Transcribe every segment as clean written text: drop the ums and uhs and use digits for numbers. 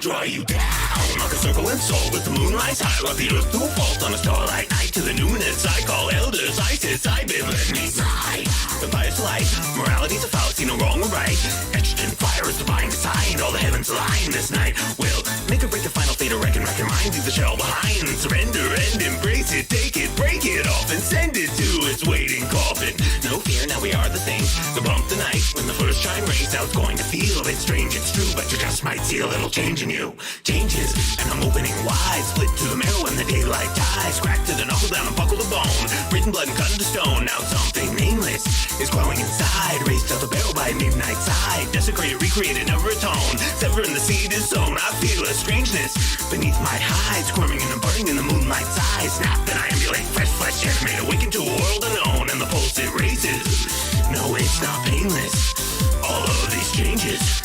draw you down like a circle and soul with the moonlight's high, like the earth to a fault on a starlight night to the noonets. I call elders, ISIS, I've been let me slide. The fire's light, morality's a fallacy, no wrong or right. Etched in fire is divine design, all the heavens align this night. Will make or break the final fate or reckon your mind, leave the shell behind. Surrender and embrace it, take it, break it off and send it to its waiting coffin. No fear, now we are the thing. The bump the night when the first shine rays. Now it's going to feel a bit strange, it's true, but you just might see a little change in you. Changes, and I'm opening wide. Split to the marrow when the daylight dies. Crack to the knuckle down and buckle the bone. Written blood and cut into stone. Now something nameless is growing inside. Raised out the barrel by midnight side. Desecrated, recreated, never atone. Severing the seed is sown. I feel a strangeness beneath my hide. Squirming and burning in the moonlight's eyes. Snap and I ambulate. Fresh flesh yet made awaken to a world unknown. And the pulse it raises. No, it's not painless. All of these changes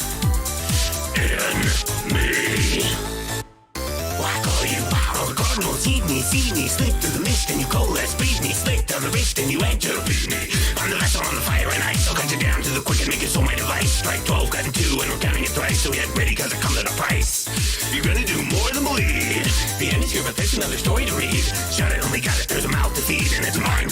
in me. Why call you out? All the cardinals heed me, see me, slip through the mist and you coalesce, breathe me, slick down the wrist and you enter, beat me. I'm the vessel on the fire and ice, I'll cut you down to the quick and make your soul my device. Strike 12, cut in 2 and we're counting it thrice, so get ready cause it comes at a price. You're gonna do more than believe. The end is here but there's another story to read. Shut it, only got it, there's a mouth to feed and it's mine.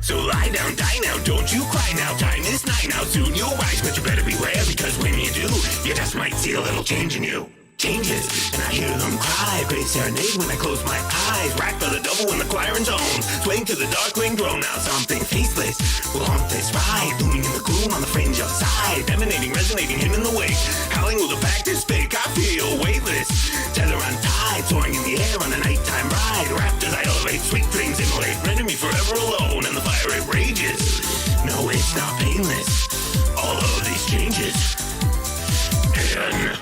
So lie down, die now, don't you cry now. Time is nigh now, soon you'll rise, but you better beware because when you do, you just might see a little change in you. Changes, and I hear them cry. Great serenade when I close my eyes. Racked by the double when the choir intones. Swaying to the dark ring drone. Now something faithless will haunt this ride. Looming in the gloom on the fringe outside. Emanating, resonating, him in the wake. Howling with the fact is fake. I feel weightless. Tether untied, soaring in the air on a nighttime ride. Wrapped as I elevate, sweet dreams immolate. Render me forever alone, and the fire it rages. No, it's not painless. All of these changes in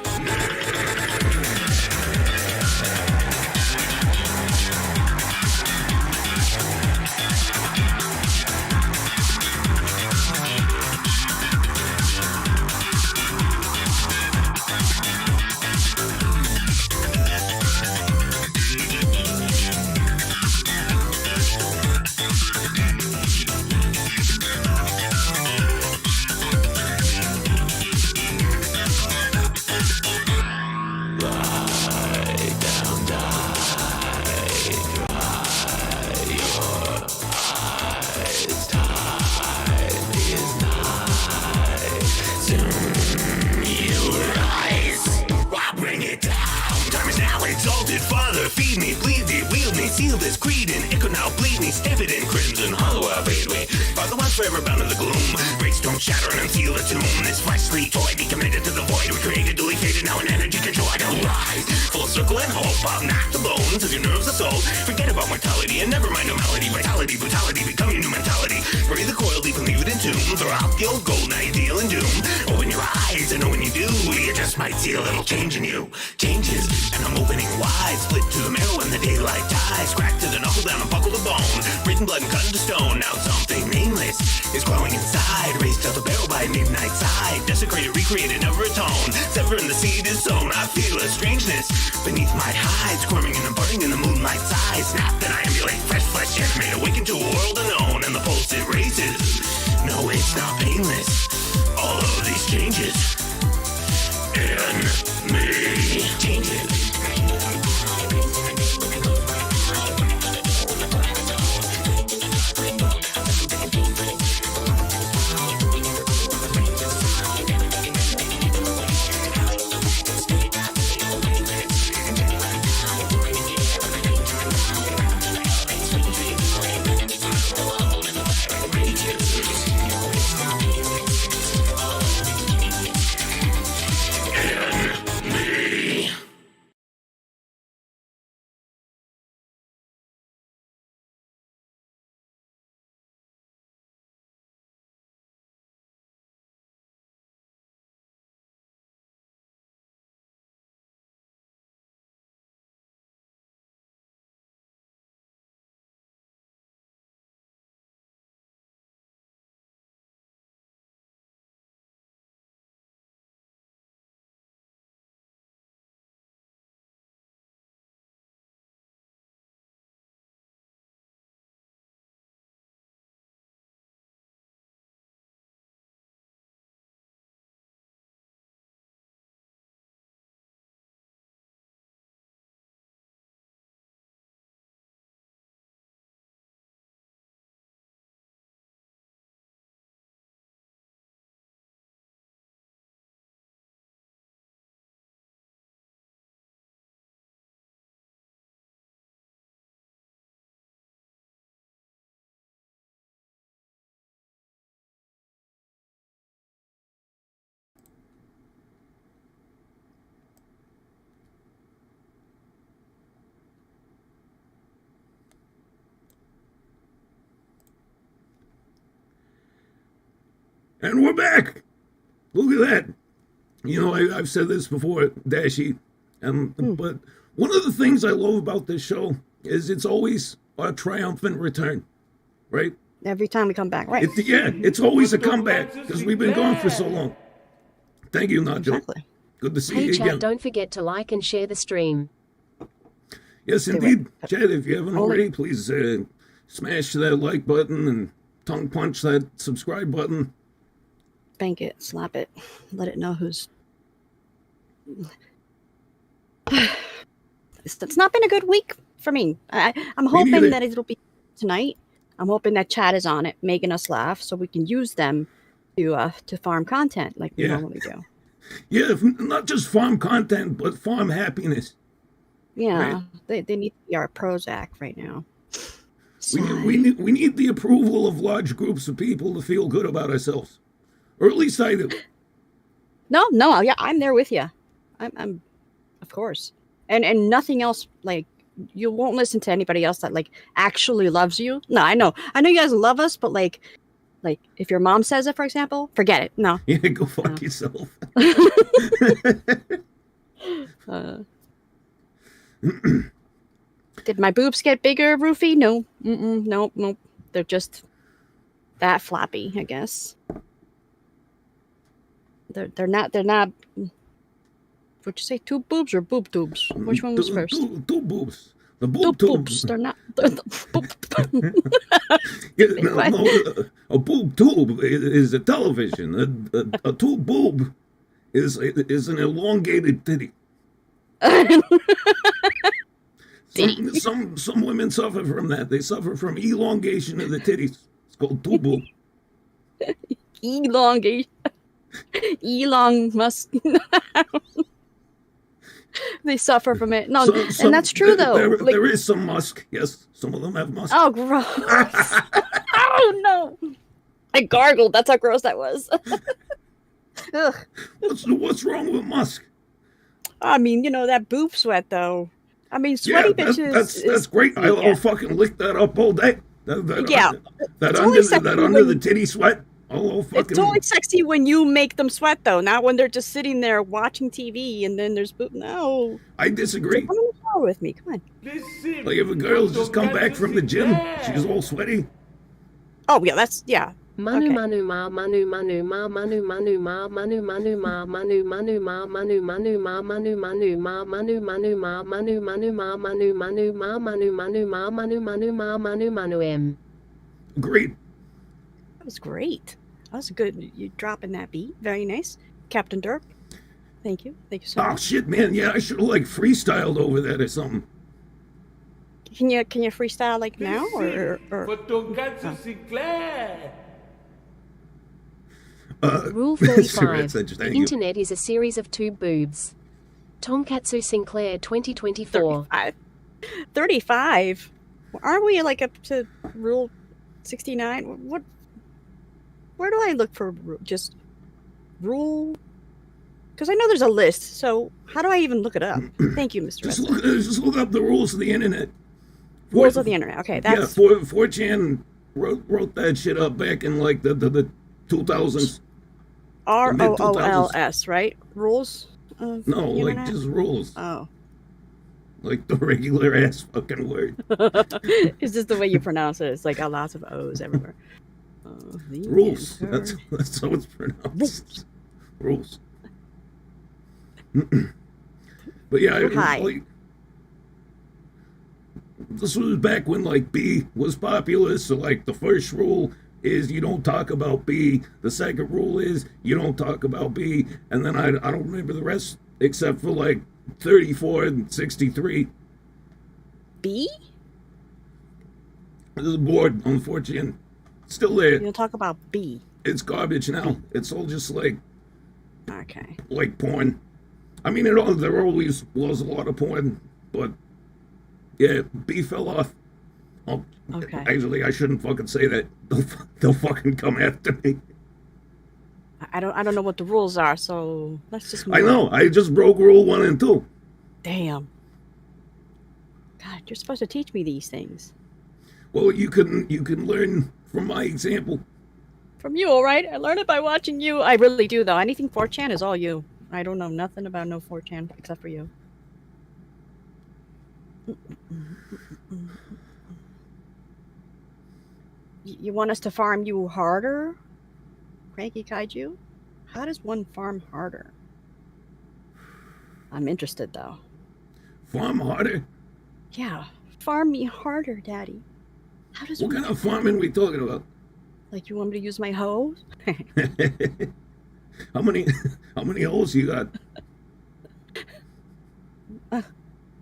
feed me, bleed me, wield me, seal this creed in ichor now bleed me, stamp it in crimson, hollow out bathe me. Are the ones forever bound in the gloom. Breaks don't shatter and unseal the tomb. This fleshly toy be committed to the void. We created, duly faded, now in energy control I don't rise. Full circle and hope, I'll knock the bones as your nerves are soul. Forget about mortality and never mind normality. Vitality, brutality, become your new mentality. Bury the coil deep and leave it in tomb. Throw out the old gold, now you deal in doom. Open your eyes and know when you do, you just might see a little change in you. Changes, and I'm opening wide. Split to the marrow when the daylight dies. Crack to the knuckle down and buckle the bone. Written blood and cut into stone. Now something nameless is growing inside. Raised out the barrel by midnight side. Desecrated, recreated, never atone. Severing the seed is sown. I feel a strangeness beneath my hide. Squirming and burning in the moonlight's eyes. Snap and I ambulate. Fresh flesh yet made awaken to a world unknown. And the pulse it raises. No, it's not painless. All of these changes in me. Changes. And we're back. Look at that. You know, I've said this before, Dashie, but one of the things I love about this show is it's always a triumphant return, right? Every time we come back, right? It's always a comeback because we've been gone for so long. Thank you, Nacho. Exactly. Good to see Hey you chat, again. don't forget to like and share the stream. Yes, indeed. Chad, if you haven't already, please smash that like button and tongue punch that subscribe button. Bank it, slap it, let it know who's. It's not been a good week for me. I'm hoping that it'll be tonight. I'm hoping that Chad is on it, making us laugh, so we can use them to farm content like we normally do. Yeah, not just farm content, but farm happiness. Yeah, right? they need to be our Prozac right now. We need the approval of large groups of people to feel good about ourselves, or at least I do. No, yeah, I'm there with you. I'm, of course, and nothing else. Like, you won't listen to anybody else that like actually loves you. No, I know you guys love us, but like if your mom says it, for example, forget it. No. Yeah, go fuck yourself. Did my boobs get bigger, Roofy? No. Nope. They're just that floppy, I guess. They're not. What'd you say? Tube boobs or boob tubes? Which one was first? Two boobs. The boob tubes. They're not. They're the A boob tube is a television. A tube boob is an elongated titty. Some women suffer from that. They suffer from elongation of the titties. It's called tube boob. Elongation. Elon Musk. They suffer from it. No, and that's true though. There is some musk. Yes, some of them have musk. Oh, gross! Oh no! I gargled. That's how gross that was. Ugh. What's wrong with musk? I mean, that boob sweat though. I mean, sweaty bitches. That's great. I'll fucking lick that up all day. That under the titty sweat. Oh, fucking. It's totally sexy when you make them sweat, though. Not when they're just sitting there watching TV and then there's boob. No. I disagree. So come in the shower with me. Come on. Like if a girl's just come back from the gym, she's all sweaty. Oh yeah, yeah. Manu manu ma manu manu ma manu manu ma manu manu ma manu manu ma manu manu ma manu manu ma manu manu ma manu manu ma manu manu ma manu manu ma manu manu ma manu manu m. Great. That was great. That was good. You dropping that beat. Very nice. Captain Dirk. Thank you so much. Oh shit, man. Yeah, I should have freestyled over that or something. Can you freestyle now or for Tonkatsu Sinclair? Rule 35. The internet is a series of tube boobs. Tonkatsu Sinclair 2024. 35? Aren't we up to rule 69? What? Where do I look for just rule? Because I know there's a list, so how do I even look it up? Thank you, Mr. Just look up the rules of the internet. Rules of the internet. Okay, that's 4chan wrote that shit up back in the 2000s. ROOLS, right? Rules? No, just rules. Oh. Like the regular ass fucking word. It's just the way you pronounce it. It's like a lot of O's everywhere. Rules. That's how it's pronounced. Rules. But yeah, this was back when B was popular. So the first rule is you don't talk about B. The second rule is you don't talk about B. And then I don't remember the rest except for 34 and 63. B? There's a board, unfortunately. Still there. You don't talk about B. It's garbage now. It's all just okay. Porn. I mean, there always was a lot of porn, but yeah, B fell off. Oh, okay. Actually, I shouldn't fucking say that. They'll fucking come after me. I don't know what the rules are, so let's just. I know. I just broke rule 1 and 2. Damn. God, you're supposed to teach me these things. Well, you can learn from my example. From you, all right? I learned it by watching you. I really do, though. Anything 4chan is all you. I don't know nothing about no 4chan except for you. You want us to farm you harder? Cranky Kaiju? How does one farm harder? I'm interested, though. Farm harder? Yeah, farm me harder, Daddy. How does What kind of farming we talking about? Like, you want me to use my hoe? How many holes you got?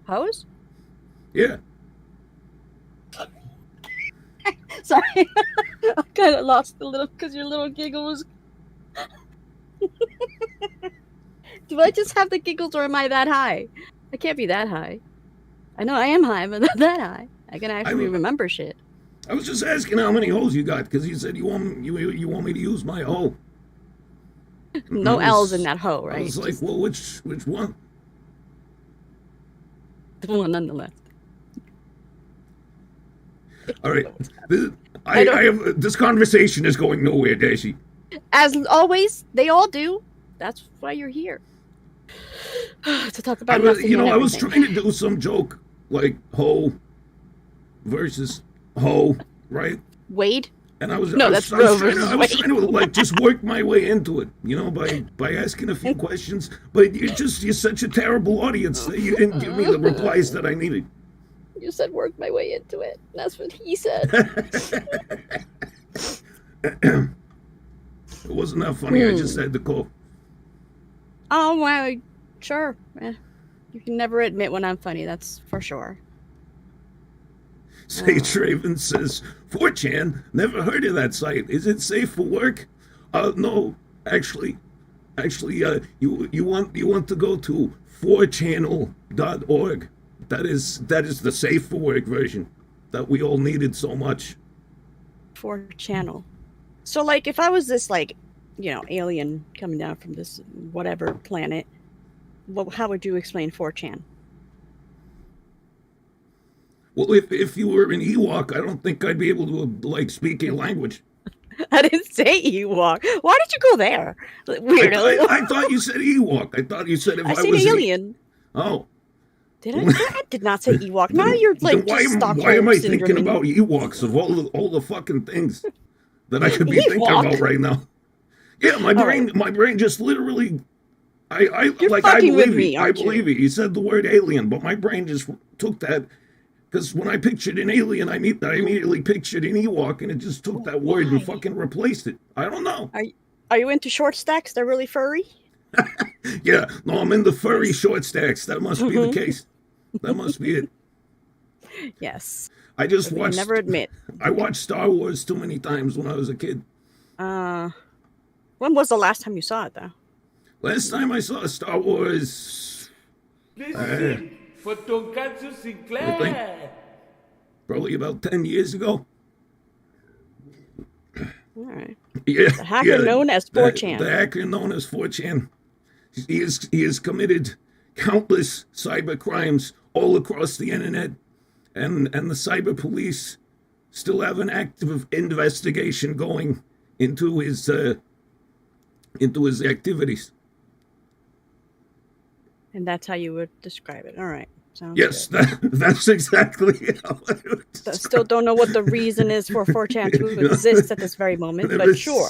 Hose? Yeah. Sorry. I kind of lost a little because your little giggle was... Do I just have the giggles or am I that high? I can't be that high. I know I am high, but not that high. I can actually remember shit. I was just asking how many holes you got because you said you want me to use my hoe. No L's in that hoe, right? I was like, well, which one? The one on the left. All right, this conversation is going nowhere, Dashie. As always, they all do. That's why you're here. To talk about nothing. I was trying to do some joke like hoe versus hoe, right? Wade. And I was trying to like just work my way into it, by asking a few questions. But you're such a terrible audience that you didn't give me the replies that I needed. You said work my way into it. That's what he said. It wasn't that funny. I just had to call. Oh, well, sure. You can never admit when I'm funny. That's for sure. Sage Raven says, 4chan, never heard of that site. Is it safe for work? No, actually, you want to go to 4channel.org. That is the safe for work version that we all needed so much. 4channel. So, like, if I was this, like, alien coming down from this whatever planet, how would you explain 4chan? Well, if you were an Ewok, I don't think I'd be able to, like, speak a language. I didn't say Ewok. Why did you go there? Weirdo. I thought you said Ewok. I thought you said if I was... I said alien. Oh. Did I? I did not say Ewok. Now you're, like, just Stockholm Why am I syndrome thinking about Ewoks of all the fucking things that I could be thinking about right now? Yeah, my brain just literally... I believe you. I believe you. You said the word alien, but my brain just took that... Because when I pictured an alien, I immediately pictured an Ewok, and it just took that word and fucking replaced it. I don't know. Are you into short stacks? They're really furry? Yeah. No, I'm into furry short stacks. That must be the case. That must be it. Yes. I just watched... never admit. I watched Star Wars too many times when I was a kid. When was the last time you saw it, though? Last time I saw Star Wars... Listen for Tonkatsu Sinclair. Probably about 10 years ago. All right. Yeah, the hacker known as 4chan. The hacker known as 4chan. He has committed countless cyber crimes all across the internet, and the cyber police still have an active investigation going into his activities. And that's how you would describe it. All right. Sounds yes, good. That's exactly how I would I still don't know what the reason is for 4chan to exist at this very moment, but sure.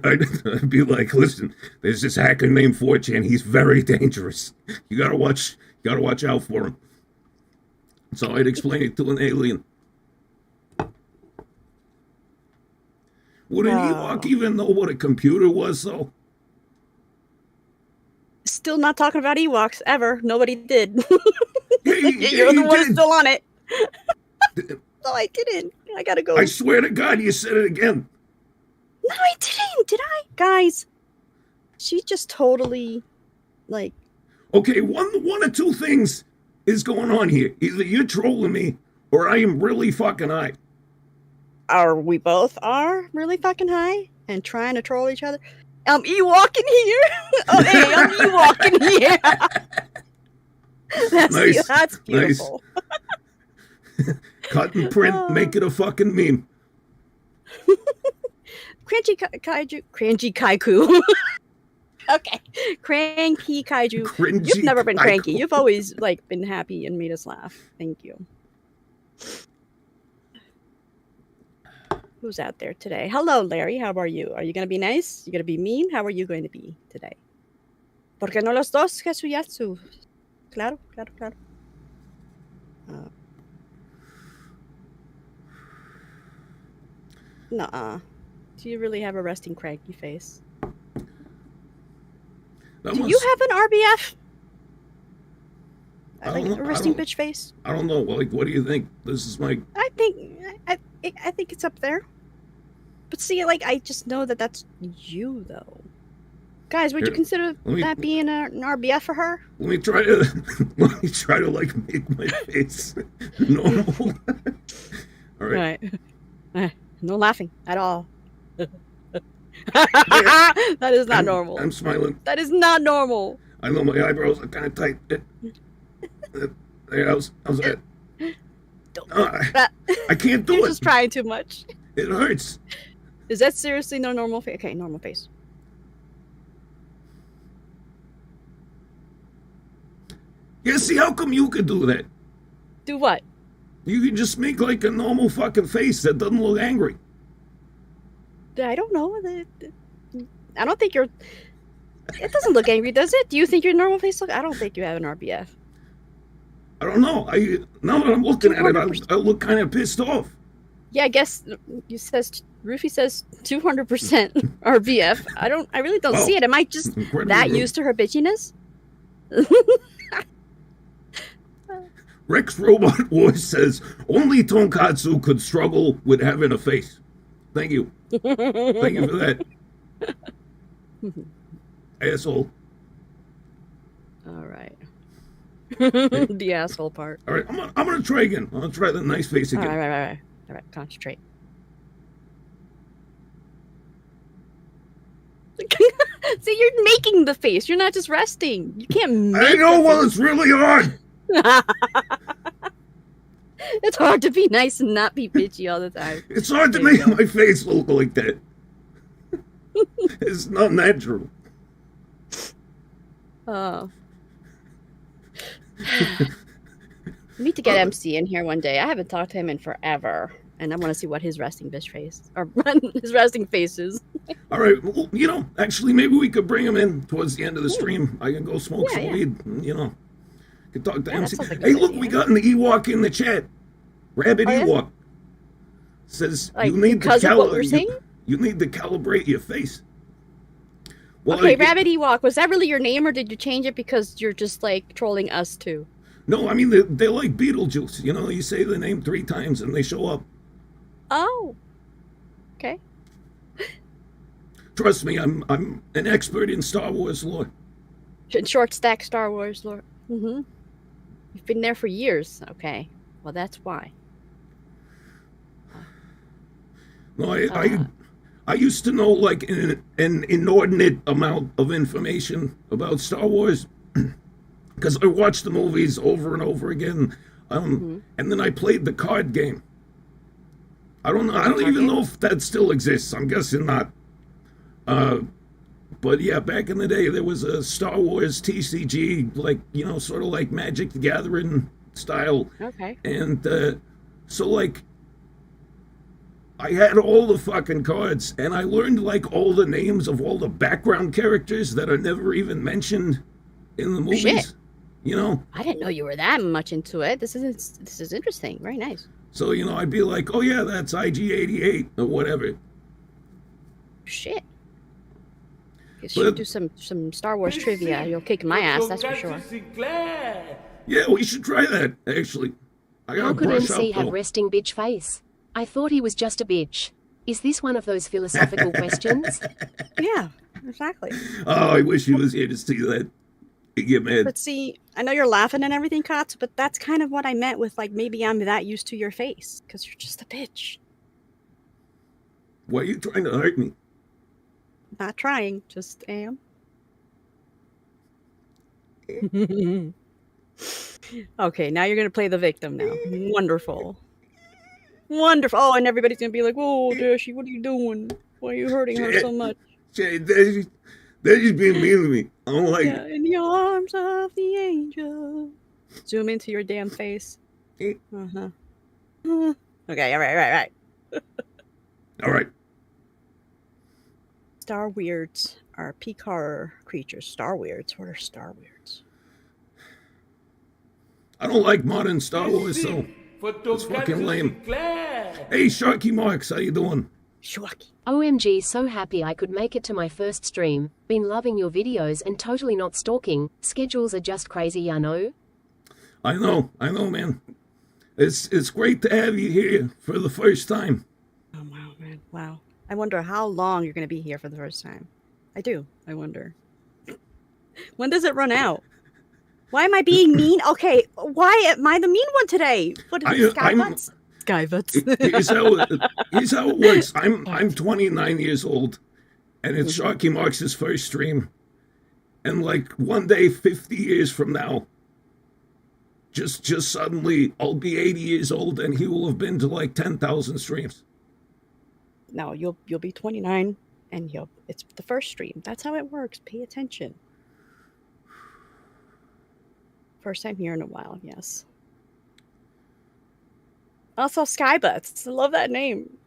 I'd be like, listen, there's this hacker named 4chan. He's very dangerous. You gotta watch out for him. So I'd explain it to an alien. Would an Ewok even know what a computer was, though? Still not talking about Ewoks, ever. Nobody did. You're the one still on it. No, I didn't. I gotta go. I swear to God, you said it again. No, I didn't. Did I? Guys, she just totally, like... Okay, one of two things is going on here. Either you're trolling me, or I am really fucking high. We both are really fucking high and trying to troll each other? I'm Ewok in here. Oh, hey, I'm Ewok in here. That's beautiful. Nice. Cut and print, make it a fucking meme. Cranky Kaiku. Okay. Cranky Kaiju. Cringy You've never been cranky. Kaiku. You've always been happy and made us laugh. Thank you. Who's out there today? Hello, Larry. How are you? Are you going to be nice? You going to be mean? How are you going to be today? Porque no los dos, Jesuyatsu. Claro. Nuh-uh. Do you really have a resting cranky face? Do you have an RBF? Like a resting bitch face? I don't know. Like, what do you think? This is my... I think it's up there. But see, like, I just know that that's you, though. Guys, would you consider that being an RBF for her? Let me try to like make my face normal. All right. No laughing at all. That is not normal. I'm smiling. That is not normal. I know my eyebrows are kind of tight. How's that? I can't do it. You're just trying too much. It hurts. Is that seriously no normal face? Okay, normal face. Yeah, see, how come you could do that? Do what? You can just make like a normal fucking face that doesn't look angry. I don't know. I don't think you're... It doesn't look angry, does it? Do you think your normal face look... I don't think you have an RBF. I don't know. Now that I'm looking at it, I look kind of pissed off. Yeah, I guess Rufy says 200% RBF. I really don't see it. Am I just that used to her bitchiness? Rex Robot Wars says, only Tonkatsu could struggle with having a face. Thank you. Thank you for that. Asshole. All right. The asshole part. All right, I'm gonna try again. I'm gonna try the nice face again. All right. Concentrate. See, you're making the face. You're not just resting. You can't make I know, well, it's really hard. It's hard to be nice and not be bitchy all the time. It's hard to make my face look like that. It's not natural. Oh. We need to get MC in here one day. I haven't talked to him in forever. And I want to see what his resting bitch face, or his resting face is. All right, well, actually, maybe we could bring him in towards the end of the stream. I can go smoke some weed, Could talk to MC. Like hey, look, we got an Ewok in the chat. Rabbit Ewok says like, you need because of what we're saying? You need to calibrate your face. Well, okay, Rabbit Ewok, was that really your name, or did you change it because you're just like trolling us too? No, I mean they're like Beetlejuice. You say the name 3 times and they show up. Oh, okay. Trust me, I'm an expert in Star Wars lore. Short stack Star Wars lore. Mm-hmm. You've been there for years. Okay, well that's why. No, I used to know like an inordinate amount of information about Star Wars because I watched the movies over and over again, and then I played the card game. I don't know. I don't even know if that still exists. I'm guessing not. But yeah, back in the day, there was a Star Wars TCG, like sort of like Magic the Gathering style. Okay. And so like, I had all the fucking cards, and I learned like all the names of all the background characters that are never even mentioned in the movies. Shit. I didn't know you were that much into it. This is interesting. Very nice. So I'd be like, oh yeah, that's IG-88 or whatever. Shit. You should do some Star Wars trivia. You'll kick my ass, that's for sure. Tonkatsu Sinclair. Yeah, we should try that, actually. How could MC have resting bitch face? I thought he was just a bitch. Is this one of those philosophical questions? Yeah, exactly. Oh, I wish he was here to see that. He'd get mad. But see, I know you're laughing and everything, Katz, but that's kind of what I meant with like maybe I'm that used to your face because you're just a bitch. Why are you trying to hurt me? Not trying, just am. Okay, now you're going to play the victim now. Wonderful. Wonderful. Oh, and everybody's gonna be like, "Oh, Dashie, what are you doing? Why are you hurting her so much?" Jay, they're just being mean to me. I don't like Yeah, it. in the arms of the angel. Zoom into your damn face. Uh-huh. Okay, all right. All right. Star weirds are peak horror creatures. Star weirds? What are star weirds? I don't like modern Star Wars, so For it's fucking Tonkatsu lame. Sinclair. Hey, Sharky Marks, how you doing? Shuaki. OMG, so happy I could make it to my first stream. Been loving your videos and totally not stalking. Schedules are just crazy, ya know? I know, man. It's great to have you here for the first time. Oh, wow, man. Wow. I wonder how long you're going to be here for the first time. I do. I wonder. When does it run out? Why am I being mean? Okay, why am I the mean one today? What is it, Skybutts? Skybutts. Here's how it works. I'm 29 years old, and it's Sharky Marks' first stream. And like one day, 50 years from now, just suddenly, I'll be 80 years old, and he will have been to like 10,000 streams. No, you'll be 29, and it's the first stream. That's how it works. Pay attention. First time here in a while, yes. Also, Skybutts. I love that name.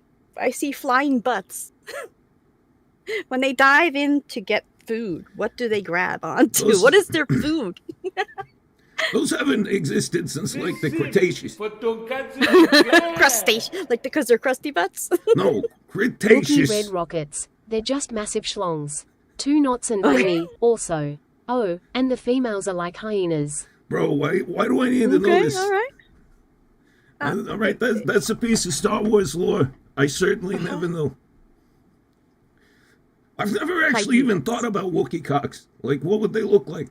I see flying butts. When they dive in to get food, what do they grab onto? What is their food? Those haven't existed since like the Cretaceous. For Tonkatsu Sinclair. Crustacean. Like because they're crusty butts? No, Milky Cretaceous. red rockets. They're just massive schlongs. 2 knots and thingy, also. Oh, and the females are like hyenas. Bro, why do I need to know Okay, this? all right. All right, that's a piece of Star Wars lore I certainly never knew. I've never actually even thought about Wookiee cocks. Like, what would they look like?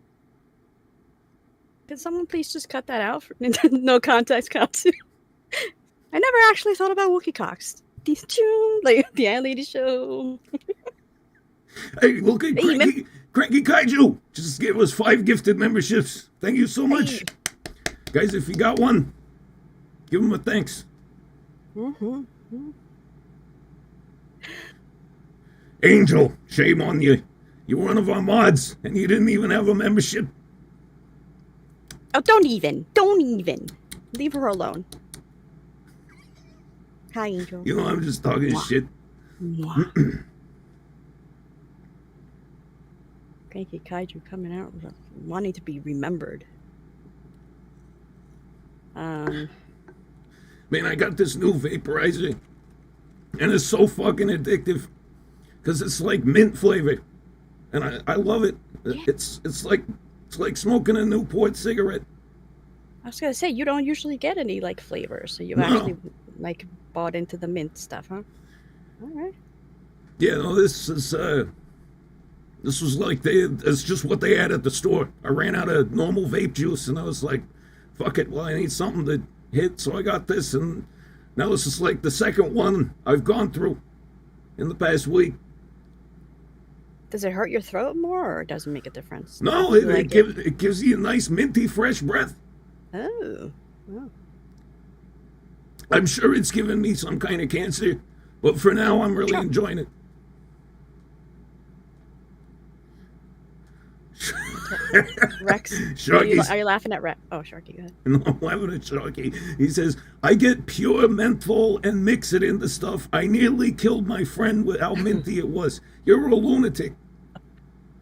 Can someone please just cut that out for no context Katsu? I never actually thought about Wookiee cocks. These two, like the iLadies show. Hey, look at Cranky Kaiju. Just gave us 5 gifted memberships. Thank you so much. Guys, if you got one, give him a thanks. Angel, shame on you. You're one of our mods, and you didn't even have a membership. Oh, don't even. Leave her alone. Hi, Angel. You know, I'm just talking shit. Cranky Kaiju coming out wanting to be remembered. Man, I got this new vaporizer, and it's so fucking addictive, because it's like mint flavor, and I love it. It's like smoking a Newport cigarette. I was gonna say you don't usually get any like flavors, so you actually like bought into the mint stuff, huh? All right. Yeah, no, this was like it's just what they had at the store. I ran out of normal vape juice, and I was like, fuck it, well, I need something to hit, so I got this, and now this is like the second one I've gone through in the past week. Does it hurt your throat more, or does it make a difference? No, it gives you a nice minty fresh breath. Oh. I'm sure it's given me some kind of cancer, but for now I'm really enjoying it. Rex, Sharky, are you laughing at Rex? Oh, Sharky, go ahead. no, I'm laughing at Sharky. He says, I get pure menthol and mix it into stuff. I nearly killed my friend with how minty it was. You're a lunatic.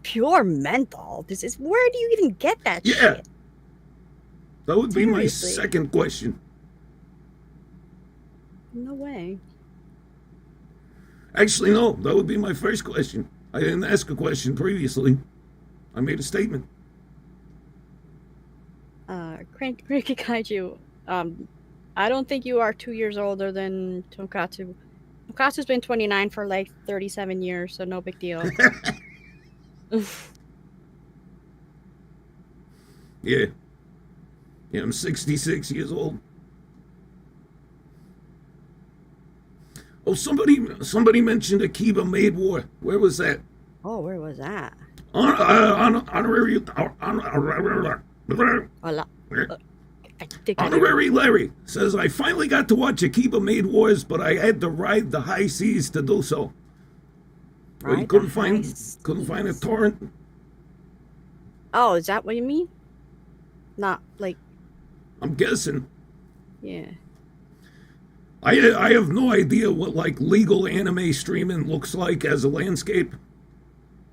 Pure menthol? Where do you even get that Yeah. shit? That would be my Seriously? second question. No way. Actually, no, that would be my first question. I didn't ask a question previously. I made a statement. Cranky Kaiju, I don't think you are 2 years older than Tonkatsu. Tonkatsu's been 29 for like 37 years, so no big deal. Yeah, I'm 66 years old. Oh, somebody mentioned Akiba Made War. Where was that? Oh, where was that? Honorary. Hola. Honorary Larry says, I finally got to watch Akiba Made Wars, but I had to ride the high seas to do so. Well, you couldn't find a torrent? Oh, is that what you mean? Not like... I'm guessing. Yeah. I have no idea what like legal anime streaming looks like as a landscape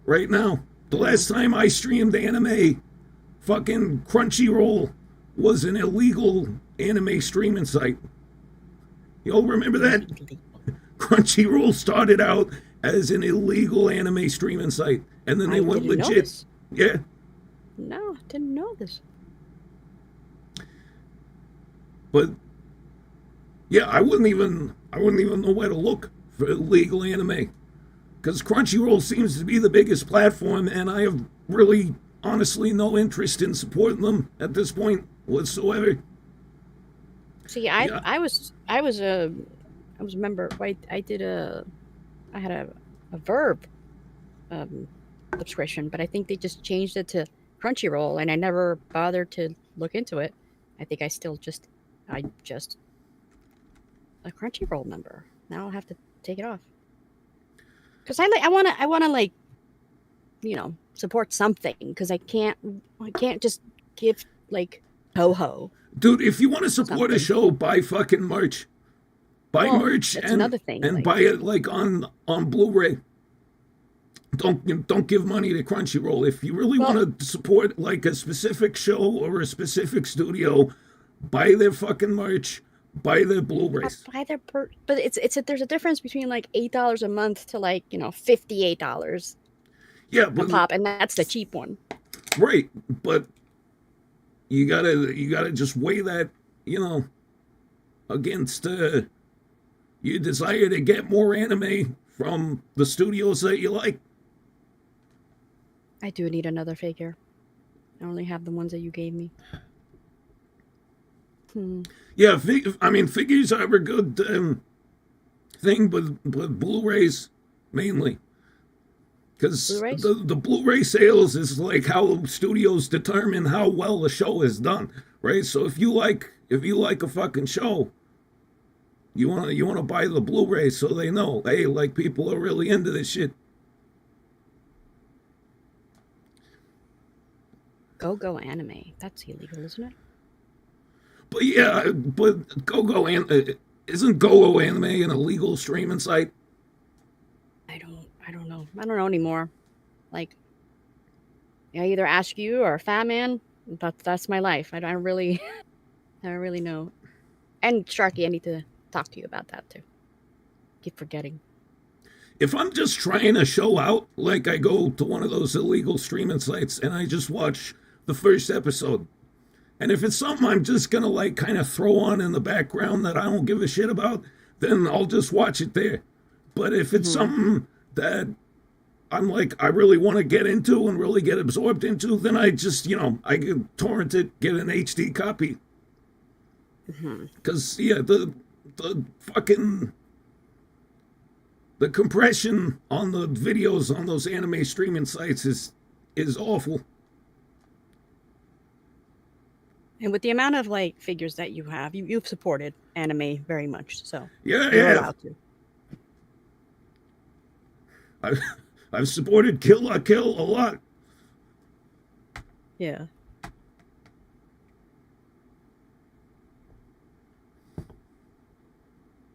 right now. The last time I streamed anime, fucking Crunchyroll was an illegal anime streaming site. You all remember that? Crunchyroll started out as an illegal anime streaming site, and then they went legit. Yeah. No, I didn't know this. But yeah, I wouldn't even know where to look for illegal anime, because Crunchyroll seems to be the biggest platform, and I have really, honestly, no interest in supporting them at this point whatsoever. See, I was a member. Right, I had a Verb subscription, but I think they just changed it to Crunchyroll, and I never bothered to look into it. I think I just a Crunchyroll member. Now I'll have to take it off. Because I wanna like, you know, support something, because I can't just give like Toho. Dude, if you want to support a show, buy fucking merch. Buy merch that's and another thing, and like, buy it like on Blu-ray. Don't give money to Crunchyroll. If you really want to support like a specific show or a specific studio, buy their fucking merch, buy their Blu-rays. Buy their but there's a difference between like $8 a month to like, you know, $58. Yeah, but pop, and that's the cheap one. Right, but you gotta just weigh that, you know, against your desire to get more anime from the studios that you like. I do need another figure. I only have the ones that you gave me. Yeah, I mean, figures are a good thing, but Blu-rays mainly. Because the Blu-ray sales is like how studios determine how well a show is done, right? So if you like a fucking show, you wanna buy the Blu-ray so they know, hey, like people are really into this shit. Go anime. That's illegal, isn't it? But yeah, but isn't Go Anime an illegal streaming site? I don't know. I don't know anymore. Like, I either ask you or Fat Man. That's my life. I don't really know. And Sharky, I need to talk to you about that too. Keep forgetting. If I'm just trying a show out, like I go to one of those illegal streaming sites and I just watch the first episode, and if it's something I'm just gonna like kind of throw on in the background that I don't give a shit about, then I'll just watch it there. But if it's something that I'm like, I really want to get into and really get absorbed into, then I just, you know, I can torrent it, get an HD copy. Because, yeah, the fucking, the compression on the videos on those anime streaming sites is awful. And with the amount of like figures that you have, you've supported anime very much. So yeah, you're allowed to. I've supported Kill La Kill a lot. Yeah.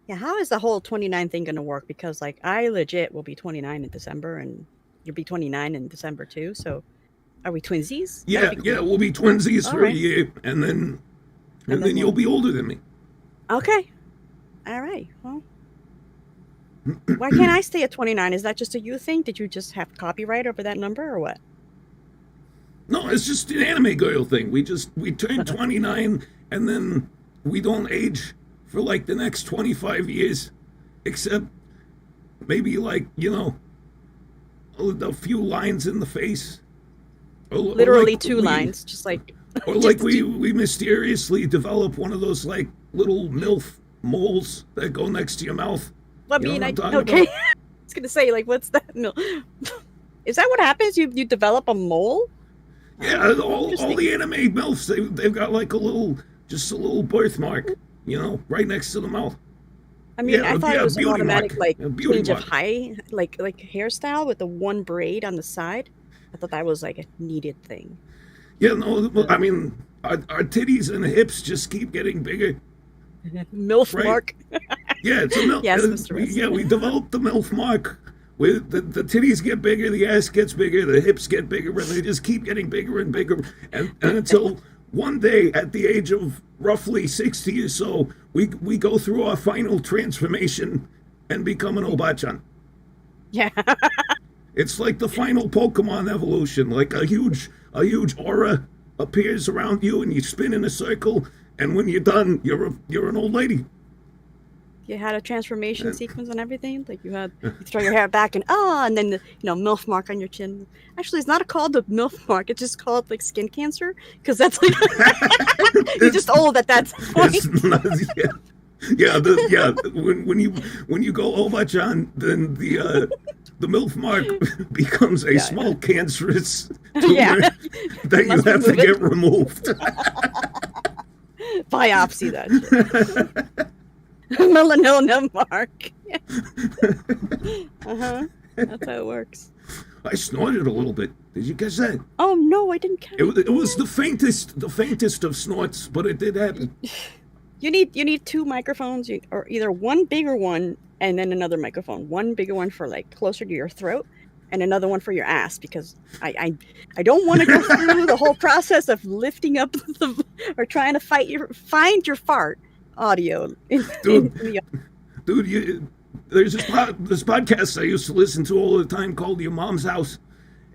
Yeah, how is the whole 29 thing going to work? Because like I legit will be 29 in December, and you'll be 29 in December too. So are we twinsies? Yeah, cool. Yeah, we'll be twinsies for right. a year, and then you'll be older than me. Okay. All right. Well, why can't I stay at 29? Is that just a you thing? Did you just have copyright over that number or what? No, it's just an anime girl thing. We turn 29 and then we don't age for like the next 25 years, except maybe like, you know, a few lines in the face. Literally like two lines, just like. Or like we mysteriously develop one of those like little MILF moles that go next to your mouth. I mean, okay. I was gonna say, like, what's that? No, is that what happens? You develop a mole? Yeah, all the anime MILFs, they've got like a little just a little birthmark, right next to the mouth. I mean, I thought it was an beauty automatic mark. A beauty change of mark. height, like hairstyle with the one braid on the side. I thought that was like a needed thing. Yeah, no, I mean, our titties and hips just keep getting bigger. MILF Right. mark. Yeah, it's a MILF. Yes, Mr. West. We developed the MILF mark. With the titties get bigger, the ass gets bigger, the hips get bigger, and they just keep getting bigger and bigger. And until one day, at the age of roughly 60 or so, we go through our final transformation and become an Obachan. Yeah. It's like the final Pokemon evolution. Like a huge aura appears around you, and you spin in a circle. And when you're done, you're an old lady. You had a transformation sequence and everything. Like you throw your hair back and then the MILF mark on your chin. Actually, it's not called the MILF mark. It's just called like skin cancer because that's like you're just old at that point. When you go Obachan, then the MILF mark becomes a small cancerous tumor that you have to get removed. Biopsy that shit. Melanoma mark. That's how it works. I snorted a little bit. Did you catch that? Oh no, I didn't catch it. It was the faintest of snorts, but it did happen. You need two microphones, or either one bigger one and then another microphone. One bigger one for like closer to your throat, and another one for your ass, because I don't want to go through the whole process of lifting up or trying to find your fart audio. Dude, there's this podcast I used to listen to all the time called Your Mom's House,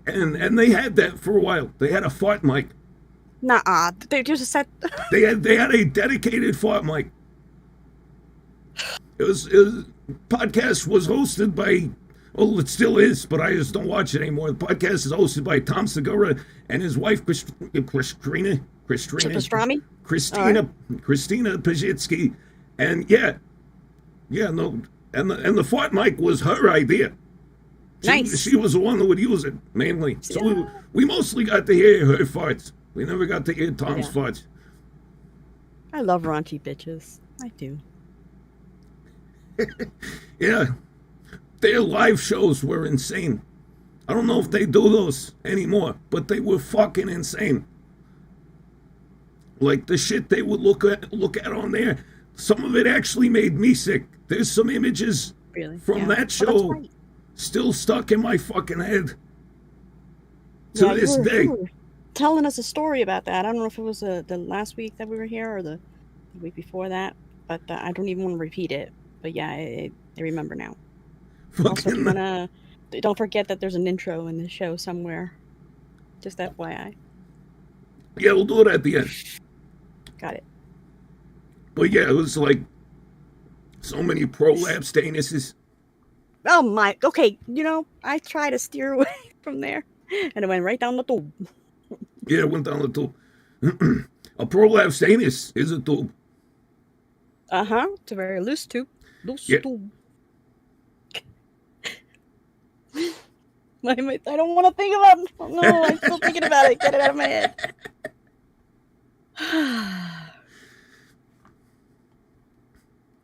and they had that for a while. They had a fart mic. Nuh-uh. They just said they had a dedicated fart mic. It was podcast was hosted by, well, it still is, but I just don't watch it anymore. The podcast is hosted by Tom Segura and his wife Christina pastrami. Christina Pajitsky, and and the fart mic was her idea. Nice. She was the one that would use it mainly. So we mostly got to hear her farts. We never got to hear Tom's farts. I love raunchy bitches. I do. Yeah. Their live shows were insane. I don't know if they do those anymore, but they were fucking insane. Like the shit they would look at on there. Some of it actually made me sick. There's some images from that show still stuck in my fucking head to this day. You were telling us a story about that. I don't know if it was the last week that we were here or the week before that, but I don't even want to repeat it. But yeah, I remember now. Also, don't forget that there's an intro in the show somewhere. Just FYI. Yeah, we'll do it at the end. Got it. But yeah, it was like so many prolapse anuses. Oh my, okay, I try to steer away from there, and it went right down the tube. Yeah, it went down the tube. A prolapse anus is a tube. It's a very loose tube. Tube. I don't want to think about it. Oh, no, I'm still thinking about it. Get it out of my head.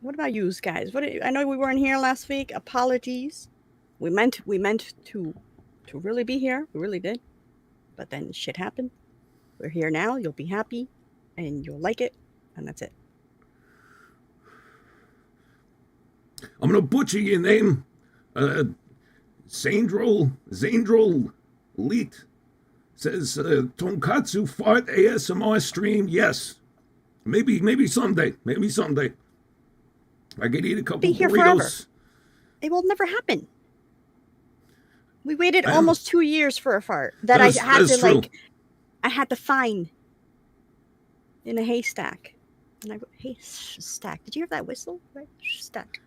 What about you guys? I know we weren't here last week. Apologies. We meant to really be here. We really did. But then shit happened. We're here now. You'll be happy, and you'll like it, and that's it. I'm gonna butcher your name. Zandrol Leet says Tonkatsu fart ASMR stream. Yes, maybe someday. Maybe someday. I could eat a couple be here burritos. Forever. It will never happen. We waited almost 2 years for a fart that I had to find in a haystack. And I go, haystack. Did you hear that whistle? Right? Stack.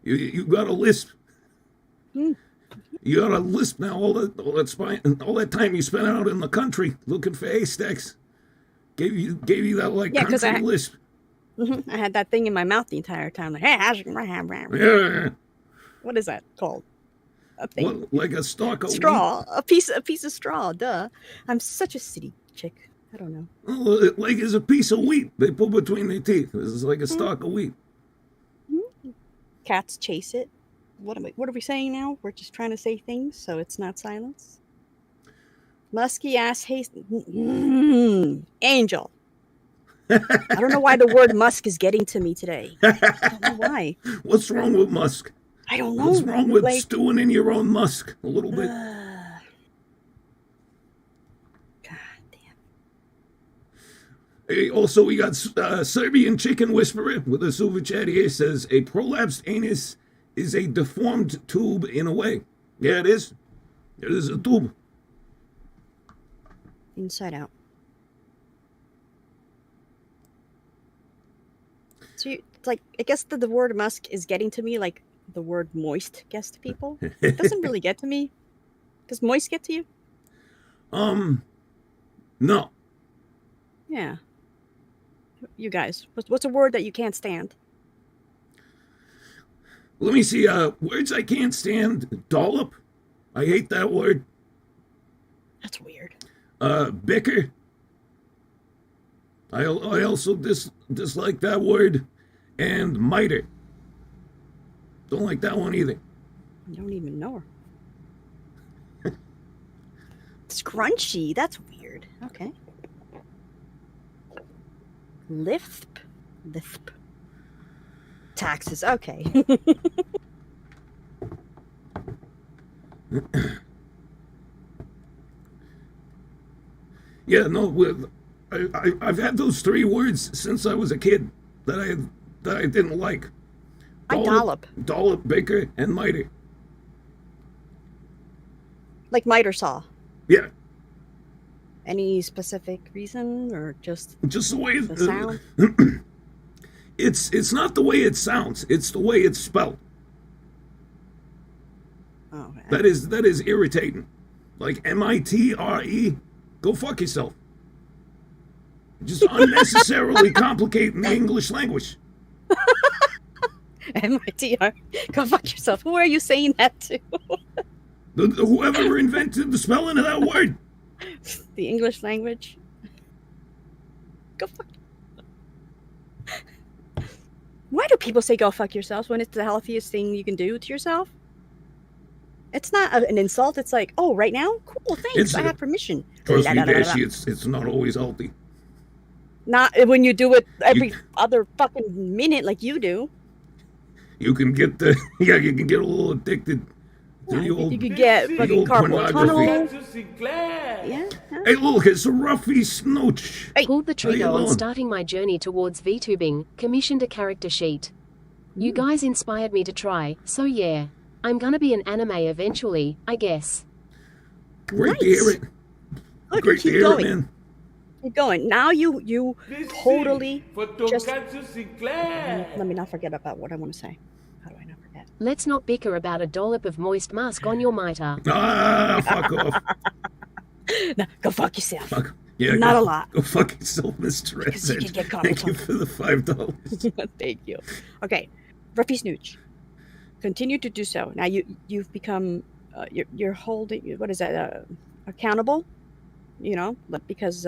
You got a lisp. You got a lisp now. All that time you spent out in the country looking for haystacks gave you that country lisp. I had that thing in my mouth the entire time. Like, hey, yeah. What is that called? A thing. What, like a stalk of straw. A piece of straw. Duh. I'm such a city chick. I don't know. Well, like it's a piece of wheat they put between their teeth. It's like a stalk of wheat. Cats chase it. What are we saying now? We're just trying to say things so it's not silence. Musky ass haste. Angel. I don't know why the word musk is getting to me today. I don't know why. What's wrong with musk? I don't know. What's wrong with stewing in your own musk a little bit? God damn. Hey, also, we got Serbian Chicken Whisperer with a super chat here. Says, a prolapsed anus is a deformed tube in a way. Yeah, it is. It is a tube. Inside out. So it's like, I guess the word musk is getting to me like the word moist gets to people. It doesn't really get to me. Does moist get to you? No. Yeah. You guys, what's a word that you can't stand? Let me see, words I can't stand. Dollop. I hate that word. That's weird. Bicker. I also dislike that word. And miter. Don't like that one either. I don't even know her. Scrunchy. That's weird. Okay. Lisp. Taxes. Okay. Yeah, no, I've had those three words since I was a kid that I didn't like. Dollop. Dollop, bicker, and miter. Like miter saw. Yeah. Any specific reason or just the way the sound? It's not the way it sounds, it's the way it's spelled. Oh, okay. That is irritating. Like MITRE, go fuck yourself. Just unnecessarily complicating the English language. MITR. Go fuck yourself. Who are you saying that to? Whoever invented the spelling of that word. The English language. Go fuck. Why do people say go fuck yourselves when it's the healthiest thing you can do to yourself? It's not an insult. It's like, oh, right now? Cool, thanks. I have permission. Trust me, Dashie, it's not always healthy. Not when you do it every other fucking minute like you do. You can get you can get a little addicted to the old. You could get fucking carpal tunnel. Tonkatsu Sinclair. Yeah. Hey, look, it's a Ruffy Snooch. Hey. Pulled the trigger How you on doing? starting my journey towards VTubing, commissioned a character sheet. You guys inspired me to try, so yeah. I'm gonna be an anime eventually, I guess. Great to hear it. Look, Great to keep hear going. it, man. Keep going. Now you This totally for just. Tonkatsu Sinclair. Let me not forget about what I want to say. How do I not forget? Let's not bicker about a dollop of moist musk on your mitre. Ah, fuck off. No, go fuck yourself. Fuck. Yeah, Not go, a lot. Go fuck yourself, Mr. Because you Resident. can get carpal Thank you tunnel. for the $5. Thank you. Okay, Ruffy Snooch. Continue to do so. Now you've become you're holding, what is that, accountable, you know, because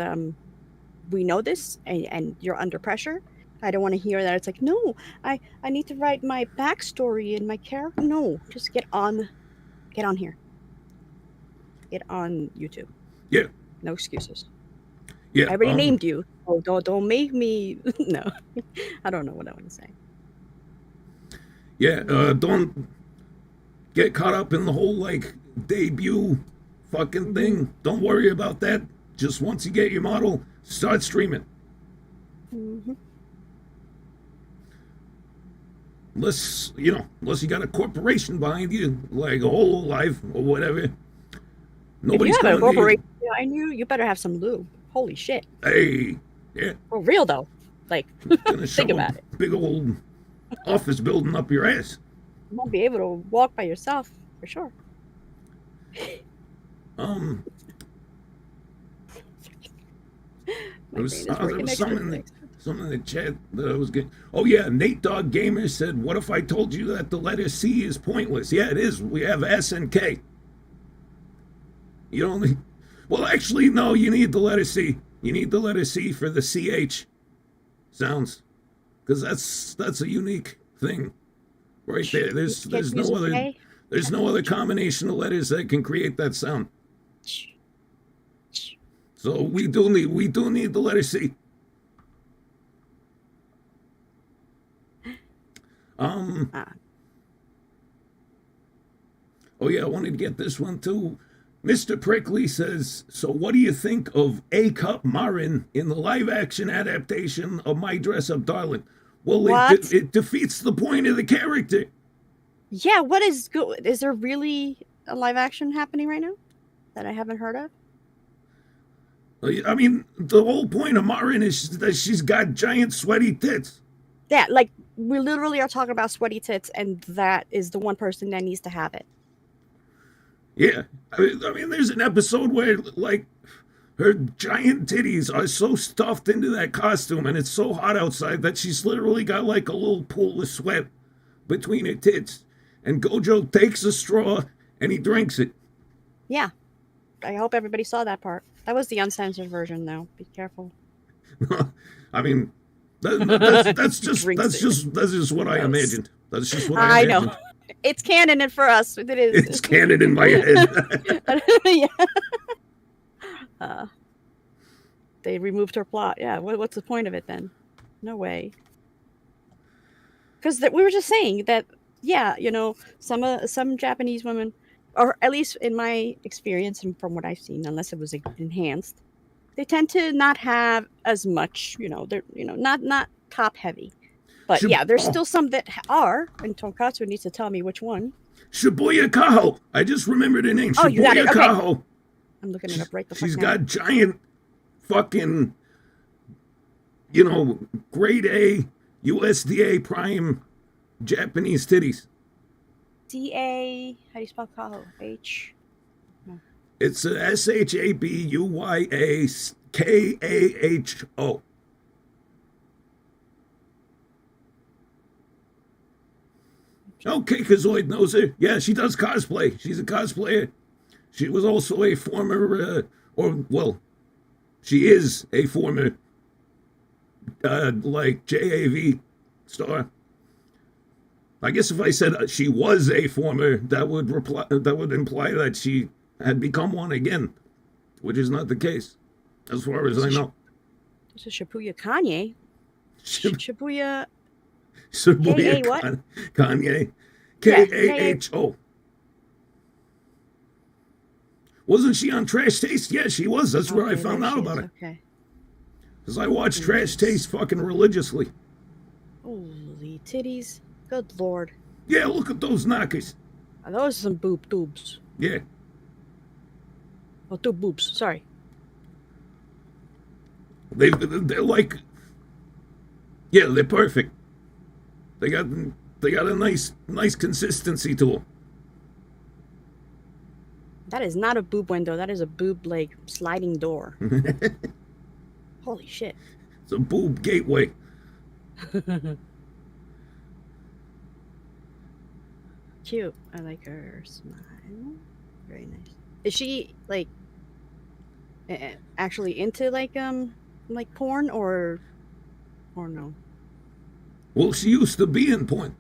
we know this and you're under pressure. I don't want to hear that it's like, no, I need to write my backstory and my character. No, just get on here, get on YouTube. Yeah. No excuses. Yeah. I already named you. Oh, don't make me. No, I don't know what I want to say. Yeah, don't get caught up in the whole, like, debut fucking thing. Don't worry about that. Just once you get your model, start streaming. Mm-hmm. Unless you got a corporation behind you, like a whole life or whatever. Nobody's If you have a coming to corporation behind you, you better have some lube. Holy shit. you. Hey, yeah. For real though. Like, Gonna shove think a about it. big old office building up your ass. You won't be able to walk by yourself for sure. There was, brain is there working was extra something in the chat that I was getting. Oh yeah, Nate Dog Gamer said, "What if I told you that the letter C is pointless?" Yeah, it is. We have S and K. You don't. Well, actually, no. You need the letter C. You need the letter C for the CH sounds, because that's a unique thing, right there. There's no other K? there's no other combination of letters that can create that sound. So we do need the letter C. Oh yeah, I wanted to get this one too. Mr. Prickly says, so what do you think of A-Cup Marin in the live-action adaptation of My Dress-Up Darling? Well, it defeats the point of the character. Yeah, what is good? Is there really a live action happening right now that I haven't heard of? I mean, the whole point of Marin is that she's got giant sweaty tits. Yeah, like we literally are talking about sweaty tits, and that is the one person that needs to have it. Yeah, I mean, there's an episode where, like, her giant titties are so stuffed into that costume, and it's so hot outside that she's literally got, like, a little pool of sweat between her tits. And Gojo takes a straw, and he drinks it. Yeah, I hope everybody saw that part. That was the uncensored version, though. Be careful. I mean, that's just what I imagined. That's just what I imagined. know. It's canon for us. It is. It's canon in my head. Yeah. They removed her plot. Yeah. What's the point of it then? No way. Because we were just saying that. Yeah, you know, some Japanese women, or at least in my experience and from what I've seen, unless it was enhanced, they tend to not have as much. You know, they're not top heavy. But yeah, there's still some that are, and Tonkatsu needs to tell me which one. Shibuya Kaho. I just remembered her name. Oh, you got it. Okay. Kaho. I'm looking it up right the fuck She's now. got giant fucking, grade A USDA prime Japanese titties. DA, how do you spell Kaho? H? No. It's SHABUYAKAHO. Okay, Kazoid knows her. Yeah, she does cosplay. She's a cosplayer. She was also a former, she is a former, JAV star. I guess if I said she was a former, that would imply that she had become one again, which is not the case, as far as I know. This is Shibuya Kanye. Shibuya. Shibuya what? Kanye. KAHO. Wasn't she on Trash Taste? Yeah, she was. That's where I found out about it. Okay. Because I watched Trash Taste fucking religiously. Holy titties. Good lord. Yeah, look at those knockers. Are those some boobs? Yeah. Oh, two boobs. Sorry. They're like... Yeah, they're perfect. They got a nice consistency to them. That is not a boob window. That is a boob, sliding door. Holy shit. It's a boob gateway. Cute. I like her smile. Very nice. Is she, actually into, porn or no? Well, she used to be in porn.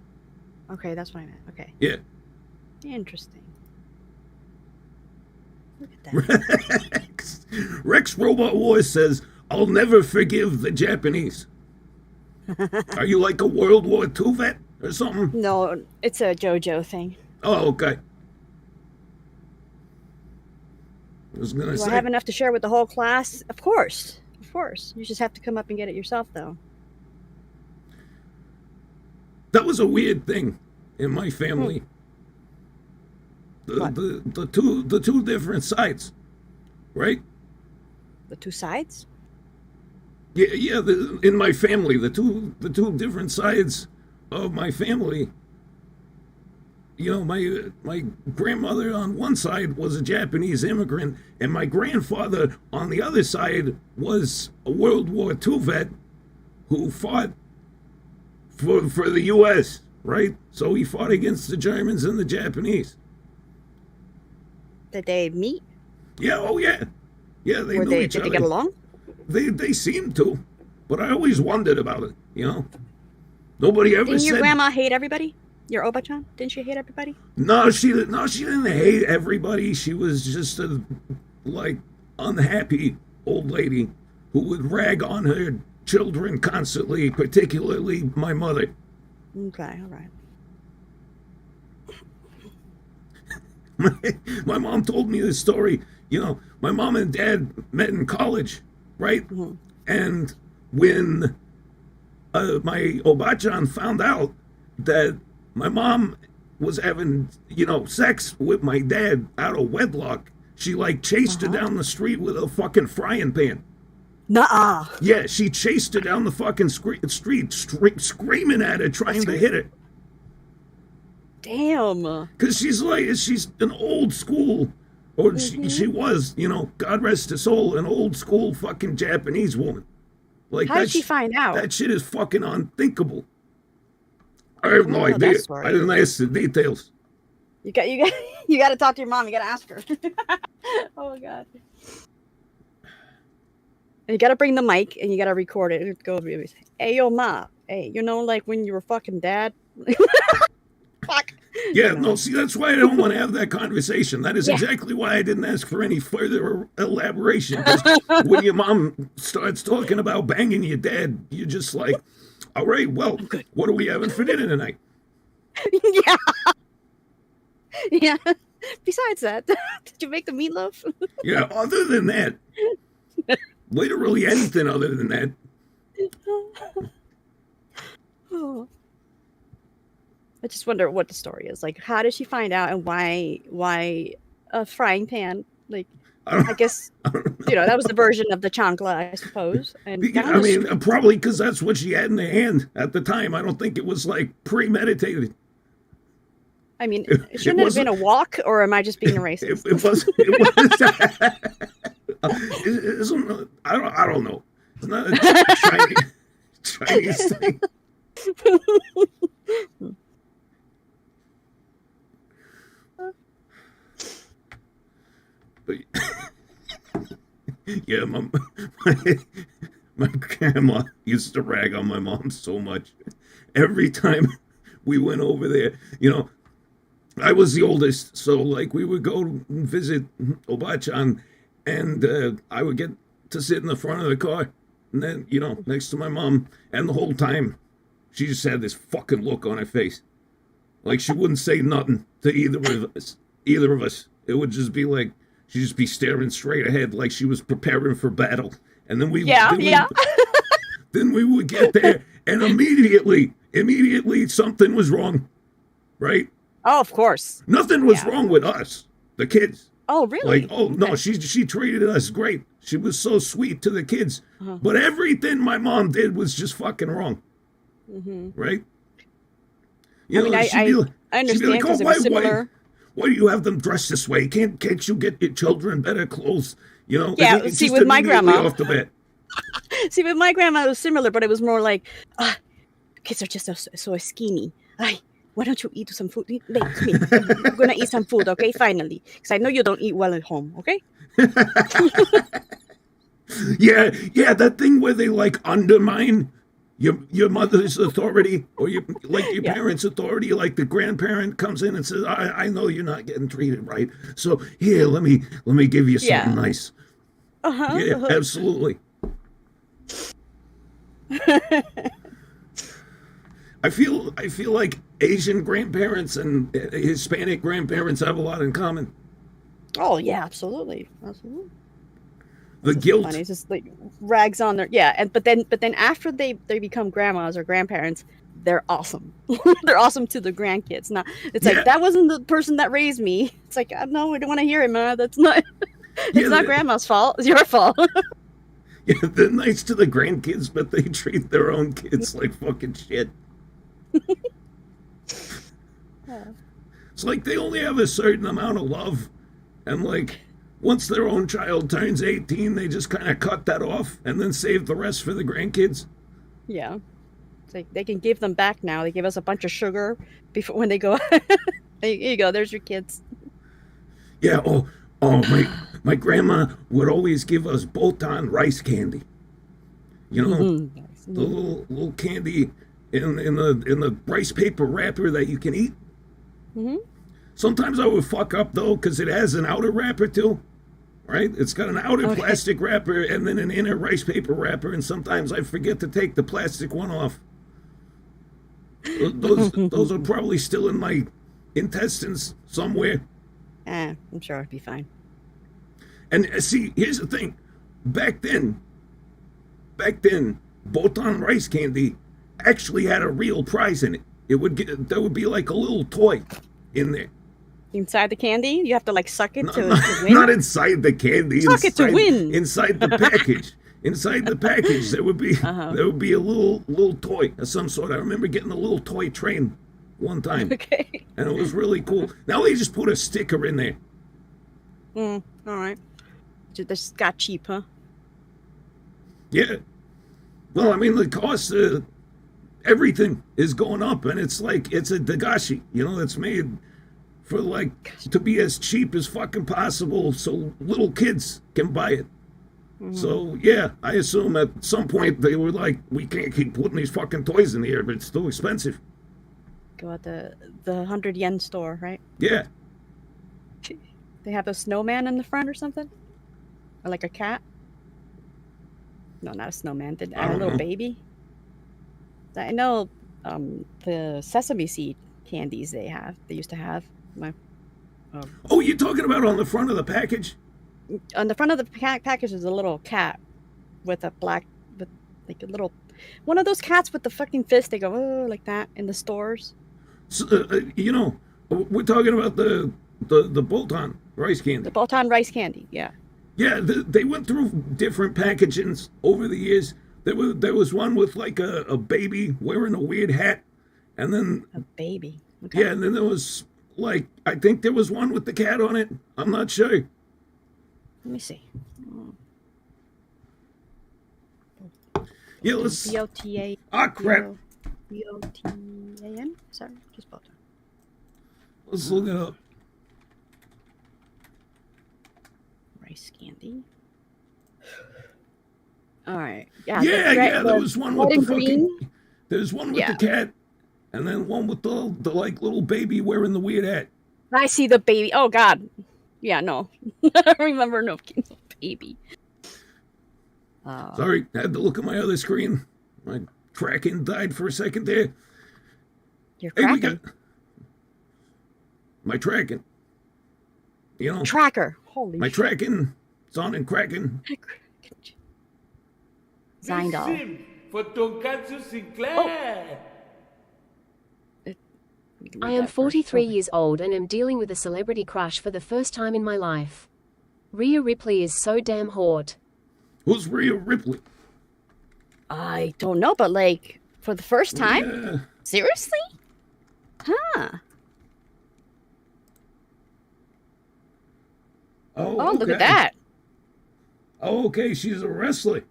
Okay, that's what I meant. Okay. Yeah. Interesting. Look at that. Rex Robot Wars says, I'll never forgive the Japanese. Are you like a World War II vet or something? No, it's a JoJo thing. Oh, okay. I was gonna say. Do I have enough to share with the whole class? Of course. Of course. You just have to come up and get it yourself, though. That was a weird thing in my family. The two different sides, right? The two sides? Yeah. In my family, the two different sides of my family. My grandmother on one side was a Japanese immigrant, and my grandfather on the other side was a World War II vet who fought for the U.S., right? So he fought against the Germans and the Japanese. Did they meet? Yeah, oh yeah. Yeah, they knew each other. Did they get along? they seem to, but I always wondered about it. You know, nobody ever Didn't said. your grandma hate everybody? Your Oba-chan? Didn't she hate everybody? No, she didn't hate everybody. She was just a unhappy old lady who would rag on her children constantly, particularly my mother. Okay, all right. My mom told me this story. You know, my mom and dad met in college, right? Mm-hmm. And when my Obachan found out that my mom was having, sex with my dad out of wedlock, she chased her down the street with a fucking frying pan. Nuh-uh. Yeah, she chased her down the fucking street, screaming at her, trying to hit her. Damn. Because she's an old school, or she was, God rest her soul, an old school fucking Japanese woman. How did she find out? That shit is fucking unthinkable. I have no idea. I didn't ask the details. You got to talk to your mom. You got to ask her. Oh my god. And you got to bring the mic and you got to record it. Go, hey yo ma, hey, when you were fucking dad. Fuck. Yeah, no, see, that's why I don't want to have that conversation. That is exactly why I didn't ask for any further elaboration. 'Cause when your mom starts talking about banging your dad, you're just like, all right, well, what are we having for dinner tonight? Yeah. Yeah. Besides that, did you make the meatloaf? Yeah, other than that, literally anything other than that. Oh. I just wonder what the story is. How did she find out, and why a frying pan? I guess, that was the version of the chancla, I suppose. And probably because that's what she had in her hand at the time. I don't think it was premeditated. I mean, shouldn't it have been a wok, or am I just being a racist? It was. I don't know. It's not a Chinese thing. But yeah, my grandma used to rag on my mom so much. Every time we went over there, I was the oldest, so we would go visit Obachan, and I would get to sit in the front of the car, and then next to my mom, and the whole time she just had this fucking look on her face, she wouldn't say nothing to either of us. It would just be she'd just be staring straight ahead, like she was preparing for battle, and then then we would get there, and immediately something was wrong, right? Oh, of course. Nothing was wrong with us, the kids. Oh, really? No, she treated us great. She was so sweet to the kids. Uh-huh. But everything my mom did was just fucking wrong. Mm-hmm. Right? I understand because it was similar. Why do you have them dressed this way? Can't you get your children better clothes? Yeah, see, with my grandma. Off the bat. See, with my grandma, it was similar, but it was more kids are just so skinny. Why don't you eat some food? Come here. We're going to eat some food, okay? Finally. Because I know you don't eat well at home, okay? Yeah, that thing where they undermine your mother's authority, or your parents' authority, the grandparent comes in and says, I know you're not getting treated right, so here, let me give you something nice. Uh-huh. Yeah, absolutely. I feel like Asian grandparents and Hispanic grandparents have a lot in common. Oh yeah, absolutely. The guilt. Funny. It's just rags on their but then after they become grandmas or grandparents, they're awesome. They're awesome to the grandkids. Now it's that wasn't the person that raised me. It's no, we don't want to hear it, ma. That's not. It's not grandma's fault. It's your fault. Yeah, they're nice to the grandkids, but they treat their own kids like fucking shit. It's they only have a certain amount of love, and once their own child turns 18, they just kind of cut that off and then save the rest for the grandkids. Yeah, it's they can give them back now. They give us a bunch of sugar before when they go. Here you go. There's your kids. Yeah. Oh, my grandma would always give us Bolton rice candy. You know, Nice. the little candy in the rice paper wrapper that you can eat. Mm-hmm. Sometimes I would fuck up though, because it has an outer wrapper too. Right? It's got an outer Okay. plastic wrapper and then an inner rice paper wrapper, and sometimes I forget to take the plastic one off. Those are probably still in my intestines somewhere. I'm sure it'd be fine. And see, here's the thing. Back then, Botan rice candy actually had a real prize in it. There would be like a little toy in there. Inside the candy, you have to like suck it to Not, win. not inside the candy. Suck it to win. Inside the package. Inside the package, there would be a little toy of some sort. I remember getting a little toy train one time, Okay. and it was really cool. Now they just put a sticker in there. All right. This got cheap, huh? Yeah. Well, I mean, the cost of everything is going up, and it's like it's a dagashi. You know, it's made for like to be as cheap as fucking possible, so little kids can buy it. So yeah, I assume at some point they were like, we can't keep putting these fucking toys in here, but it's too expensive. Go at the 100 yen store, right? Yeah. They have a snowman in the front or something, or like a cat. No, not a snowman. I A don't little know. baby. I know the sesame seed candies they used to have. Oh, you're talking about on the front of the package? On the front of the package is a little cat with a black, with like a little, one of those cats with the fucking fist. They go oh like that in the stores. So, you know, we're talking about the Bolton rice candy. The Bolton rice candy, yeah. Yeah, they went through different packagings over the years. There was one with like a baby wearing a weird hat, and then A baby. Okay. yeah, and then there was like I think there was one with the cat on it. I'm not sure. Let me see. Yeah, let's. BOTA. Ah, crap. BOTAN? Sorry, just Bolton. Let's look it up. Rice candy. All right. Yeah. Yeah. There was one with red the and fucking. green. There's one with Yeah. the cat, and then one with the like little baby wearing the weird hat. I see the baby. Oh God. Yeah. No. I remember no baby. Sorry, I had to look at my other screen. My Kraken died for a second there. You're Hey, we cracking. got my tracking. You know, Tracker. Holy my shit. tracking. It's on and cracking. Zindal. Sim for Tonkatsu Sinclair. I am 43 years old and am dealing with a celebrity crush for the first time in my life. Rhea Ripley is so damn hot. Who's Rhea Ripley? I don't know, but like for the first time? Yeah. Seriously? Huh. Oh, look at okay. that. Oh, okay, she's a wrestler.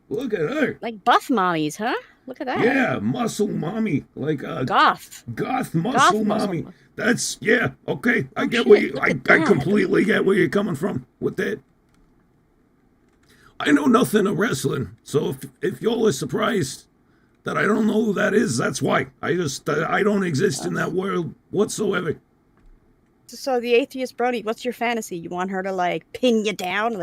Look at her. Like buff mommies, huh? Look at that. Yeah, muscle mommy, like a Goth. goth muscle muscle mommy. mo- That's yeah. Okay, I Oh, get shit, where you. look I at that. completely get where you're coming from with that. I know nothing of wrestling, so if y'all are surprised that I don't know who that is, that's why. I don't exist in that world whatsoever. So the atheist Brody, what's your fantasy? You want her to like pin you down,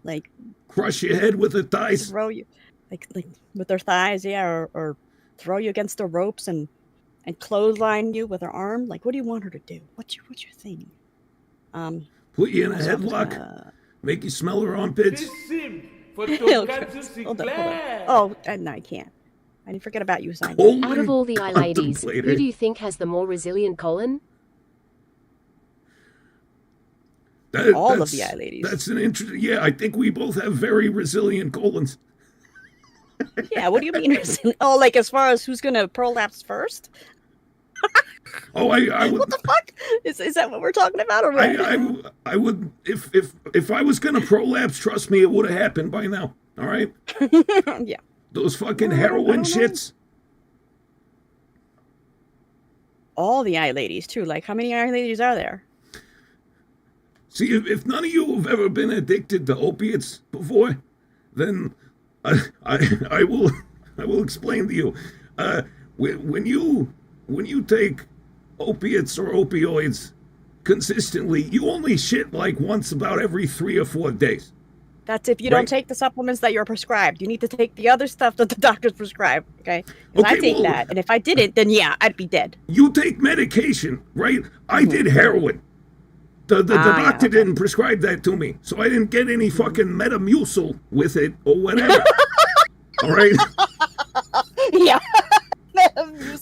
like Crush your head with her thighs. throw you, like with her thighs, yeah, or throw you against the ropes and clothesline you with her arm. Like, what do you want her to do? What's your thing? Put you in a so I'm headlock. gonna- Make you smell her armpits. This Sim for Okay, Tonkatsu hold on. Sinclair. Oh, no, I can't. I didn't forget about you, Simon. Holy Out of all the iLadies, contemplator. who do you think has the more resilient colon? All of That's- the iLadies. That's an interesting. Yeah, I think we both have very resilient colons. Yeah, what do you mean? Oh, like as far as who's gonna prolapse first? Oh, I would. What the fuck? Is that what we're talking about? Or what? I would if I was gonna prolapse, trust me, it would have happened by now. All right, Yeah. those fucking I don't heroin know. shits. All the iLadies too. Like, how many iLadies are there? See, if none of you have ever been addicted to opiates before, then I will explain to you. When you take opiates or opioids consistently, you only shit like once about every 3 or 4 days. That's if you Right. don't take the supplements that you're prescribed. You need to take the other stuff that the doctors prescribe. Okay? 'Cause I Okay, take well- that, and if I didn't, then yeah, I'd be dead. You take medication, right? I did heroin. The Ah, yeah, doctor okay. didn't prescribe that to me, so I didn't get any fucking Metamucil with it or whatever. All right? Yeah.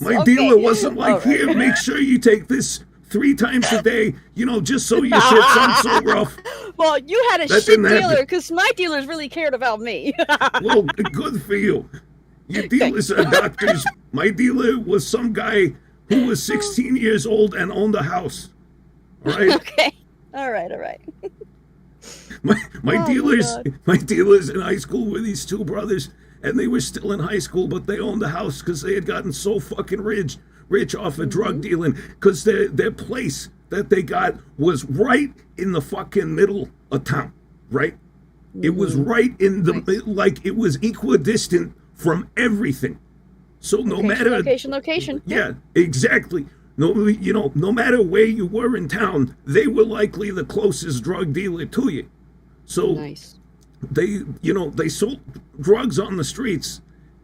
My Okay. dealer wasn't like, All right. here, make sure you take this 3 times a day, just so your shit's not so rough. Well, you had a That shit didn't happen. dealer because my dealers really cared about me. Well, good for you. Your dealers are doctors. My dealer was some guy who was 16 years old and owned a house. All right? Okay. All right. My Oh, my dealers, God. my dealers in high school were these 2 brothers, and they were still in high school, but they owned a house because they had gotten so fucking rich off of drug dealing, because their place that they got was right in the fucking middle of town, right? It was right in the like it was equidistant from everything. So no matter Location. yeah, exactly. No, no matter where you were in town, they were likely the closest drug dealer to you. So Nice. they sold drugs on the streets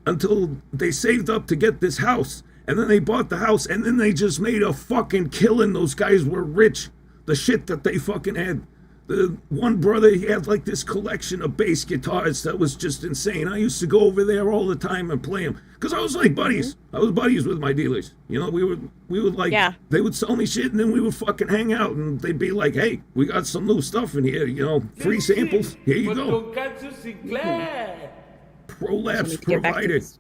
until they saved up to get this house, and then they bought the house, and then they just made a fucking killing. Those guys were rich. The shit that they fucking had. The one brother, he had like this collection of bass guitars that was just insane. I used to go over there all the time and play them because I was like buddies. I was buddies with my dealers. We would like, Yeah. they would sell me shit, and then we would fucking hang out, and they'd be like, hey, we got some new stuff in here, free This is samples. Here you for go. Tonkatsu Sinclair. Prolapse Need to get back to provider. this.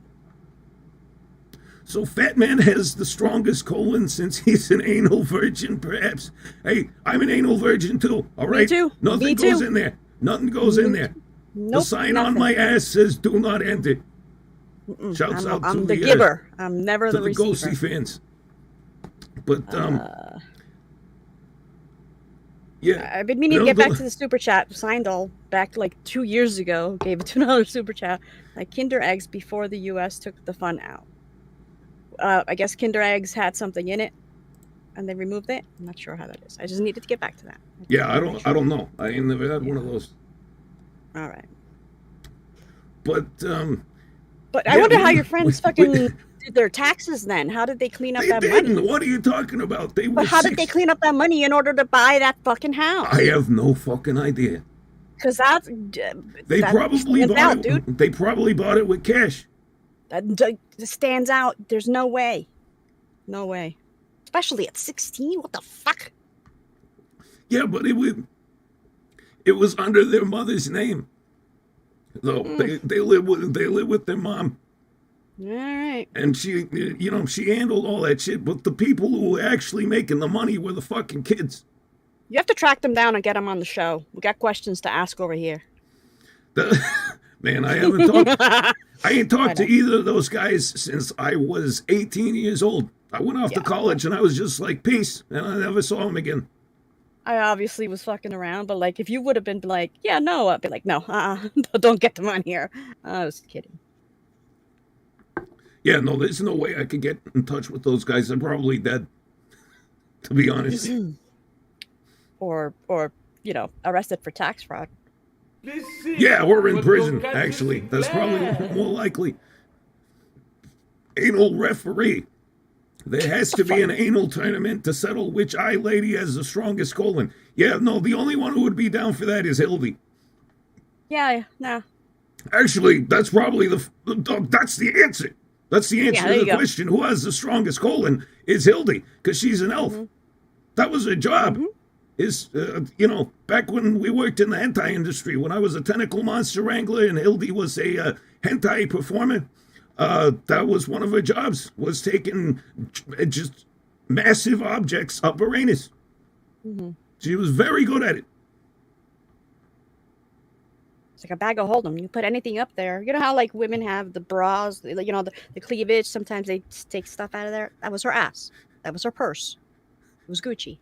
So Fat Man has the strongest colon since he's an anal virgin, perhaps. Hey, I'm an anal virgin too, all right? too. Nothing Me goes too. in there. Nothing goes in there. The Nope, sign nothing. on my ass says do not enter. Shouts I'm, out I'm to the the giver. I'm never to the the receiver. ghosty fans. But yeah. I've been meaning to No, get back the- to the super chat. Signed all back like 2 years ago. Gave a $2 super chat. Like Kinder eggs before the U.S. took the fun out. I guess Kinder eggs had something in it, and they removed it. I'm not sure how that is. I just needed to get back to that. Yeah, I don't know. I ain't never had one of those. All right. But But I Yeah, wonder how we- your friends we- fucking did their taxes then. How did they clean up they that didn't. money? What are you talking about? They were But how did they clean up that money in order to buy that fucking house? I have no fucking idea. Because that's They that probably stands bought out, it. dude. They probably bought it with cash. That stands out. There's no way. No way. Especially at 16. What the fuck? Yeah, but it was under their mother's name. Though they live with their mom, All right. and she handled all that shit. But the people who were actually making the money were the fucking kids. You have to track them down and get them on the show. We got questions to ask over here. Man, I haven't talked. I ain't talked to either of those guys since I was 18 years old. I went off to college and I was just like, peace, and I never saw him again. I obviously was fucking around, but like, if you would have been like, yeah, no, I'd be like, no, don't get them on here. I was kidding. Yeah, no, there's no way I could get in touch with those guys. They're probably dead, to be honest. Or arrested for tax fraud. This is Yeah, or in for prison, Tonkatsu actually. That's probably Sinclair. more likely. Anal referee. There has to be an anal tournament to settle which iLady has the strongest colon. Yeah, no, the only one who would be down for that is Hildy. Yeah, no. Actually, that's probably that's the answer. That's the answer there to you the go. question. Who has the strongest colon is Hildy, because she's an elf. That was her job. Back when we worked in the hentai industry, when I was a tentacle monster wrangler and Hildy was a hentai performer, that was one of her jobs, was taking just massive objects up her anus. She was very good at it. It's like a bag of hold'em. You put anything up there. You know how like women have the bras, the cleavage. Sometimes they take stuff out of there. That was her ass. That was her purse. It was Gucci.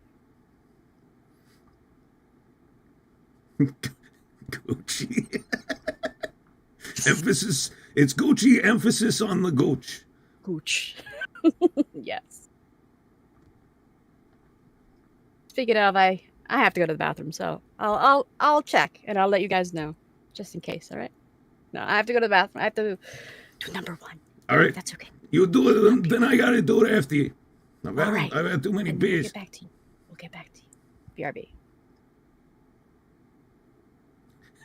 Gucci. Emphasis. It's Gucci. Emphasis on the gooch. Gooch. Yes. Speaking of, I have to go to the bathroom, so I'll check and I'll let you guys know, just in case. All right. No, I have to go to the bathroom. I have to do number one. All right. That's okay. You do it, then I gotta do it after you. All right. I've had too many And we'll beers. get back to you. We'll get back to you. BRB.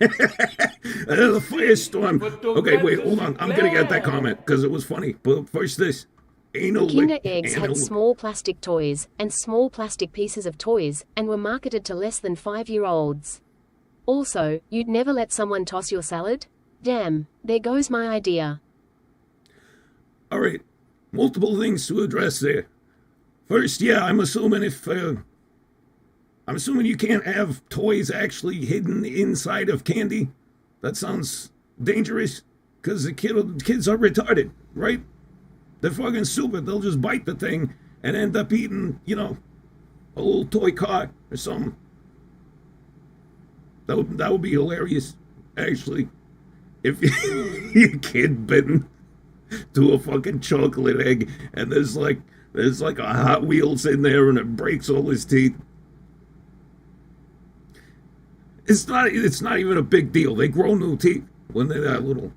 The firestorm. Okay, wait, hold on. I'm gonna get that comment because it was funny. But first, this anal Kinder lick. eggs had Anal- small plastic toys and small plastic pieces of toys and were marketed to less than 5-year-olds. Also, you'd never let someone toss your salad? Damn, there goes my idea. All right, multiple things to address there. First, yeah, I'm assuming you can't have toys actually hidden inside of candy. That sounds dangerous because the kids are retarded, right? They're fucking stupid. They'll just bite the thing and end up eating, a little toy car or something. That would be hilarious, actually. If your kid bitten to a fucking chocolate egg and there's like a Hot Wheels in there and it breaks all his teeth. It's not even a big deal. They grow new teeth when they're that little,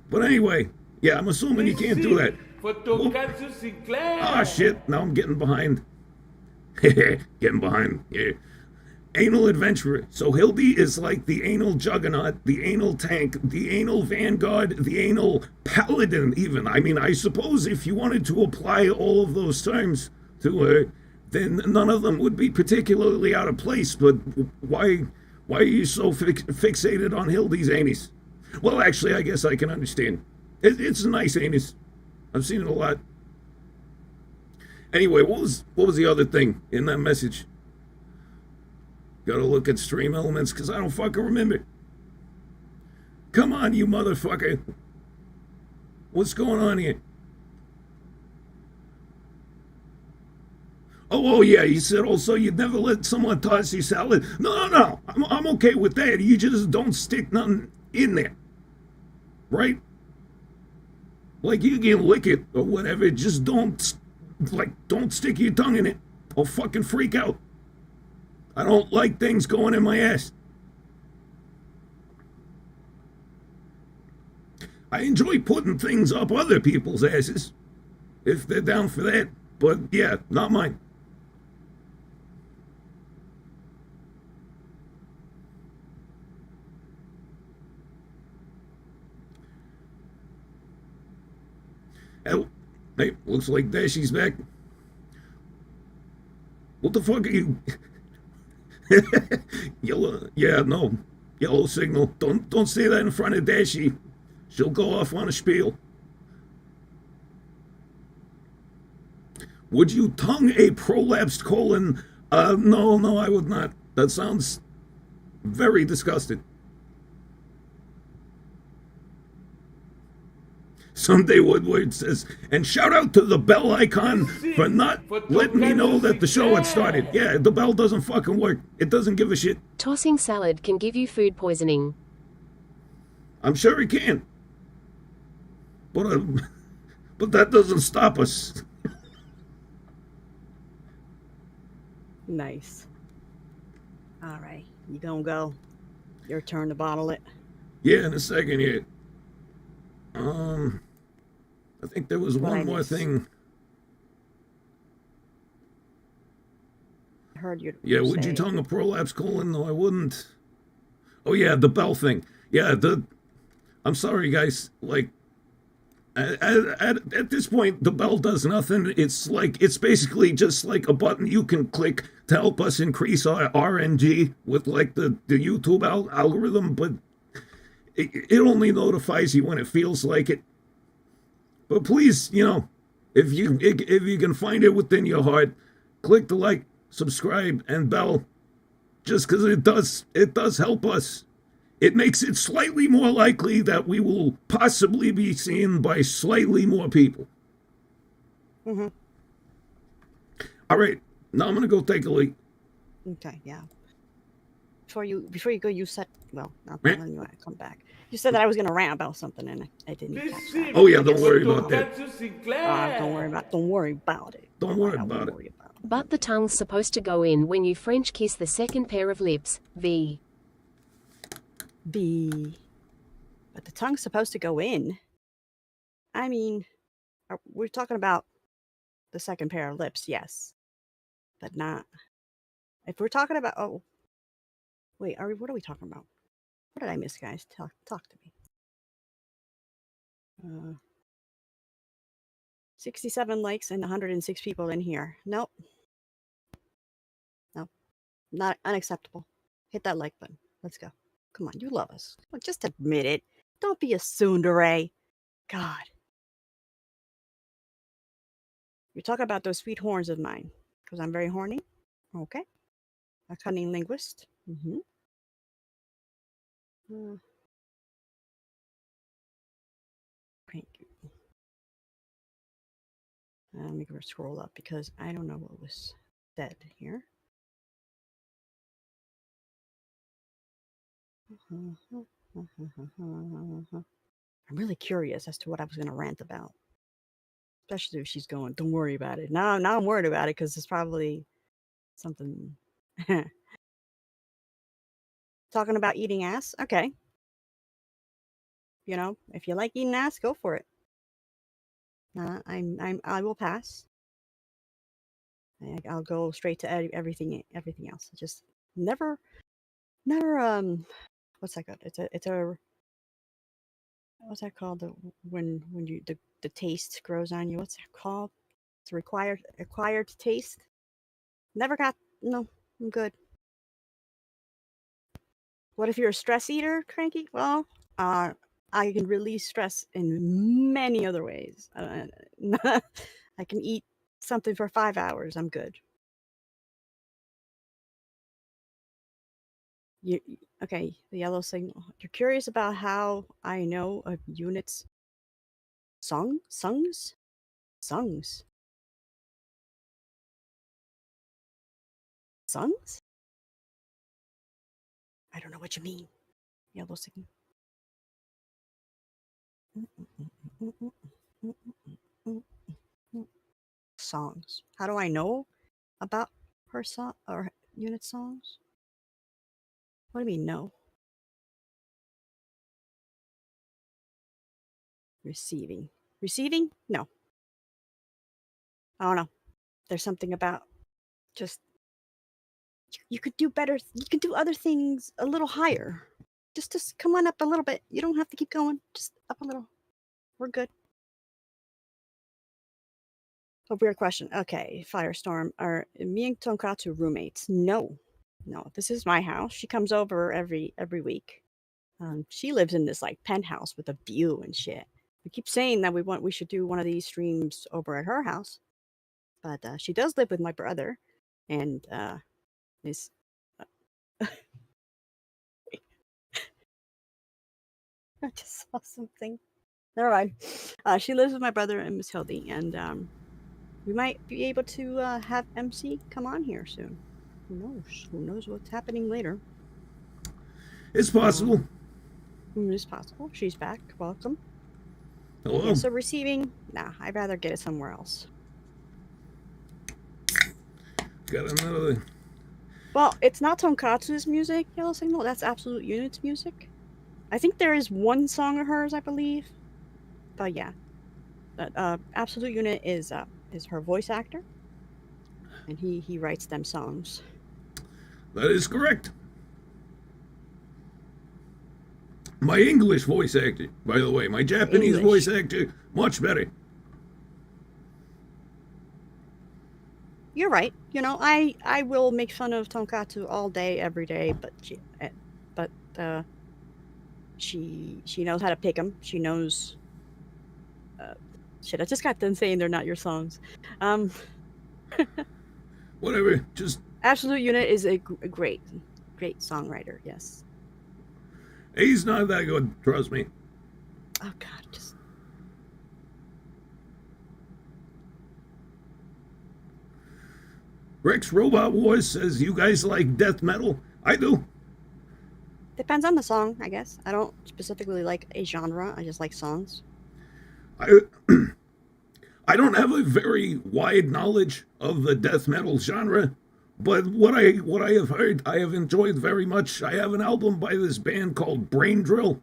But anyway, yeah, I'm assuming you can't do that. For Tonkatsu Sinclair. Ah, shit, now I'm getting behind. Getting behind, yeah. Anal adventurer. So Hildy is like the anal juggernaut, the anal tank, the anal vanguard, the anal paladin even. I mean, I suppose if you wanted to apply all of those terms to her, then none of them would be particularly out of place. But why are you so fixated on Hildy's anus? Well, actually, I guess I can understand. It's a nice anus. I've seen it a lot. Anyway, what was the other thing in that message? Gotta look at stream elements because I don't fucking remember. Come on, you motherfucker. What's going on here? Oh yeah, you said also you'd never let someone toss your salad. No. I'm okay with that. You just don't stick nothing in there. Right? Like you can lick it or whatever, just don't stick your tongue in it. I'll fucking freak out. I don't like things going in my ass. I enjoy putting things up other people's asses, if they're down for that. But yeah, not mine. Oh, hey, looks like Dashie's back. What the fuck are you? Yellow signal. Don't say that in front of Dashie. She'll go off on a spiel. Would you tongue a prolapsed colon? No, I would not. That sounds very disgusting. Someday Woodward says, and shout out to the bell icon for not letting me know that the show had started. Yeah, the bell doesn't fucking work. It doesn't give a shit. Tossing salad can give you food poisoning. I'm sure it can. But that doesn't stop us. Nice. All right, you gonna go? Your turn to bottle it. Yeah, in a second here. I think there was one more thing. I heard you. Yeah, would you tongue a prolapse colon? No, I wouldn't. Oh yeah, the bell thing. Yeah, I'm sorry, guys. Like, at this point, the bell does nothing. It's basically just like a button you can click to help us increase our RNG with like the YouTube algorithm, but it only notifies you when it feels like it. But please, if you can find it within your heart, click the like, subscribe, and bell, just because it does help us. It makes it slightly more likely that we will possibly be seen by slightly more people. Mm-hmm. All right, now I'm gonna go take a leak. Okay, yeah. Before you go, you said, well, not telling you I come back. You said that I was gonna rant about something, and I didn't catch This that. is Oh, yeah, don't worry about that. Tonkatsu Sinclair. Don't worry about. Don't worry about it. Don't worry about it. But the tongue's supposed to go in when you French kiss the second pair of lips. V. But the tongue's supposed to go in. I mean, we're talking about the second pair of lips, yes, but not. If we're talking about, oh, wait, what are we talking about? What did I miss, guys? Talk to me. 67 likes and 106 people in here. Nope. Not unacceptable. Hit that like button. Let's go. Come on, you love us. Well, just admit it. Don't be a tsundere. God. You're talking about those sweet horns of mine. Because I'm very horny. Okay. A cunning linguist. Mm-hmm. Thank you. Let me scroll up because I don't know what was said here. I'm really curious as to what I was going to rant about. Especially if she's going, don't worry about it. Now I'm worried about it because it's probably something. Talking about eating ass? Okay. You know, if you like eating ass, go for it. I will pass. I'll go straight to everything else. Just never, what's that called? It's a, what's that called? When you, the taste grows on you. What's that called? It's acquired taste. Never got, no, I'm good. What if you're a stress eater, Cranky? Well, I can release stress in many other ways. I can eat something for 5 hours. I'm good. Okay, the yellow signal. You're curious about how I know of units. Songs? I don't know what you mean. Yellow signal. Songs. How do I know about her song or unit songs? What do you mean, no? Receiving? No. I don't know. There's something about just you could do better. You could do other things a little higher. Just come on up a little bit. You don't have to keep going. Just up a little. We're good. A weird question. Okay, Firestorm. Are me and Tonkatsu roommates? No. This is my house. She comes over every week. She lives in this like penthouse with a view and shit. We keep saying that we should do one of these streams over at her house, but she does live with my brother, and is. I just saw something. Never mind. She lives with my brother and Miss Hildy, and we might be able to have MC come on here soon. Who knows? Who knows what's happening later? It's possible. It's possible. She's back. Welcome. Hello. Yeah, so receiving, nah, I'd rather get it somewhere else. Got another. Well, it's not Tonkatsu's music, Yellow Signal. That's Absolute Unit's music. I think there is one song of hers, I believe. But yeah, Absolute Unit is her voice actor, and he writes them songs. That is correct. My English voice actor, by the way. My Japanese voice actor, much better. You're right. You know, I will make fun of Tonkatsu all day, every day, but she knows how to pick them. She knows. Shit, I just got done saying they're not your songs. Whatever. Just. Absolute Unit is a great songwriter. Yes. He's not that good, trust me. Oh God, just. Rex Robot Wars says you guys like death metal. I do. Depends on the song, I guess. I don't specifically like a genre. I just like songs. I I don't have a very wide knowledge of the death metal genre, but what I have heard, I have enjoyed very much. I have an album by this band called Brain Drill,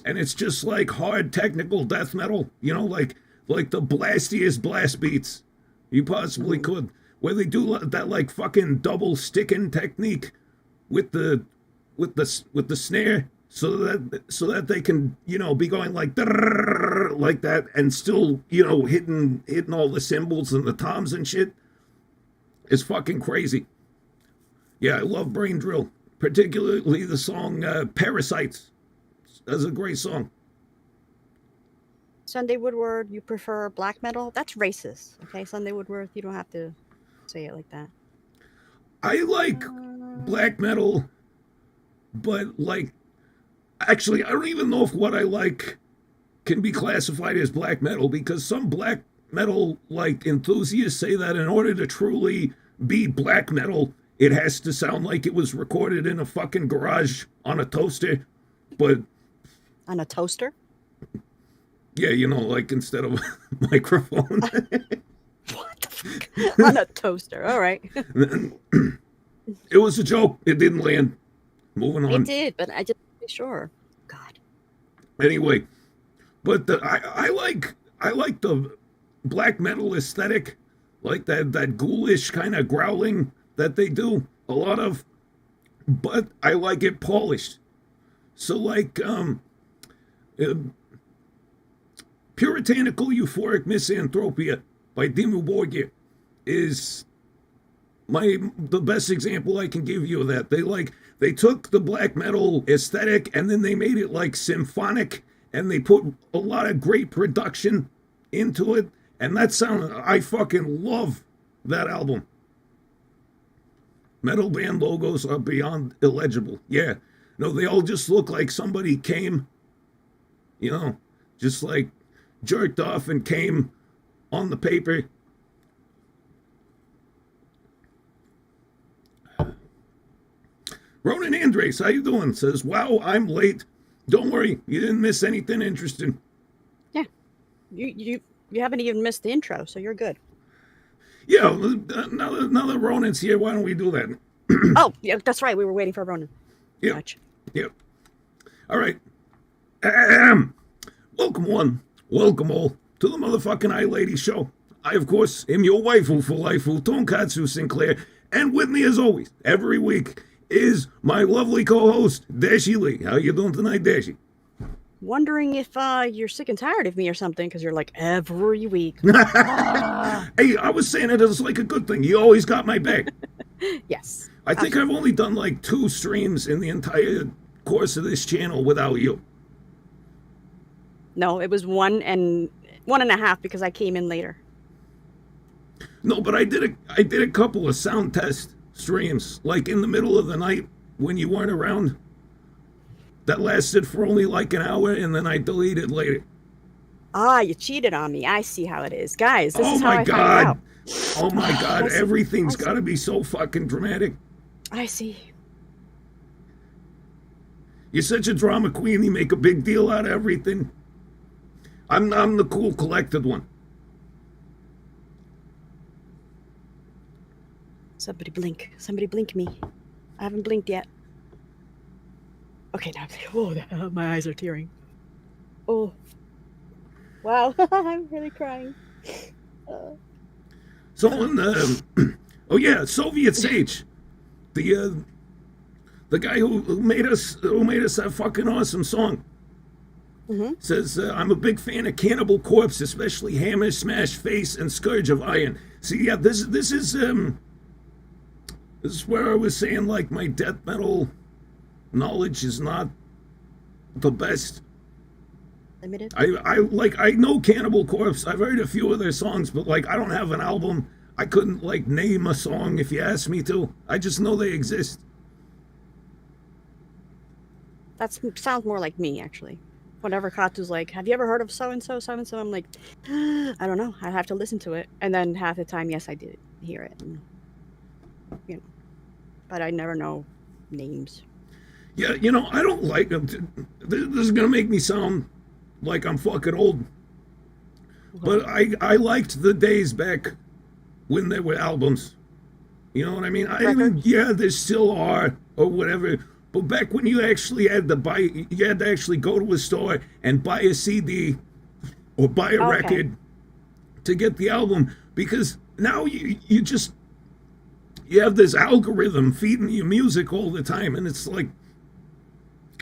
and it's just like hard technical death metal. You know, like the blastiest blast beats you possibly could, where they do that like fucking double sticking technique with the snare, so that they can, you know, be going like that and still, you know, hitting all the cymbals and the toms and shit. Is fucking crazy. Yeah, I love Brain Drill, particularly the song Parasites. That's a great song. Sunday Woodward, you prefer black metal? That's racist. Okay, Sunday Woodward, you don't have to say it like that. I like black metal, but like, actually, I don't even know if what I like can be classified as black metal, because some black metal like enthusiasts say that in order to truly be black metal, it has to sound like it was recorded in a fucking garage on a toaster. But On a toaster? yeah, you know, like instead of a microphone. What the fuck? On a toaster. All right. It was a joke. It didn't land. Moving on. It did, but I just be sure. God. Anyway, but I like the black metal aesthetic, like that ghoulish kind of growling that they do a lot of, but I like it polished. So like Puritanical Euphoric Misanthropia by Dimmu Borgir is the best example I can give you of that. They took the black metal aesthetic and then they made it like symphonic, and they put a lot of great production into it, and I fucking love that album. Metal band logos are beyond illegible. Yeah. No, they all just look like somebody came, you know, just like jerked off and came on the paper. Ronan Andres, how you doing? Says, wow, I'm late. Don't worry, you didn't miss anything interesting. Yeah. You haven't even missed the intro, so you're good. Yeah, now that Ronan's here, why don't we do that? Oh, yeah, that's right. We were waiting for Ronan. Yep. Much. Yep. All right. Welcome one, welcome all to the motherfucking iLadies show. I, of course, am your waifu for life, Tonkatsu Sinclair, and with me, as always, every week, is my lovely co-host, Dashie Li. How you doing tonight, Dashie? Wondering if you're sick and tired of me or something, because you're like every week. Hey, I was saying it as like a good thing. You always got my back. Yes. I think I've only done like 2 streams in the entire course of this channel without you. No, it was 1 and 1.5 because I came in later. No, but I did a couple of sound test streams, like in the middle of the night when you weren't around. That lasted for only like an hour, and then I deleted later. Ah, you cheated on me. I see how it is. Guys, this Oh is how my I God. found out. Oh my God, I see. everything's I see. got to be so fucking dramatic. I see. You're such a drama queen, you make a big deal out of everything. I'm the cool, collected one. Somebody blink. Somebody blink me. I haven't blinked yet. Okay, now oh, my eyes are tearing. Oh. Wow, I'm really crying. Someone, oh yeah, Soviet Sage, the guy who made us that fucking awesome song, says, I'm a big fan of Cannibal Corpse, especially Hammer, Smash, Face, and Scourge of Iron. See, yeah, this is where I was saying, like, my death metal knowledge is not the best. Limited. I know Cannibal Corpse. I've heard a few of their songs, but like I don't have an album. I couldn't like name a song if you asked me to. I just know they exist. That sounds more like me, actually. Whenever Katu's like, have you ever heard of so-and-so, so-and-so? I'm like, I don't know. I have to listen to it. And then half the time, yes, I did hear it. And, you know, but I never know names. Yeah, I don't like them. This is gonna make me sound like I'm fucking old, but I liked the days back when there were albums. You know what I mean? Yeah, there still are or whatever. But back when you actually had to buy, you had to actually go to a store and buy a CD or buy a record to get the album, because now you just you have this algorithm feeding you music all the time, and it's like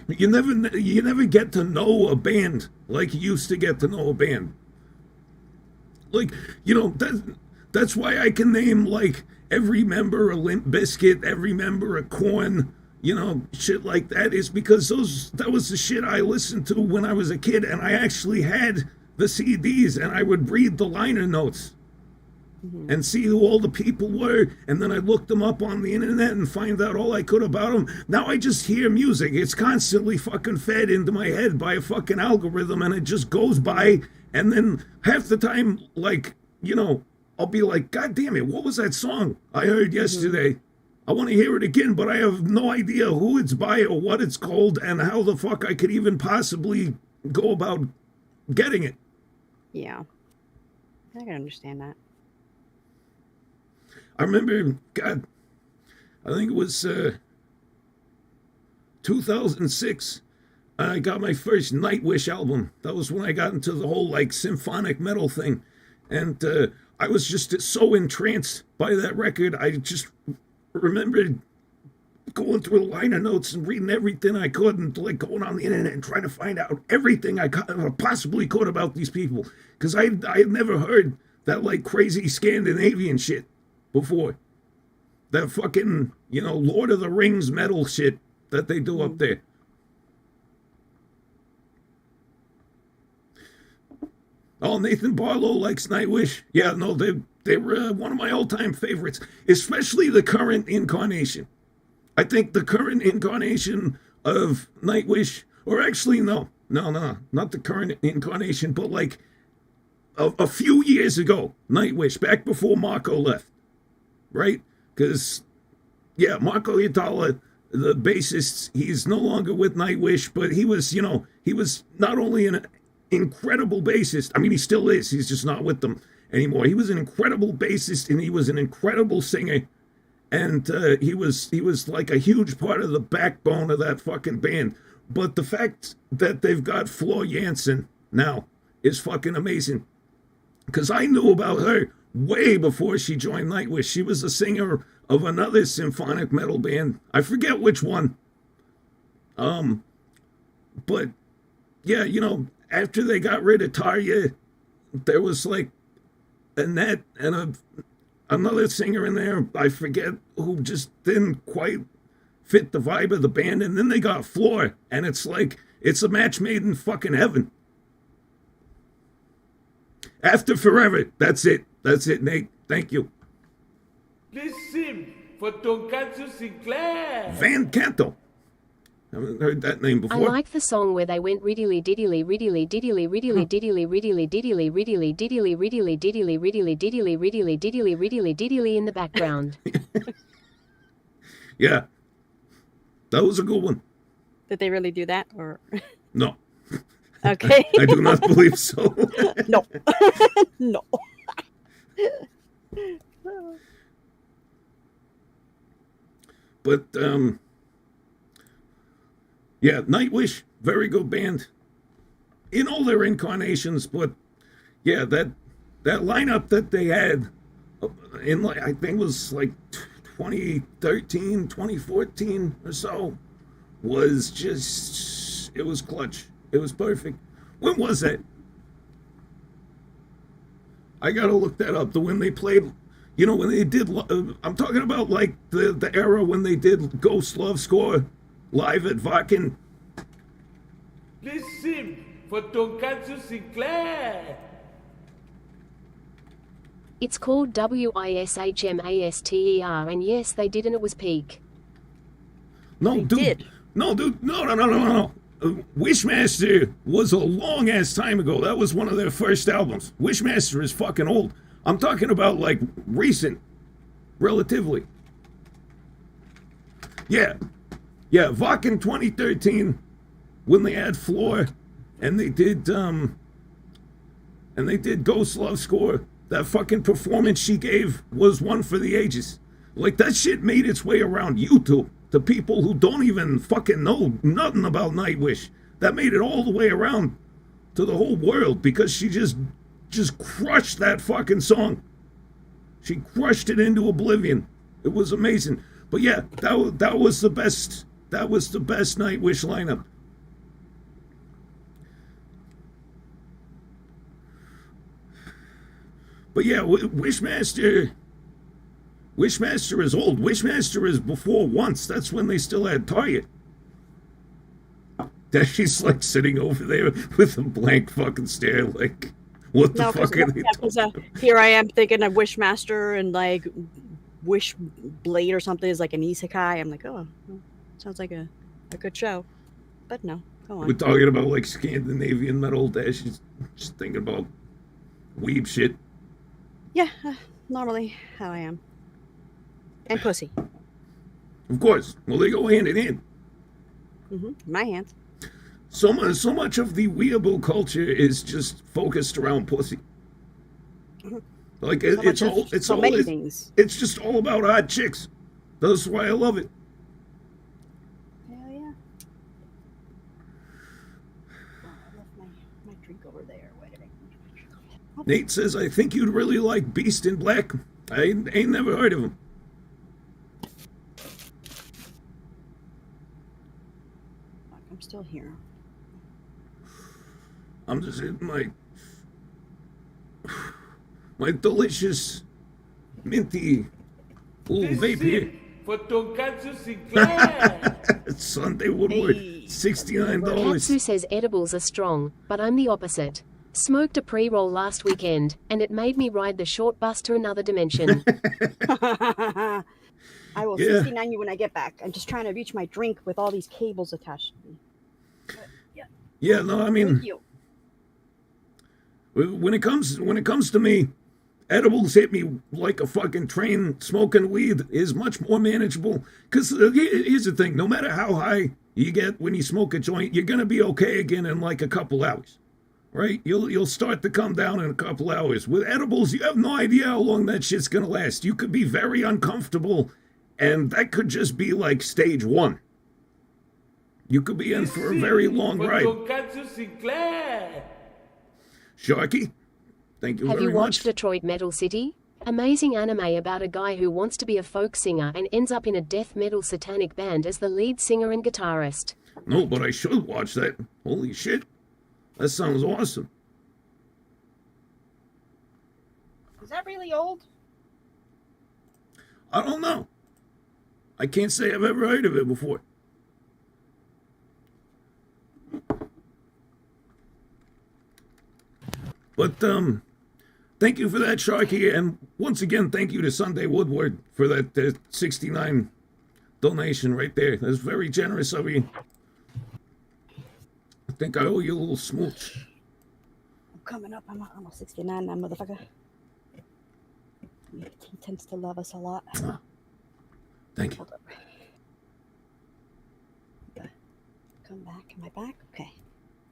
you never get to know a band like you used to get to know a band. Like, that's why I can name like every member of Limp Bizkit, every member of Korn, shit like that, is because that was the shit I listened to when I was a kid, and I actually had the CDs, and I would read the liner notes and see who all the people were, and then I looked them up on the internet and find out all I could about them. Now I just hear music. It's constantly fucking fed into my head by a fucking algorithm, and it just goes by, and then half the time, like, I'll be like, God damn it, what was that song I heard yesterday? I want to hear it again, but I have no idea who it's by or what it's called and how the fuck I could even possibly go about getting it. Yeah. I can understand that. I remember, God, I think it was 2006. I got my first Nightwish album. That was when I got into the whole, like, symphonic metal thing. And I was just so entranced by that record. I just remembered going through the liner notes and reading everything I could, and like going on the internet and trying to find out everything I possibly could about these people, because I had never heard that like crazy Scandinavian shit before. That fucking Lord of the Rings metal shit that they do up there. Oh, Nathan Barlow likes Nightwish. Yeah, no, they were one of my all-time favorites, especially the current incarnation. I think the current incarnation of Nightwish, or actually, no, not the current incarnation, but like a few years ago, Nightwish, back before Marco left, right? Because, yeah, Marco Yatala, the bassist, he's no longer with Nightwish, but he was not only an incredible bassist. I mean, he still is. He's just not with them anymore. He was an incredible bassist, and he was an incredible singer, and he was like a huge part of the backbone of that fucking band. But the fact that they've got Floor Jansen now is fucking amazing, because I knew about her way before she joined Nightwish. She was a singer of another symphonic metal band. I forget which one. But yeah, after they got rid of Tarja, there was like Annette and another singer in there, I forget, who just didn't quite fit the vibe of the band. And then they got Floor, and it's like, it's a match made in fucking heaven. After Forever, that's it. That's it, Nate. Thank you. Please sing for Tonkatsu Sinclair. Van Canto. Haven't heard that name before. I like the song where they went riddily diddly riddily diddly riddily diddly riddily diddly riddily diddly riddily diddly riddily diddly riddily diddly riddily diddly in the background. Yeah. That was a good one. Did they really do that, or? No. Okay. I do not believe so. No. No. But yeah, Nightwish, very good band in all their incarnations. But yeah, that lineup that they had in, like, I think it was like 2013, 2014 or so, was just, it was clutch. It was perfect. When was that? I gotta look that up. When they played, when they did, I'm talking about like the era when they did Ghost Love Score live at Vakken. Please sing for Tonkatsu Sinclair. It's called WISHMASTER, and yes, they did, and it was peak. No, They dude. did. No, dude. No. Wishmaster was a long ass time ago. That was one of their first albums. Wishmaster is fucking old. I'm talking about like recent, relatively. Yeah. Yeah, Vok in 2013, when they had Floor, and they did Ghost Love Score. That fucking performance she gave was one for the ages. Like, that shit made its way around YouTube to people who don't even fucking know nothing about Nightwish. That made it all the way around to the whole world because she just crushed that fucking song. She crushed it into oblivion. It was amazing. But yeah, that was the best. That was the best Nightwish lineup. But yeah, Wishmaster is old. Wishmaster is before Once. That's when they still had Target. Dashie's like sitting over there with a blank fucking stare, like, what the fuck are they talking about? Here I am thinking of Wishmaster and like Wish Blade or something is like an isekai. I'm like, oh, sounds like a good show. But no, go on. We're talking about like Scandinavian metal. Dashie's just thinking about weeb shit. Yeah, normally how I am. And pussy. Of course. Well, they go hand in hand. My hands. So much of the weeaboo culture is just focused around pussy. Like it's many things. It's just all about hot chicks. That's why I love it. Hell yeah. Oh, I left my drink over there. Where did I? Nate says, I think you'd really like Beast in Black. I ain't never heard of him. I'm still here. I'm just hitting my delicious minty little vape here. For Tonkatsu Sinclair. Sunday Woodward, $69. Katsu says edibles are strong, but I'm the opposite. Smoked a pre-roll last weekend, and it made me ride the short bus to another dimension. I will 69 you when I get back. I'm just trying to reach my drink with all these cables attached to me. Yeah, no, I mean, Thank you. when it comes to me, edibles hit me like a fucking train. Smoking weed is much more manageable. Because here's the thing, no matter how high you get when you smoke a joint, you're going to be okay again in like a couple hours. Right? You'll start to come down in a couple hours. With edibles, you have no idea how long that shit's going to last. You could be very uncomfortable, and that could just be like stage 1. You could be in for a very long ride. Tonkatsu Sinclair. Sharky, thank you very much. Have you watched Detroit Metal City? Amazing anime about a guy who wants to be a folk singer and ends up in a death metal satanic band as the lead singer and guitarist. No, but I should watch that. Holy shit. That sounds awesome. Is that really old? I don't know. I can't say I've ever heard of it before. But thank you for that, Sharky, and once again, thank you to Sunday Woodward for that 69 donation right there. That's very generous of you. I think I owe you a little smooch. I'm coming up. I'm almost 69 now, motherfucker. He tends to love us a lot. Thank you. Hold up. Come back. Am I back? Okay.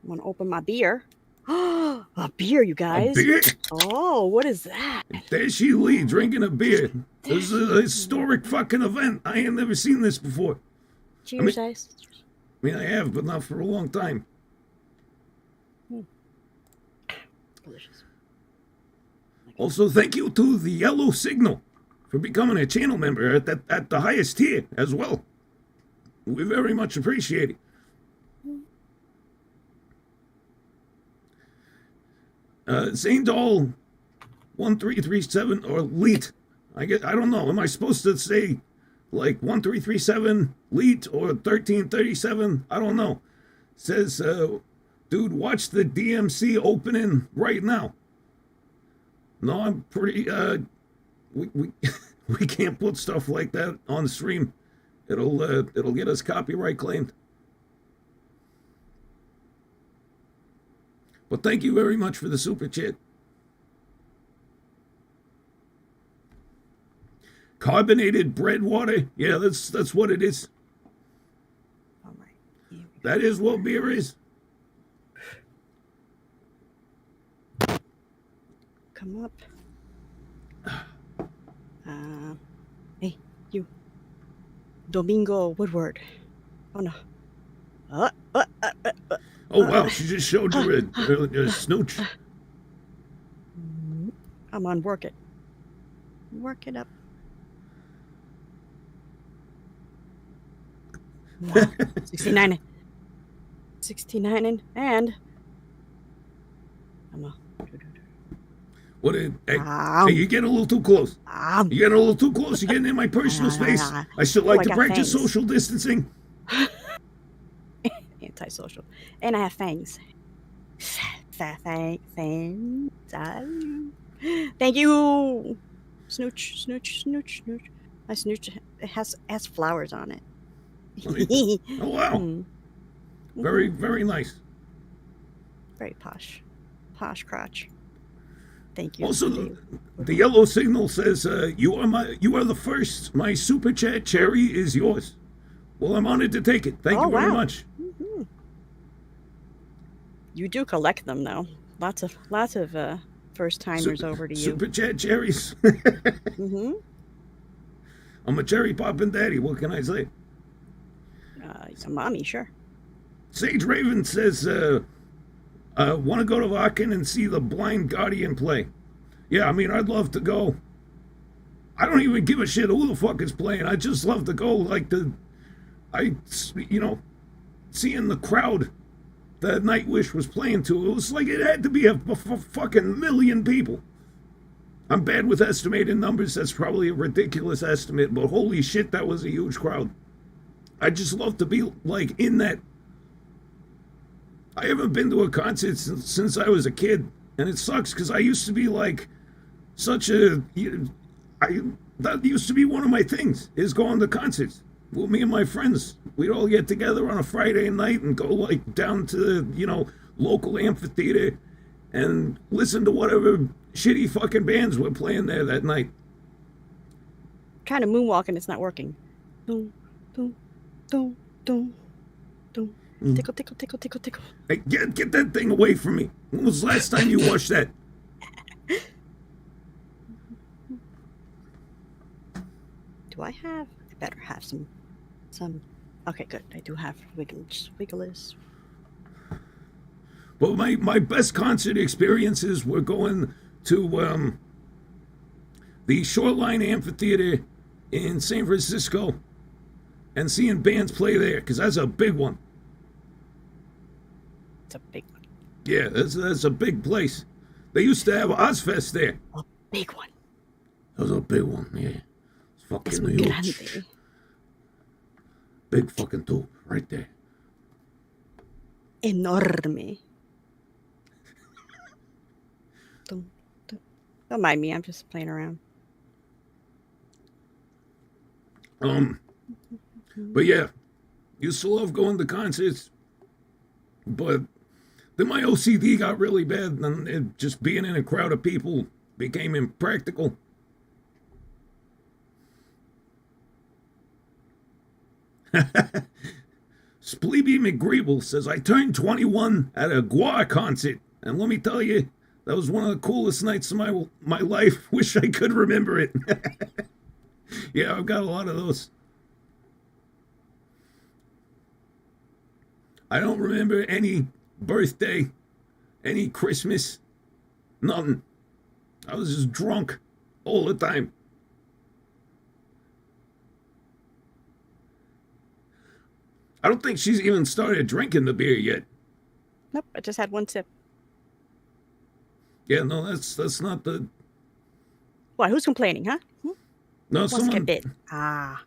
I'm going to open my beer. A beer, you guys. A beer? Oh, what is that? Dashie Li drinking a beer. This is a historic fucking event. I ain't never seen this before. Cheers, guys. I mean, I have, but not for a long time. Delicious. Also, thank you to the Yellow Signal for becoming a channel member at the highest tier as well. We very much appreciate it. Zane Doll 1337 or Leet. I don't know. Am I supposed to say like 1337 Leet or 1337? I don't know. Says, dude, watch the DMC opening right now. No, I'm pretty. We can't put stuff like that on stream. It'll get us copyright claimed. But thank you very much for the super chat. Carbonated bread water. Yeah, that's what it is. That is what beer is. Come up. Hey, you. Domingo Woodward. Oh no. Oh wow, she just showed you a snooch. I'm on work it. Work it up. Wow. 69. 69 and I'm a, What? Hey, you're getting a little too close. You're getting a little too close. You're getting in my personal space. I should like to practice social distancing. Antisocial. And I have fangs. Fangs. Thank you. Snooch, snooch, snooch, snooch. My snooch has flowers on it. Oh wow. Very, very nice. Very posh. Posh crotch. Thank you. Also, the yellow signal says, you are the first. My super chat cherry is yours. Well, I'm honored to take it. Thank you very much. Mm-hmm. You do collect them, though. Lots of first timers over to you. Super chat cherries. Mm-hmm. I'm a cherry poppin' daddy. What can I say? A mommy, sure. Sage Raven says, want to go to Aachen and see the Blind Guardian play. Yeah, I mean, I'd love to go. I don't even give a shit who the fuck is playing. I just love to go, seeing the crowd that Nightwish was playing to. It was like it had to be a fucking million people. I'm bad with estimated numbers. That's probably a ridiculous estimate, but holy shit, that was a huge crowd. I just love to be, like, in that. I haven't been to a concert since I was a kid, and it sucks because I used to be, like, that used to be one of my things, is going to concerts. Well, me and my friends, we'd all get together on a Friday night and go, like, down to the, local amphitheater and listen to whatever shitty fucking bands were playing there that night. Trying to moonwalk and it's not working. Boom, boom, boom, boom, boom. Tickle, tickle, tickle, tickle, tickle. Hey, get that thing away from me. When was the last time you watched that? Do I have? I better have some. Okay, good. I do have wigglers. Well, my best concert experiences were going to the Shoreline Amphitheater in San Francisco and seeing bands play there, because that's a big one. It's a big one. Yeah, that's a big place. They used to have Ozfest there. A big one. That was a big one, yeah. It's fucking huge. Grande. Big fucking tube right there. Enorme. Don't mind me, I'm just playing around. But yeah, used to love going to concerts, but then my OCD got really bad, and just being in a crowd of people became impractical. Spleeby McGreeble says, I turned 21 at a Gua concert, and let me tell you, that was one of the coolest nights of my life. Wish I could remember it. Yeah, I've got a lot of those. I don't remember any birthday, any Christmas, nothing. I was just drunk all the time. I don't think she's even started drinking the beer yet. Nope, I just had one sip. Yeah, no, that's not the... Why, who's complaining, huh? No, Wants to get bit. Ah.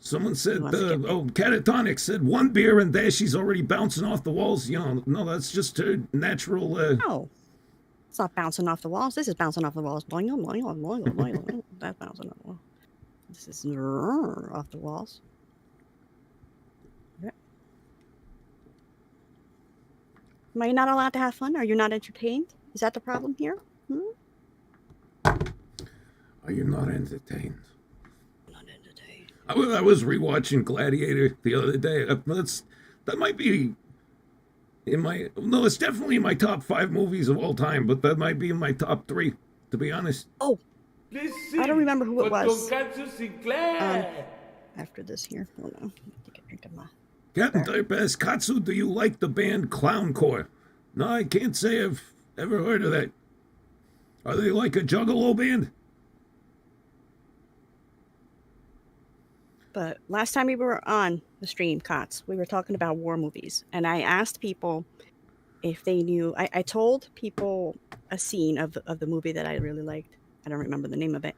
Someone said, Catatonic said, one beer and Dashie's already bouncing off the walls. No, that's just her natural... No, it's not bouncing off the walls. This is bouncing off the walls. Boing, boing, boing, boing, boing. That's bouncing off the wall. This is off the walls. Yeah. Am I not allowed to have fun? Are you not entertained? Is that the problem here? Are you not entertained? Not entertained. I was rewatching Gladiator the other day. That might be in my no. It's definitely in my top 5 movies of all time, but that might be in my top 3, to be honest. Oh, Listen I don't remember who it for was. Tonkatsu Sinclair. After this here. Hold on. Take a drink of my. Captain Types, Katsu, do you like the band Clowncore? No, I can't say I've ever heard of that. Are they like a juggalo band? But last time we were on the stream, Cots, we were talking about war movies. And I asked people if they knew. I told people a scene of the movie that I really liked. I don't remember the name of it.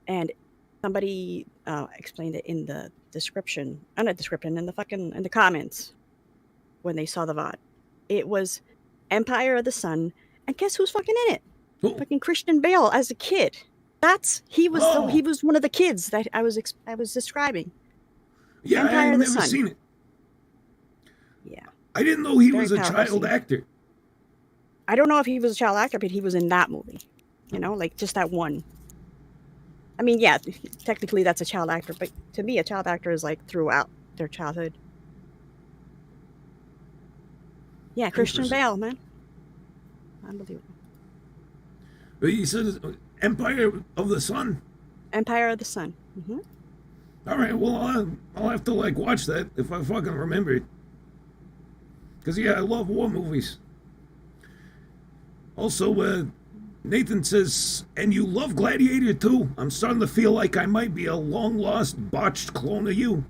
And somebody explained it in the description. Not description, in the comments when they saw the VOD. It was Empire of the Sun. And guess who's fucking in it? Oh. Fucking Christian Bale as a kid. He was Oh. he was one of the kids that I was describing. Yeah, Empire I've of the never Sun. seen it. Yeah. I didn't know he Very was a powerful child scene. actor. I don't know if he was a child actor, but he was in that movie. You know, like just that one. I mean, yeah, technically that's a child actor, but to me, a child actor is like throughout their childhood. Yeah, Christian Interesting. Bale, man. Unbelievable. But he says Empire of the Sun. Empire of the Sun. Hmm. All right, well, I'll have to like watch that if I fucking remember it. Because yeah, I love war movies. Also, Nathan says, and you love Gladiator too? I'm starting to feel like I might be a long lost, botched clone of you.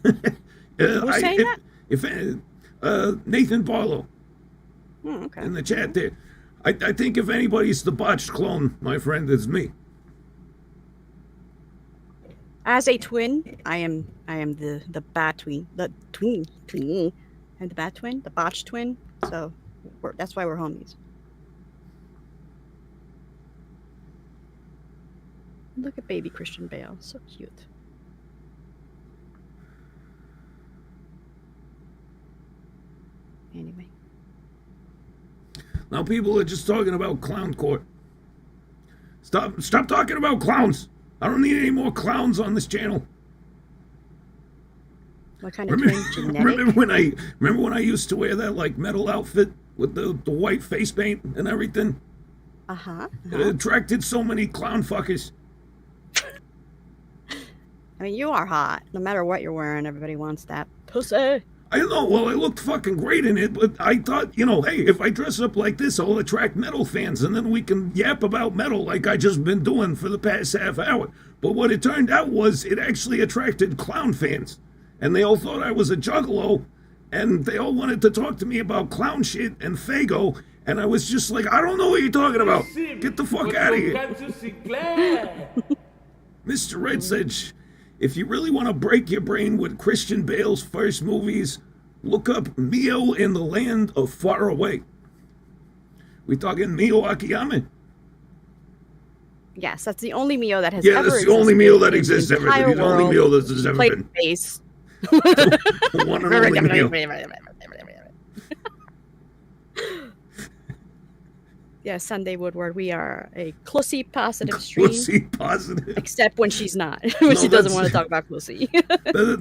Who's saying that? If Nathan Barlow Okay. in the chat there. I think if anybody's the botched clone, my friend, it's me. As a twin, I am the bad twin. The tween. I'm the bad twin, the botched twin. So that's why we're homies. Look at baby Christian Bale, so cute. Anyway, Now people are just talking about clown court. Stop talking about clowns. I don't need any more clowns on this channel. what kind of twin? Genetic? Remember when I used to wear that like metal outfit with the white face paint and everything? Uh-huh. It attracted so many clown fuckers. I mean, you are hot. No matter what you're wearing, everybody wants that pussy. I know, well, I looked fucking great in it, but I thought, hey, if I dress up like this, I'll attract metal fans, and then we can yap about metal like I just been doing for the past half hour. But what it turned out was it actually attracted clown fans, and they all thought I was a juggalo, and they all wanted to talk to me about clown shit and Fago, and I was just like, I don't know what you're talking about. Get the fuck out of here. Tonkatsu Sinclair. Mr. Red said, if you really want to break your brain with Christian Bale's first movies, look up Mio in the Land of Far Away. We talking Mio Akiyama? Yes, that's the only Mio that has Yeah, ever that's the only Mio that existed in exists the ever. entire The only world. Mio that has ever Played been. bass. One and only Mio. Yeah, Sunday Woodward. We are a Clussy positive stream. Pussy positive. Except when she's not. When she doesn't that's- want to talk about Clussy.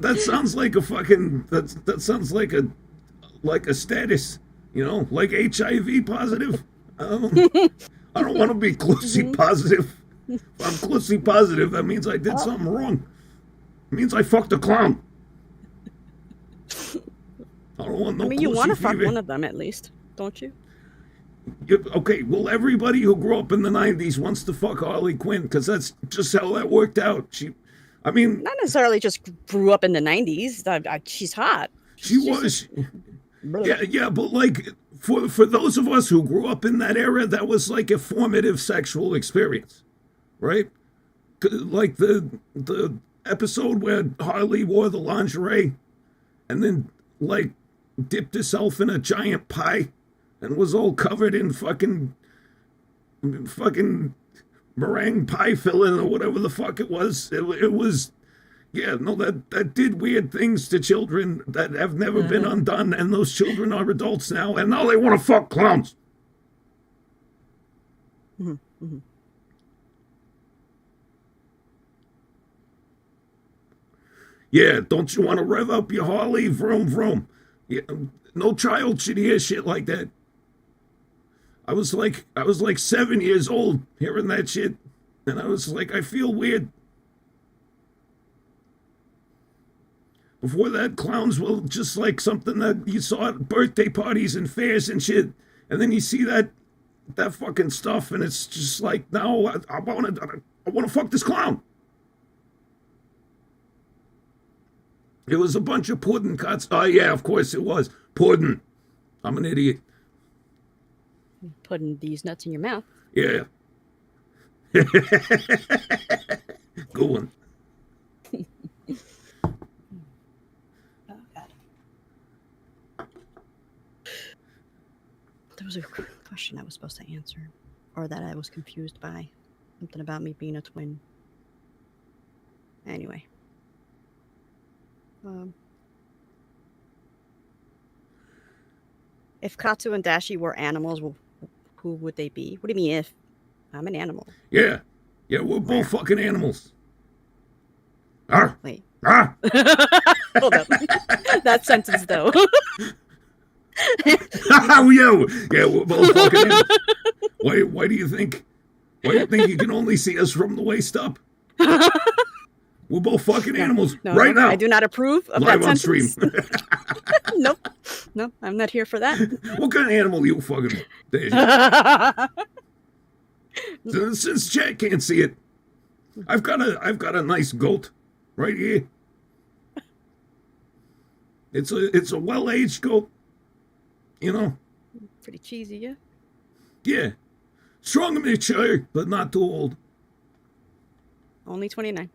That sounds like a fucking. That sounds like a status. Like HIV positive. I don't want to be Clussy positive. If I'm Clussy positive, that means I did something wrong. It means I fucked a clown. I don't want no I mean, you want to Clussy fuck fever. one of them at least, don't you? Okay, well, everybody who grew up in the 90s wants to fuck Harley Quinn, because that's just how that worked out. Not necessarily just grew up in the 90s. She's hot. She was. Yeah, but like, for those of us who grew up in that era, that was like a formative sexual experience, right? Like the episode where Harley wore the lingerie and then, like, dipped herself in a giant pie and was all covered in fucking meringue pie filling or whatever the fuck it was. It was, yeah, no, that did weird things to children that have never been undone, and those children are adults now, and now they want to fuck clowns. Yeah, don't you want to rev up your Harley? Vroom, vroom. Yeah, no child should hear shit like that. I was like 7 years old hearing that shit, and I was like, I feel weird. Before that, clowns were just like something that you saw at birthday parties and fairs and shit, and then you see that fucking stuff, and it's just like, no, I want to fuck this clown. It was a bunch of pudding cuts. Oh yeah, of course it was pudding. I'm an idiot. Putting these nuts in your mouth. Yeah. Good one. Oh, God. There was a question I was supposed to answer, or that I was confused by. Something about me being a twin. Anyway. If Katsu and Dashie were animals, who would they be? What do you mean if? I'm an animal. Yeah. Yeah, we're both fucking animals. Arr. Wait. Ah. Hold up. That sentence, though. Oh, yeah, we're both fucking animals. Why do you think you can only see us from the waist up? We're both fucking animals right now. I do not approve of live that on sentence. stream. Nope. Nope. I'm not here for that. What kind of animal you fucking? Since chat can't see it, I've got a nice goat right here. It's a well-aged goat. You know. Pretty cheesy, yeah. Yeah. Strong and mature, but not too old. Only 29.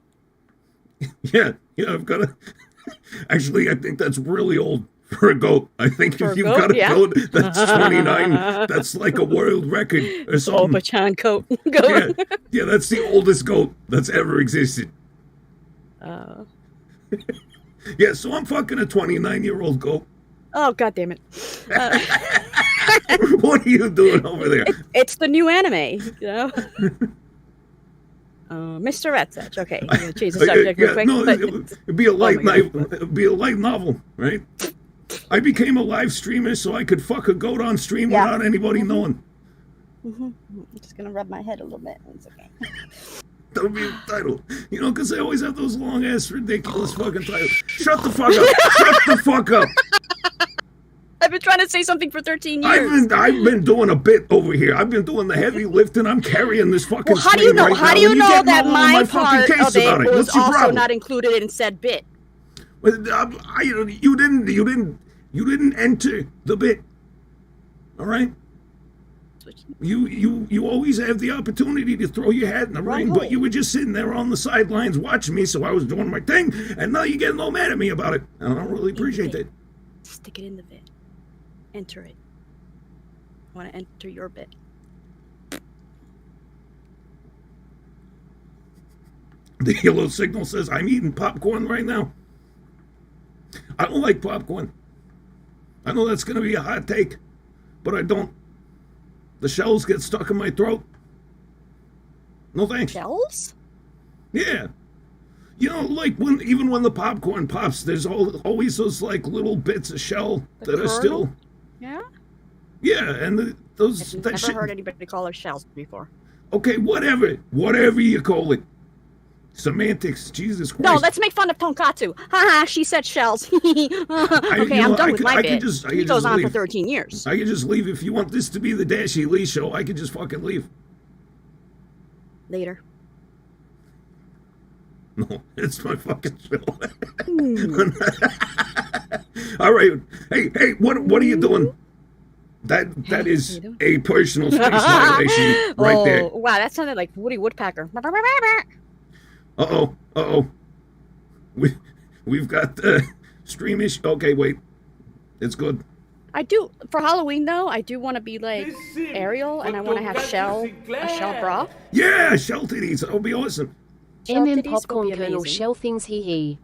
Yeah, I've got a... Actually, I think that's really old for a goat. I think For if a you've goat, got a yeah. goat that's 29, that's like a world record or Oh, something. Bachan goat. Yeah, that's the oldest goat that's ever existed. Yeah, so I'm fucking a 29-year-old goat. Oh, God damn it. What are you doing over there? It's the new anime, you know? Mr. Retsach. Okay, I'm gonna change the subject real quick. No, but it'd be a light my night. God. It'd be a light novel, right? I became a live streamer so I could fuck a goat on stream Yeah. without anybody knowing. I'm just gonna rub my head a little bit. It's okay. That would be the title. You know, because they always have those long-ass, ridiculous fucking titles. Shut the fuck up. Shut the fuck up. I've been trying to say something for 13 years. I've been doing a bit over here. I've been doing the heavy lifting. I'm carrying this fucking Well, how do you screen know? right How now, do you and you're know getting that all on my fucking part case of it about was What's your also problem? not included in said bit? Well, you didn't enter the bit. All right. You always have the opportunity to throw your hat in the ring, but you were just sitting there on the sidelines watching me, so I was doing my thing, and now you're getting all mad at me about it, and I don't really appreciate that. Stick it in the bit. Enter it. I want to enter your bit. The yellow signal says I'm eating popcorn right now. I don't like popcorn. I know that's going to be a hot take, but I don't. The shells get stuck in my throat. No thanks. Shells? Yeah. You know, like even when the popcorn pops, there's always those like little bits of shell The that are still. kernel? Yeah? Yeah, and those. I've that never shit. heard anybody call her shells before. Okay, whatever you call it. Semantics, Jesus Christ. No, let's make fun of Tonkatsu. Haha, she said shells. Okay, I'm done with my bit. He goes on for 13 years. I could just leave if you want this to be the Dashie Li show. I could just fucking leave. Later. No, it's my fucking show. All right. Hey, what are you doing? That is a personal space violation right there. Wow, that sounded like Woody Woodpecker. Uh-oh. We've got streamish. Okay, wait. It's good. I do, for Halloween though, I do want to be like Ariel, and I want to have a shell bra. Yeah, shell titties. That would be awesome. Shell MM titties would popcorn be kernel amazing. shell things hee.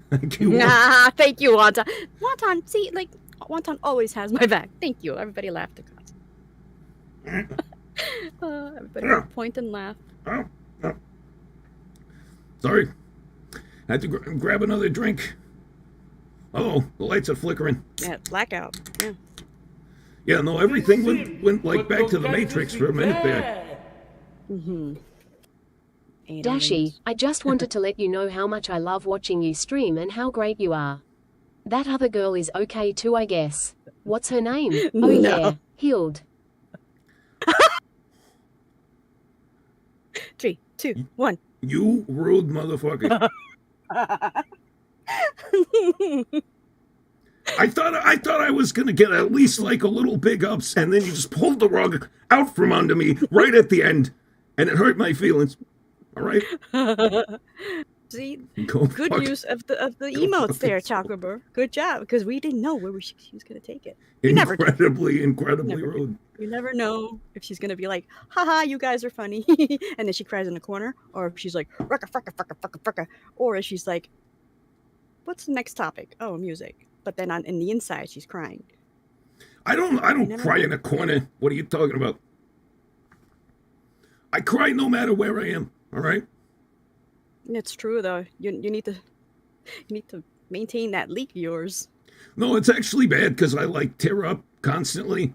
Thank you. Nah, thank you, Wonton. Wonton, see, like, Wonton always has my back. Thank you. Everybody laughed at us. Everybody would point and laugh. Oh. Sorry. I had to grab another drink. Oh, the lights are flickering. Yeah, blackout. Yeah. Yeah, no, everything went like back to the Matrix for a minute there. Mm-hmm. Dashie, I just wanted to let you know how much I love watching you stream and how great you are. That other girl is okay too, I guess. What's her name? Oh No. yeah, Hild. 3, 2, 1. You rude motherfucker. I thought I was gonna get at least like a little big ups, and then you just pulled the rug out from under me right at the end, and it hurt my feelings. All right. See, Go good fuck- use of the go emotes fuck there, yourself. Chocobo. Good job, because we didn't know where she was gonna take it. You never do. Incredibly Never do. rude. You never know if she's gonna be like, haha, you guys are funny, and then she cries in the corner, or if she's like, rucka, fucka, fucka, fucka, fucka, or if she's like, what's the next topic? Oh, music. But then in the inside, she's crying. I don't never cry know. in a corner. What are you talking about? I cry no matter where I am. All right. It's true though. You need to maintain that leak of yours. No, it's actually bad because I like tear up constantly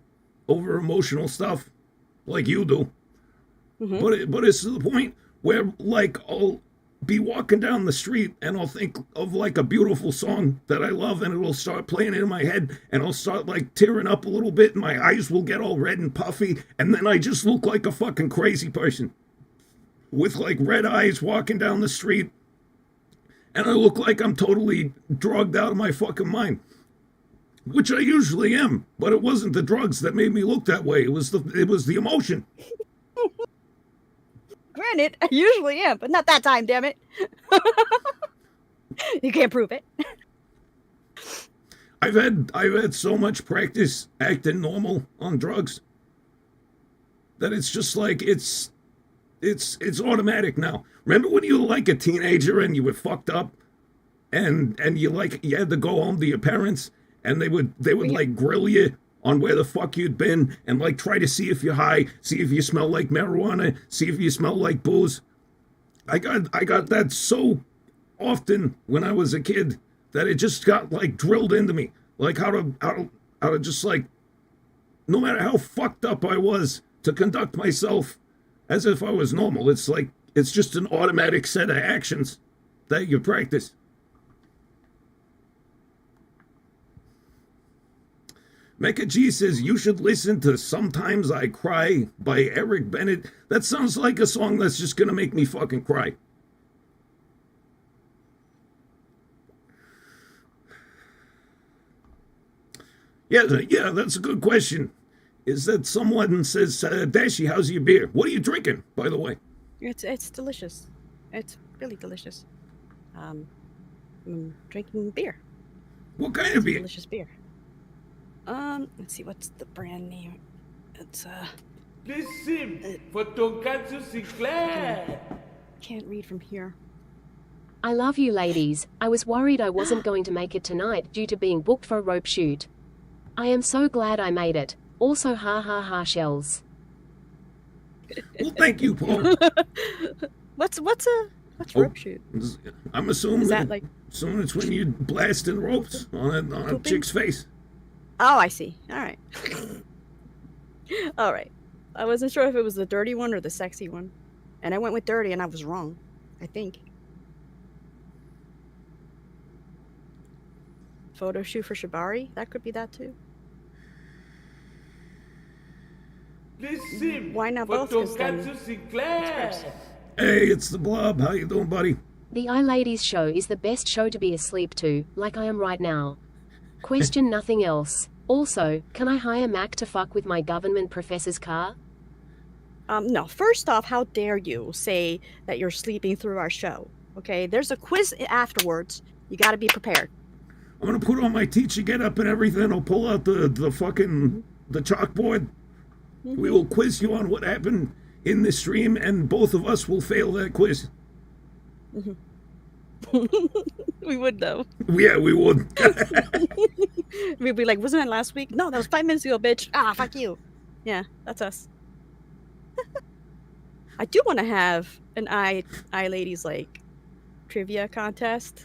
over emotional stuff, like you do. Mhm. But it's to the point where like I'll be walking down the street and I'll think of like a beautiful song that I love, and it'll start playing in my head, and I'll start like tearing up a little bit, and my eyes will get all red and puffy, and then I just look like a fucking crazy person with like red eyes walking down the street, and I look like I'm totally drugged out of my fucking mind. Which I usually am, but it wasn't the drugs that made me look that way. It was the emotion. Granted, I usually am, but not that time, damn it. You can't prove it. I've had so much practice acting normal on drugs that it's just like it's automatic now. Remember when you were like a teenager and you were fucked up and you had to go home to your parents and they would like grill you on where the fuck you'd been and like try to see if you're high, see if you smell like marijuana, see if you smell like booze. I got that so often when I was a kid that it just got like drilled into me, like how to just like, no matter how fucked up I was, to conduct myself as if I was normal. It's like it's just an automatic set of actions that you practice. Mecca G says, you should listen to Sometimes I Cry by Eric Bennett. That sounds like a song that's just going to make me fucking cry. Yeah, that's a good question. Is that someone says, Dashie, how's your beer? What are you drinking, by the way? It's delicious. It's really delicious. I'm drinking beer. What kind of beer? Delicious beer. Let's see, what's the brand name? It's Please sim for Tonkatsu Sinclair. can't read from here. I love you, ladies. I was worried I wasn't going to make it tonight due to being booked for a rope shoot. I am so glad I made it. Also, ha ha ha shells. Well, thank you, Paul. What's Oh. rope shoot? I'm assuming Is that like assuming it's when you blasting ropes on a Pooping? chick's face. Oh, I see. All right. All right. I wasn't sure if it was the dirty one or the sexy one. And I went with dirty and I was wrong, I think. Photo shoot for Shibari? That could be that too. Please sim Why not for both? 'Cause then Tonkatsu Sinclair. Hey, it's the Blob. How you doing, buddy? The iLadies show is the best show to be asleep to, like I am right now. Question nothing else. Also, can I hire Mac to fuck with my government professor's car? No, first off, how dare you say that you're sleeping through our show? Okay, there's a quiz afterwards. You got to be prepared. I'm gonna put on my teacher get up and everything. I'll pull out the fucking the chalkboard. We will quiz you on what happened in the stream, and both of us will fail that quiz. We would though. Yeah, we would. We'd be like, wasn't it last week? No, that was 5 minutes ago, bitch. Ah, fuck you. Yeah, that's us. I do want to have an iLadies like trivia contest.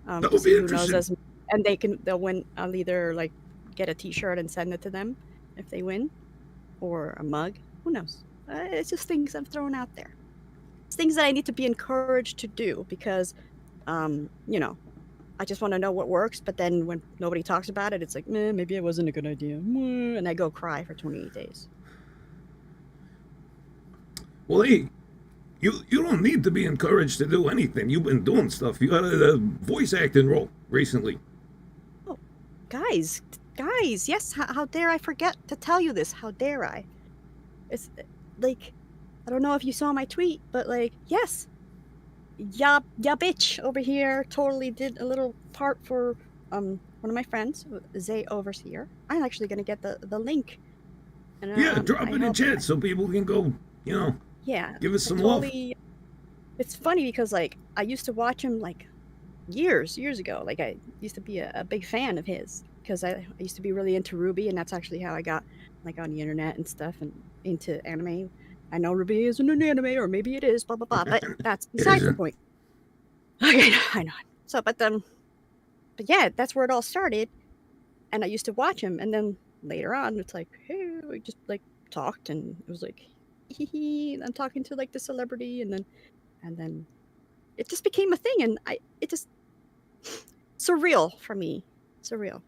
That To would see be who knows interesting. and they'll win. I'll either like get a T-shirt and send it to them if they win, or a mug. Who knows? It's just things I'm throwing out there. It's things that I need to be encouraged to do because, you know, I just want to know what works. But then when nobody talks about it, it's like, maybe it wasn't a good idea, and I go cry for 28 days. Well, hey, you don't need to be encouraged to do anything. You've been doing stuff. You got a voice acting role recently. Oh, guys, yes. How dare I forget to tell you this? How dare I? It's like, I don't know if you saw my tweet, but like, yes, ya bitch over here totally did a little part for one of my friends, Zay Overseer. I'm actually gonna get the link. And, Yeah, drop it in chat so people can go, you know. Yeah, Give us some totally, love. It's funny because like I used to watch him like years ago. Like I used to be a big fan of his because I used to be really into Ruby, and that's actually how I got like on the internet and stuff and into anime. I know Ruby isn't an anime, or maybe it is, blah blah blah. But that's besides the point. Okay, I know. So, but yeah, that's where it all started. And I used to watch him, and then later on, it's like, hey, we just like talked, and it was like, I'm talking to like the celebrity, and then it just became a thing, and it just surreal for me. Surreal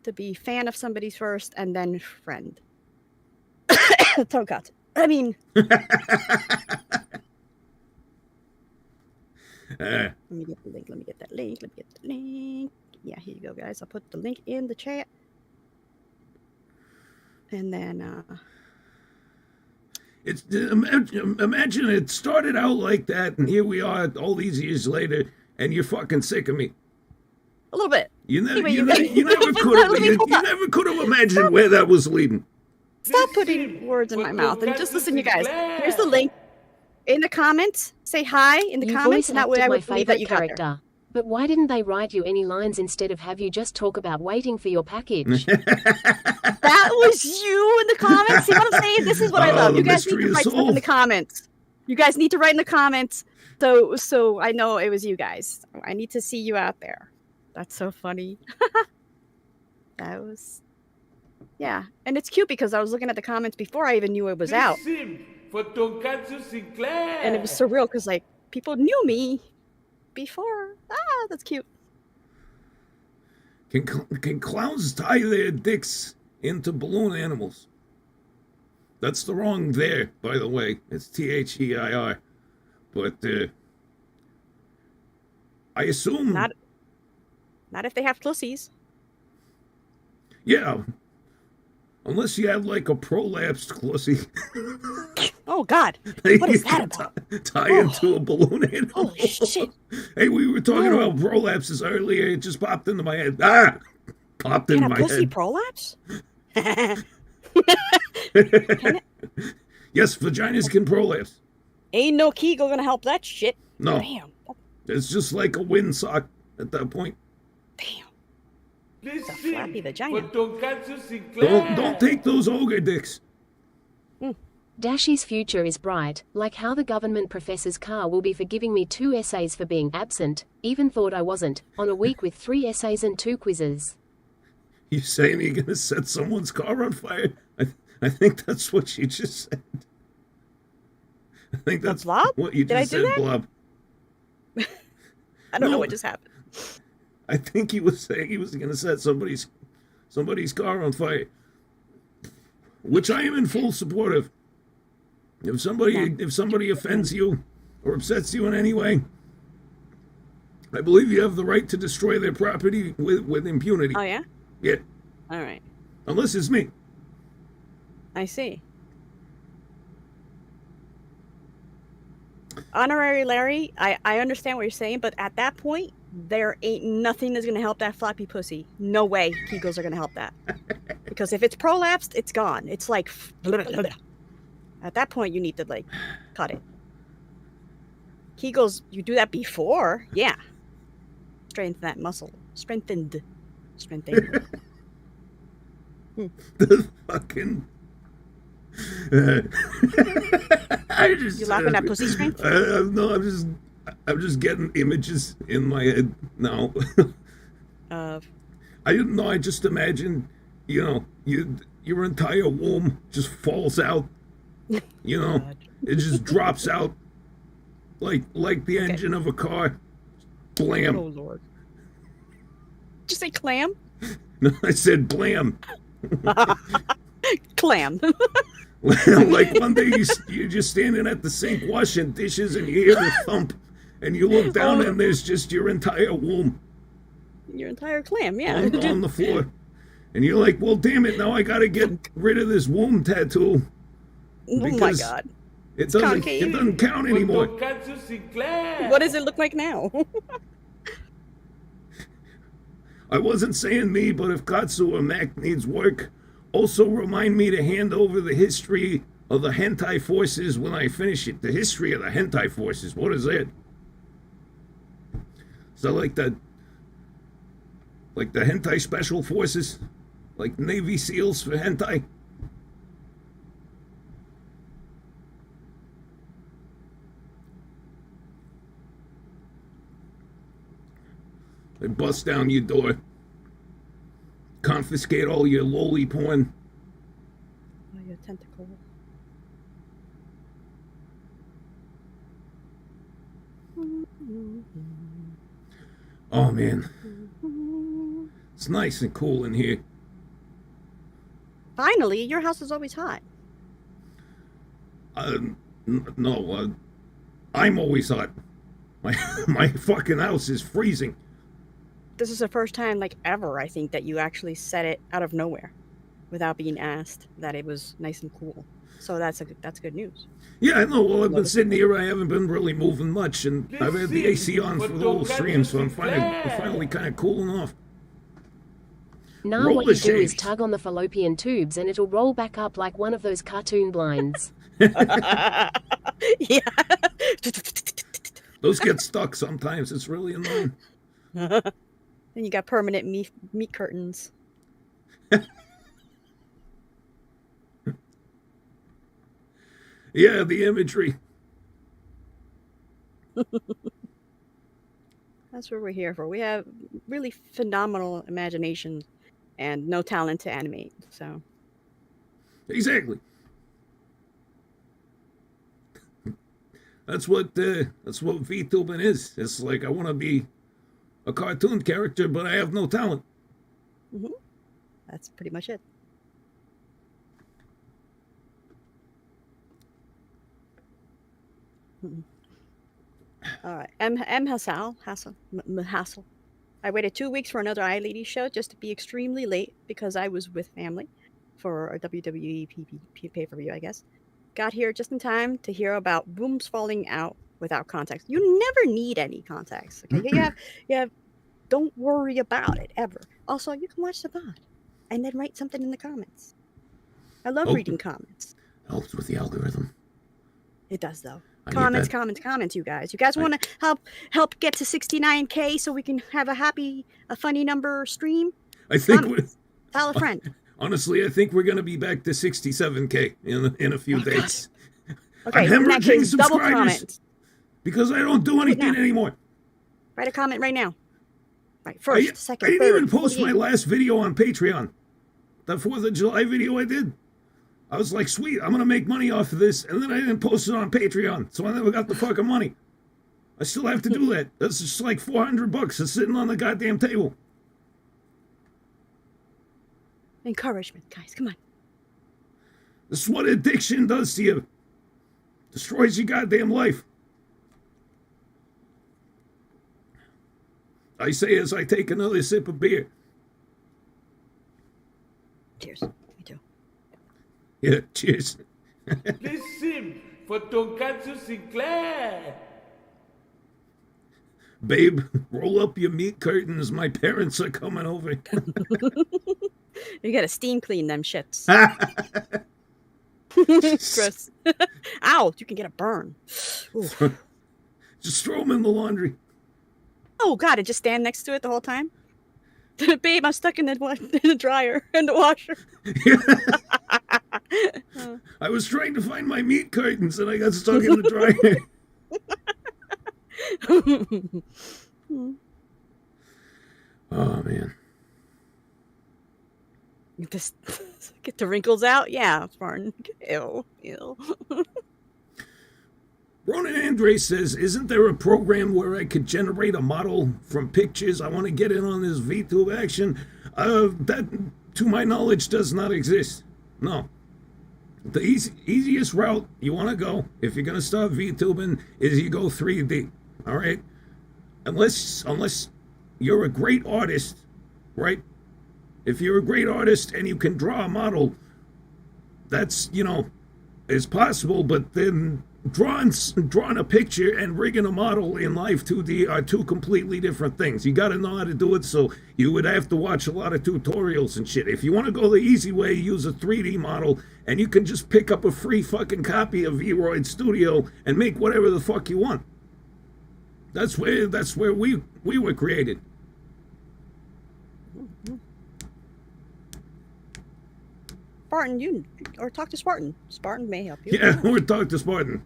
to be fan of somebody first and then friend. Tonkatsu. I mean, let me get the link. Let me get that link. Let me get the link. Yeah, here you go, guys. I'll put the link in the chat, and then It's imagine it started out like that, and here we are all these years later, and you're fucking sick of me. a little bit. You never, Anyway, you never could have imagined where that was leading. Stop putting words in my mouth and just listen, you guys. Here's the link in the comments. Say hi in the You comments, voice and that way acted I my would believe that favorite you got there. character. But why didn't they write you any lines instead of have you just talk about waiting for your package? That was you in the comments. See what I'm saying? This is what I love. the You guys need mystery to is write stuff in the solved. comments. You guys need to write in the comments, so I know it was you guys. I need to see you out there. That's so funny. That was, yeah, and it's cute because I was looking at the comments before I even knew it was out, Sim for Tonkatsu Sinclair. and it was surreal because like people knew me before. That's cute. Can clowns tie their dicks into balloon animals? That's the wrong there, by the way. It's THEIR. But I assume Not if they have pussies. yeah. Unless you have like a prolapsed pussy. Oh God, that what you is that can about? tie into a balloon animal. Holy shit! Hey, we were talking Oh. about prolapses earlier. It just popped into my head. Popped Can in a my pussy head. prolapse? Yes, vaginas can prolapse. Ain't no Kegel gonna help that shit. No, Damn. it's just like a windsock at that point. Damn. Please a flappy sim vagina. for Tonkatsu Sinclair. Don't take those ogre dicks. Dashie's future is bright, like how the government professor's car will be forgiving me 2 essays for being absent, even thought I wasn't, on a week with 3 essays and 2 quizzes. You saying you're gonna set someone's car on fire? I think that's what you just said. I think that's Blob? what you Did I just do said, that? Blob. I don't know No. what just happened. I think he was saying he was gonna set somebody's car on fire. Which I am in full support of. If somebody offends you or upsets you in any way, I believe you have the right to destroy their property with impunity. Oh yeah. Yeah. All right. Unless it's me. I see. Honorary Larry, I understand what you're saying, but at that point, there ain't nothing that's gonna help that floppy pussy. No way Kegels are gonna help that. Because if it's prolapsed, it's gone. It's like at that point you need to like cut it. Kegels, you do that before, yeah. Strengthen that muscle. Strengthened. The fucking. I just. You laughing at pussy strength? No, I'm just getting images in my head now. Of I didn't know. I just imagine, your entire womb just falls out. God. It just drops out like the engine of a car. Blam. Oh Lord. Did you say clam? No, I said blam. Clam. Like one day you're just standing at the sink washing dishes and you hear the thump, and you look down and there's just your entire womb Your entire clam, yeah. on the floor. And you're like, well, damn it, now I gotta get rid of this womb tattoo. Oh my Because God. It doesn't concave. count For anymore. Tonkatsu Sinclair. What does it look like now? I wasn't saying me, but if Katsu or Mac needs work, also remind me to hand over the history of the hentai forces when I finish it. The history of the hentai forces. What is that? So like the hentai special forces? Like Navy SEALs for hentai? They bust down your door, confiscate all your loli porn. Oh, your tentacle. Oh man, it's nice and cool in here. Finally, your house is always hot. No, I'm always hot. My fucking house is freezing. This is the first time, like ever, I think, that you actually said it out of nowhere, without being asked, that it was nice and cool. So that's good news. Yeah, I know. Well, I've been sitting here. I haven't been really moving much, and I've had the AC on for the whole stream, so I'm finally kind of cooling off. Now Roll what the you do is shades. tug on the fallopian tubes and it'll roll back up like one of those cartoon blinds. Yeah. Those get stuck sometimes. It's really annoying. Then you got permanent meat curtains. Yeah, the imagery. That's what we're here for. We have really phenomenal imagination and no talent to animate. So Exactly. That's what VTubing is. It's like I want to be a cartoon character, but I have no talent. that's pretty much it. All right. M Hassel. I waited 2 weeks for another iLadies show just to be extremely late because I was with family for a WWE pay-per-view, I guess. Got here just in time to hear about wombs falling out without context. You never need any context. Okay, you have. Don't worry about it ever. Also, you can watch the VOD and then write something in the comments. I love reading comments. Helps with the algorithm. It does though. I need Comments, that. comments, you guys. You guys want to help get to 69K so we can have a funny number stream? I think Comments. Tell a friend. honestly, I think we're gonna be back to 67K in a few days. Okay, I'm in that hemorrhaging case, double subscribers comment. because I don't do anything now. anymore. Write a comment right now. Right, I first, second, didn't third. even post my 48. last video on Patreon. The 4th of July video I did. I was like, sweet, I'm going to make money off of this. And then I didn't post it on Patreon. So I never got the fucking money. I still have to do that. That's just like $400 that's sitting on the goddamn table. Encouragement, guys. Come on. This is what addiction does to you. Destroys your goddamn life. I say as I take another sip of beer. Cheers. Me too. Yeah, cheers. Please sim for Tonkatsu Sinclair. Babe, roll up your meat curtains. My parents are coming over. You gotta steam clean them shits. Gross. Ow! You can get a burn. Ooh. Just throw them in the laundry. Oh God! And just stand next to it the whole time. Babe, I'm stuck in the dryer and the washer. I was trying to find my meat curtains and I got stuck in the dryer. Oh man. Just get the wrinkles out. Yeah, Spartan. Ew, ew. Ronan Andre says, isn't there a program where I could generate a model from pictures? I want to get in on this VTube action. That, to my knowledge, does not exist. No. The easiest route you want to go, if you're going to start VTubing, is you go 3D. All right? Unless you're a great artist, right? If you're a great artist and you can draw a model, that's, is possible, but then drawing a picture and rigging a model in live 2D are two completely different things. You got to know how to do it, so you would have to watch a lot of tutorials and shit. If you want to go the easy way, use a 3D model, and you can just pick up a free fucking copy of Vroid Studio and make whatever the fuck you want. That's where we were created. Spartan, or talk to Spartan. Spartan may help you. Yeah, or talk to Spartan.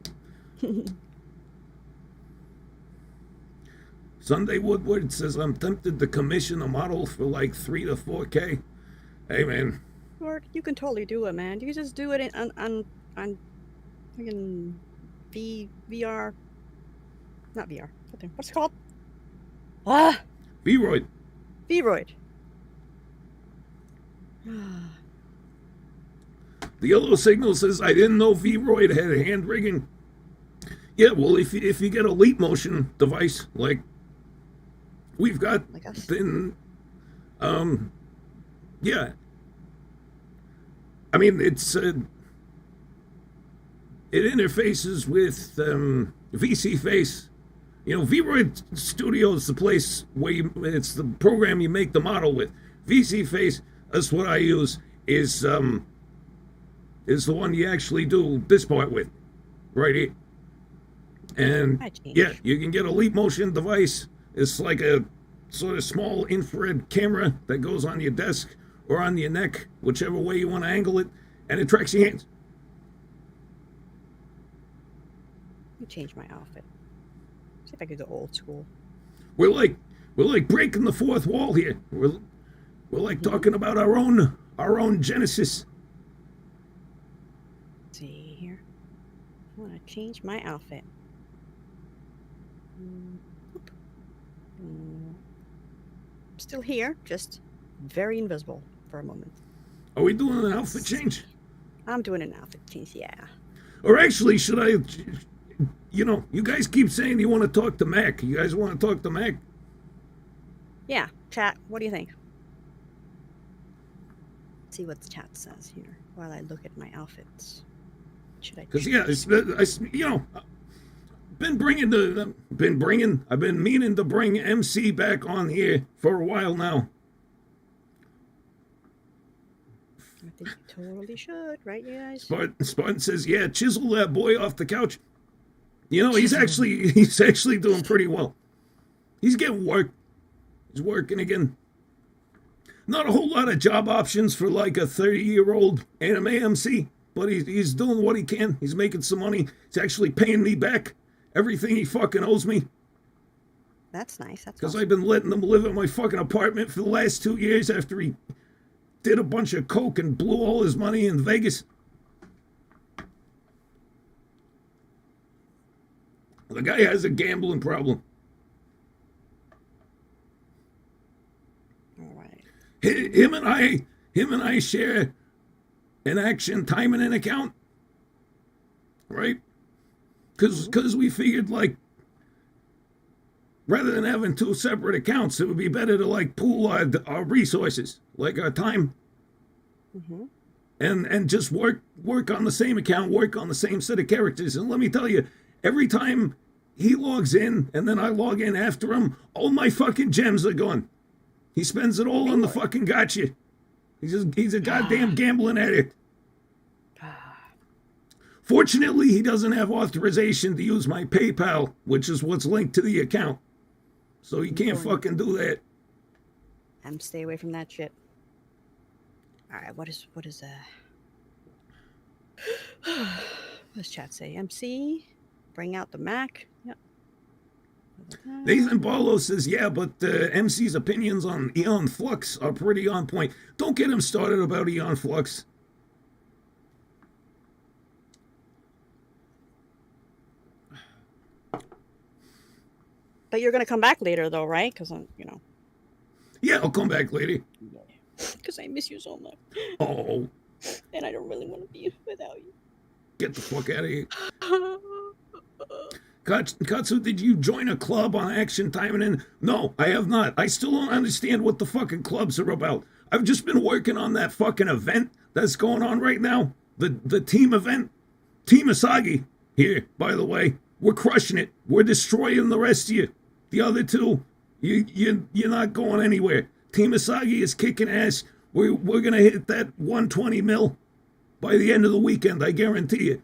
Sunday Woodward says, I'm tempted to commission a model for like 3 to 4K. Hey, man. Or you can totally do it, man. You can just do it on freaking VR. Not VR. What's it called? Vroid. Vroid. The yellow signal says, I didn't know Vroid had hand rigging. Yeah, well, if you get a Leap Motion device, like we've got, like us. then, yeah. I mean, it interfaces with VC Face. Vroid Studio is the place where it's the program you make the model with. VC Face, that's what I use, is the one you actually do this part with, right here. And yeah, you can get a Leap Motion device. It's like a sort of small infrared camera that goes on your desk or on your neck, whichever way you want to angle it, and it tracks your hands. Let me change my outfit. See if I can go old school. We're like breaking the fourth wall here. We're like talking about our own Genesis. Let's see here. I want to change my outfit. Still here, just very invisible for a moment. Are we doing an outfit change? I'm doing an outfit change, yeah. Or actually, should I? You guys keep saying you want to talk to Mac. You guys want to talk to Mac? Yeah, chat. What do you think? Let's see what the chat says here while I look at my outfits. Should I? Because I've been meaning to bring MC back on here for a while now. I think you totally should, right, you guys? Spartan says, yeah, chisel that boy off the couch. He's actually doing pretty well. He's getting work. He's working again. Not a whole lot of job options for like a 30-year-old anime MC, but he's doing what he can. He's making some money. He's actually paying me back everything he fucking owes me. That's nice. That's because awesome. I've been letting him live in my fucking apartment for the last 2 years after he did a bunch of coke and blew all his money in Vegas. The guy has a gambling problem. All right. Him and I share an Action time and an account, right? Because we figured, like, rather than having two separate accounts, it would be better to like pool our resources, like our time, and just work on the same account, work on the same set of characters. And let me tell you, every time he logs in and then I log in after him, all my fucking gems are gone. He spends it all on the fucking gotcha. He's a goddamn gambling addict. Fortunately, he doesn't have authorization to use my PayPal, which is what's linked to the account. So he can't fucking do that. Stay away from that shit. All right, what is what does chat say? MC, bring out the Mac. Yep. Nathan Barlow says, yeah, but MC's opinions on Eon Flux are pretty on point. Don't get him started about Eon Flux. But you're gonna come back later, though, right? Because I'm, Yeah, I'll come back later. because I miss you so much, Oh, and I don't really want to be without you. get the fuck out of here. Katsu, did you join a club on Action Timing In? No, I have not. I still don't understand what the fucking clubs are about. I've just been working on that fucking event that's going on right now. The team event. Team Asagi here, by the way. We're crushing it. We're destroying the rest of you. The other two, you're not going anywhere. Team Asagi is kicking ass. We're gonna hit that 120 mil by the end of the weekend, I guarantee it.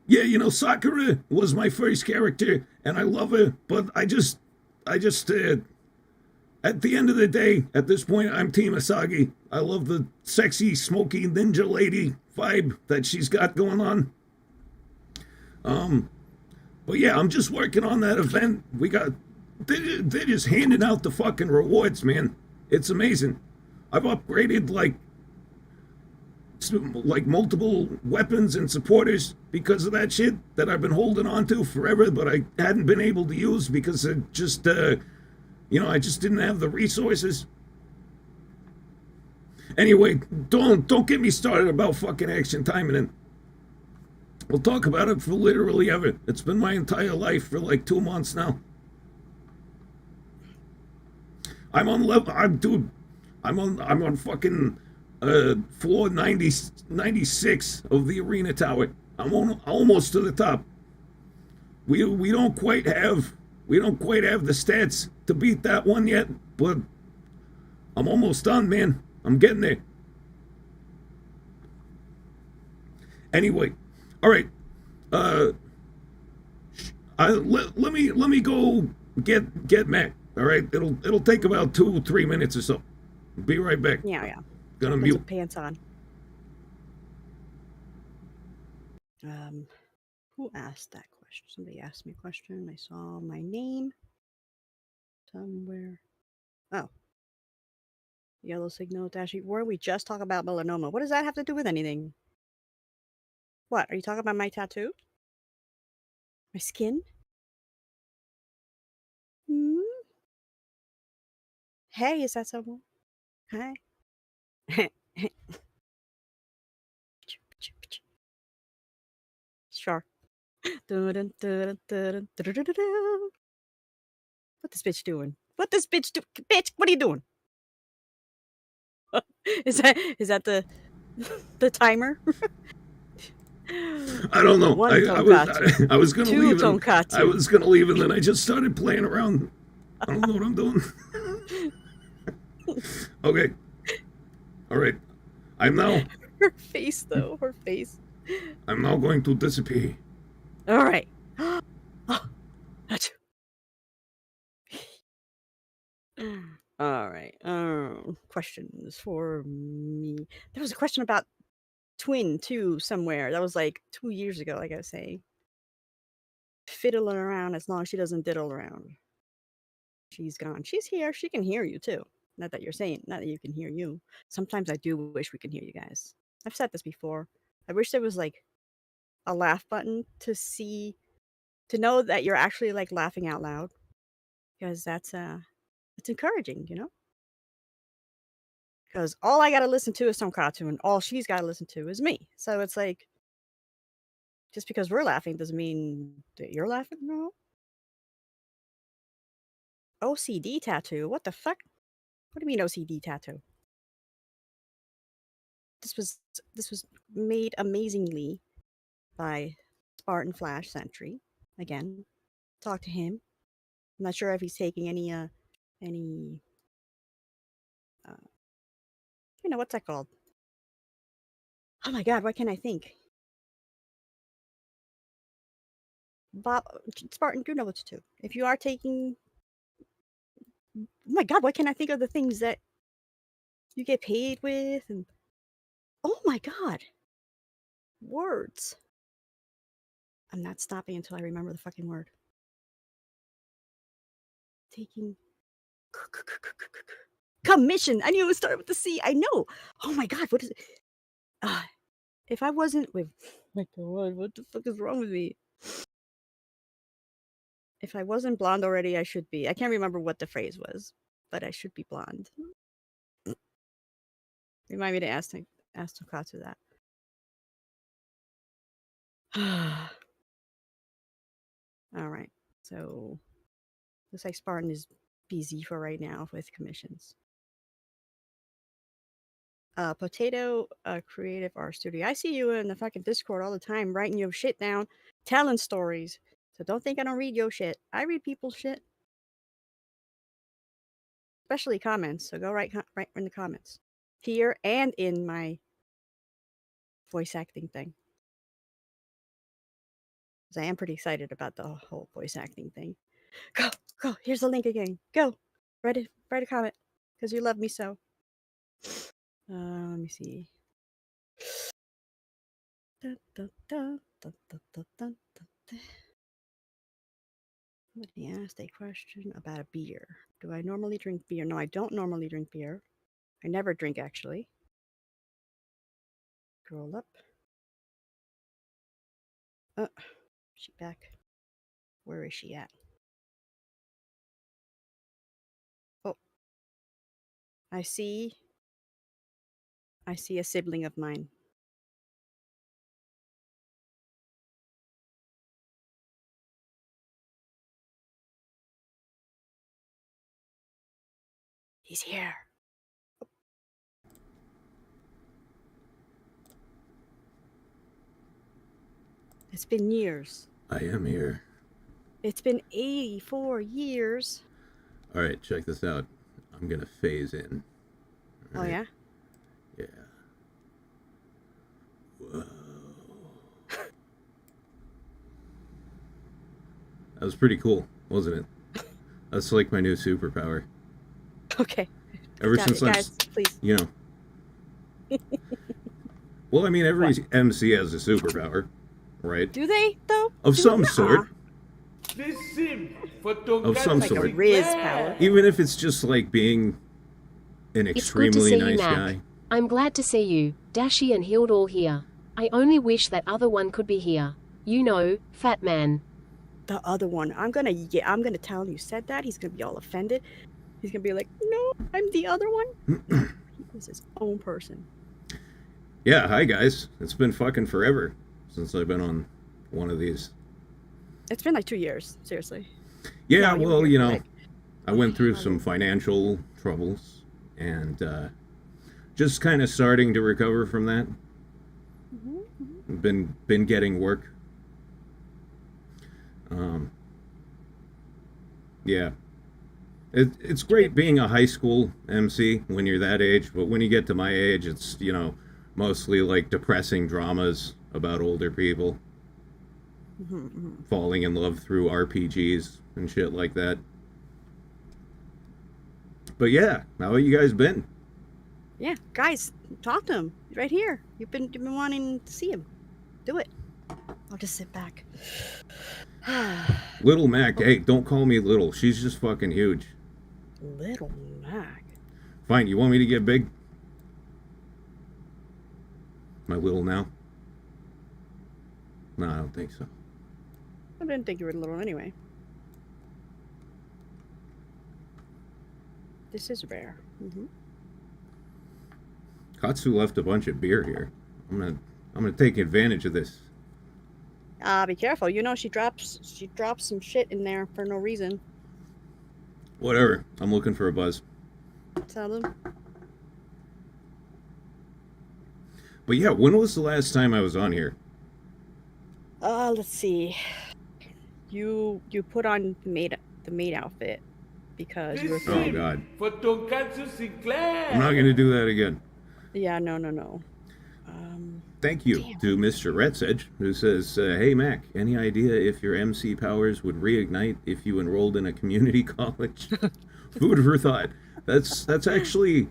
Yeah, Sakura was my first character, and I love her, but I just, at the end of the day, at this point, I'm Team Asagi. I love the sexy, smoky ninja lady vibe that she's got going on. But yeah, I'm just working on that event. They're just handing out the fucking rewards, man. It's amazing. I've upgraded like multiple weapons and supporters because of that shit that I've been holding on to forever, but I hadn't been able to use because it just, I just didn't have the resources. Anyway, don't get me started about fucking Action Timing In. We'll talk about it for literally ever. It's been my entire life for like 2 months now. I'm on fucking floor 96 of the arena tower. I'm almost to the top. We don't quite have the stats to beat that one yet, but I'm almost done, man. I'm getting there. Anyway, all right. Let me go get Matt. All right, it'll take about 2-3 minutes or so. Be right back. Yeah. Gonna Put mute. some pants on. Who asked that question? Somebody asked me a question. I saw my name somewhere. Oh. Yellow signal, Dashie. Were we just talking about melanoma? What does that have to do with anything? What? Are you talking about my tattoo? My skin? Hmm? Hey, is that someone? Hi. Sure. What this bitch doing? What this bitch do? Bitch, what are you doing? Is that the timer? I don't know. One I tonkatsu. was gonna Two leave. tonkatsu. I was gonna leave, and then I just started playing around. I don't know what I'm doing. Okay. All right. Her face, though. Her face. I'm now going to disappear. All right. Achoo. All right. Questions for me. There was a question about Twin too somewhere. That was like 2 years ago. Like I was saying, fiddling around as long as she doesn't diddle around. She's gone. She's here. She can hear you too. Not that you can hear you. Sometimes I do wish we can hear you guys. I've said this before. I wish there was like a laugh button to know that you're actually like laughing out loud, because it's encouraging, because all I gotta listen to is Tonkatsu, and all she's gotta listen to is me. So it's like, just because we're laughing doesn't mean that you're laughing. No. OCD tattoo? What the fuck? What do you mean OCD tattoo? This was made amazingly by Spartan Flash Sentry. Again, talk to him. I'm not sure if he's taking any what's that called? Oh my god, why can't I think? Bob Spartan, you know what to do. If you are taking, oh my god, why can't I think of the things that you get paid with? And oh my god, words. I'm not stopping until I remember the fucking word. Taking commission. I knew it would start with the C. I know. Oh my god, what is it? If I wasn't wait, my god, what the fuck is wrong with me? If I wasn't blonde already, I should be. I can't remember what the phrase was, but I should be blonde. Remind me to ask Tonkatsu that. All right. So looks like Spartan is busy for right now with commissions. Potato Creative Art Studio. I see you in the fucking Discord all the time writing your shit down, telling stories. So don't think I don't read your shit. I read people's shit. Especially comments. So go write in the comments. Here and in my voice acting thing. Because I am pretty excited about the whole voice acting thing. Go. Here's the link again. Go. Write a comment. Because you love me so. Let me see. Somebody asked a question about a beer. Do I normally drink beer? No, I don't normally drink beer. I never drink, actually. Scroll up. She back. Where is she at? Oh. I see a sibling of mine. He's here. It's been years. I am here. It's been 84 years. All right, check this out. I'm going to phase in. All right? Oh, yeah? Yeah. Whoa. That was pretty cool, wasn't it? That's like my new superpower. Okay. Ever since guys, please. You know. Well, I mean, every MC has a superpower, right? Do they, though? Of some sort. This sim for Tonkatsu Of some like sort. a Riz power. Even if it's just like being an extremely nice guy. I'm glad to see you, Dashie and Hild all here. I only wish that other one could be here. You know, fat man. The other one. I'm gonna tell him you said that. He's gonna be all offended. He's gonna be like, no, I'm the other one. He is his own person. Yeah, hi guys. It's been fucking forever since I've been on one of these. It's been like 2 years, seriously. Yeah, No, well, you know, like, I went through some financial troubles and just kind of starting to recover from that. Been getting work. Yeah. It's great being a high school MC when you're that age, but when you get to my age, it's, you know, mostly like depressing dramas about older people falling in love through RPGs and shit like that. But yeah, how have you guys been? Yeah, guys, talk to him. He's right here. You've been wanting to see him. Do it. I'll just sit back. Little Mac, hey, don't call me little. She's just fucking huge. Little Mac. Fine, you want me to get big? Am I little now? No, I don't think so. I didn't think you were little anyway. This is rare. Katsu left a bunch of beer here. I'm gonna take advantage of this. Be careful. You know she drops some shit in there for no reason. Whatever. I'm looking for a buzz. Tell them. But yeah, when was the last time I was on here? Let's see. You put on the maid outfit because you were This Oh feeling. God. for Tonkatsu Sinclair. I'm not gonna do that again. Yeah, no. Thank you to Mr. Retsedge, who says, hey Mac, any idea if your MC powers would reignite if you enrolled in a community college? Food for thought. That's actually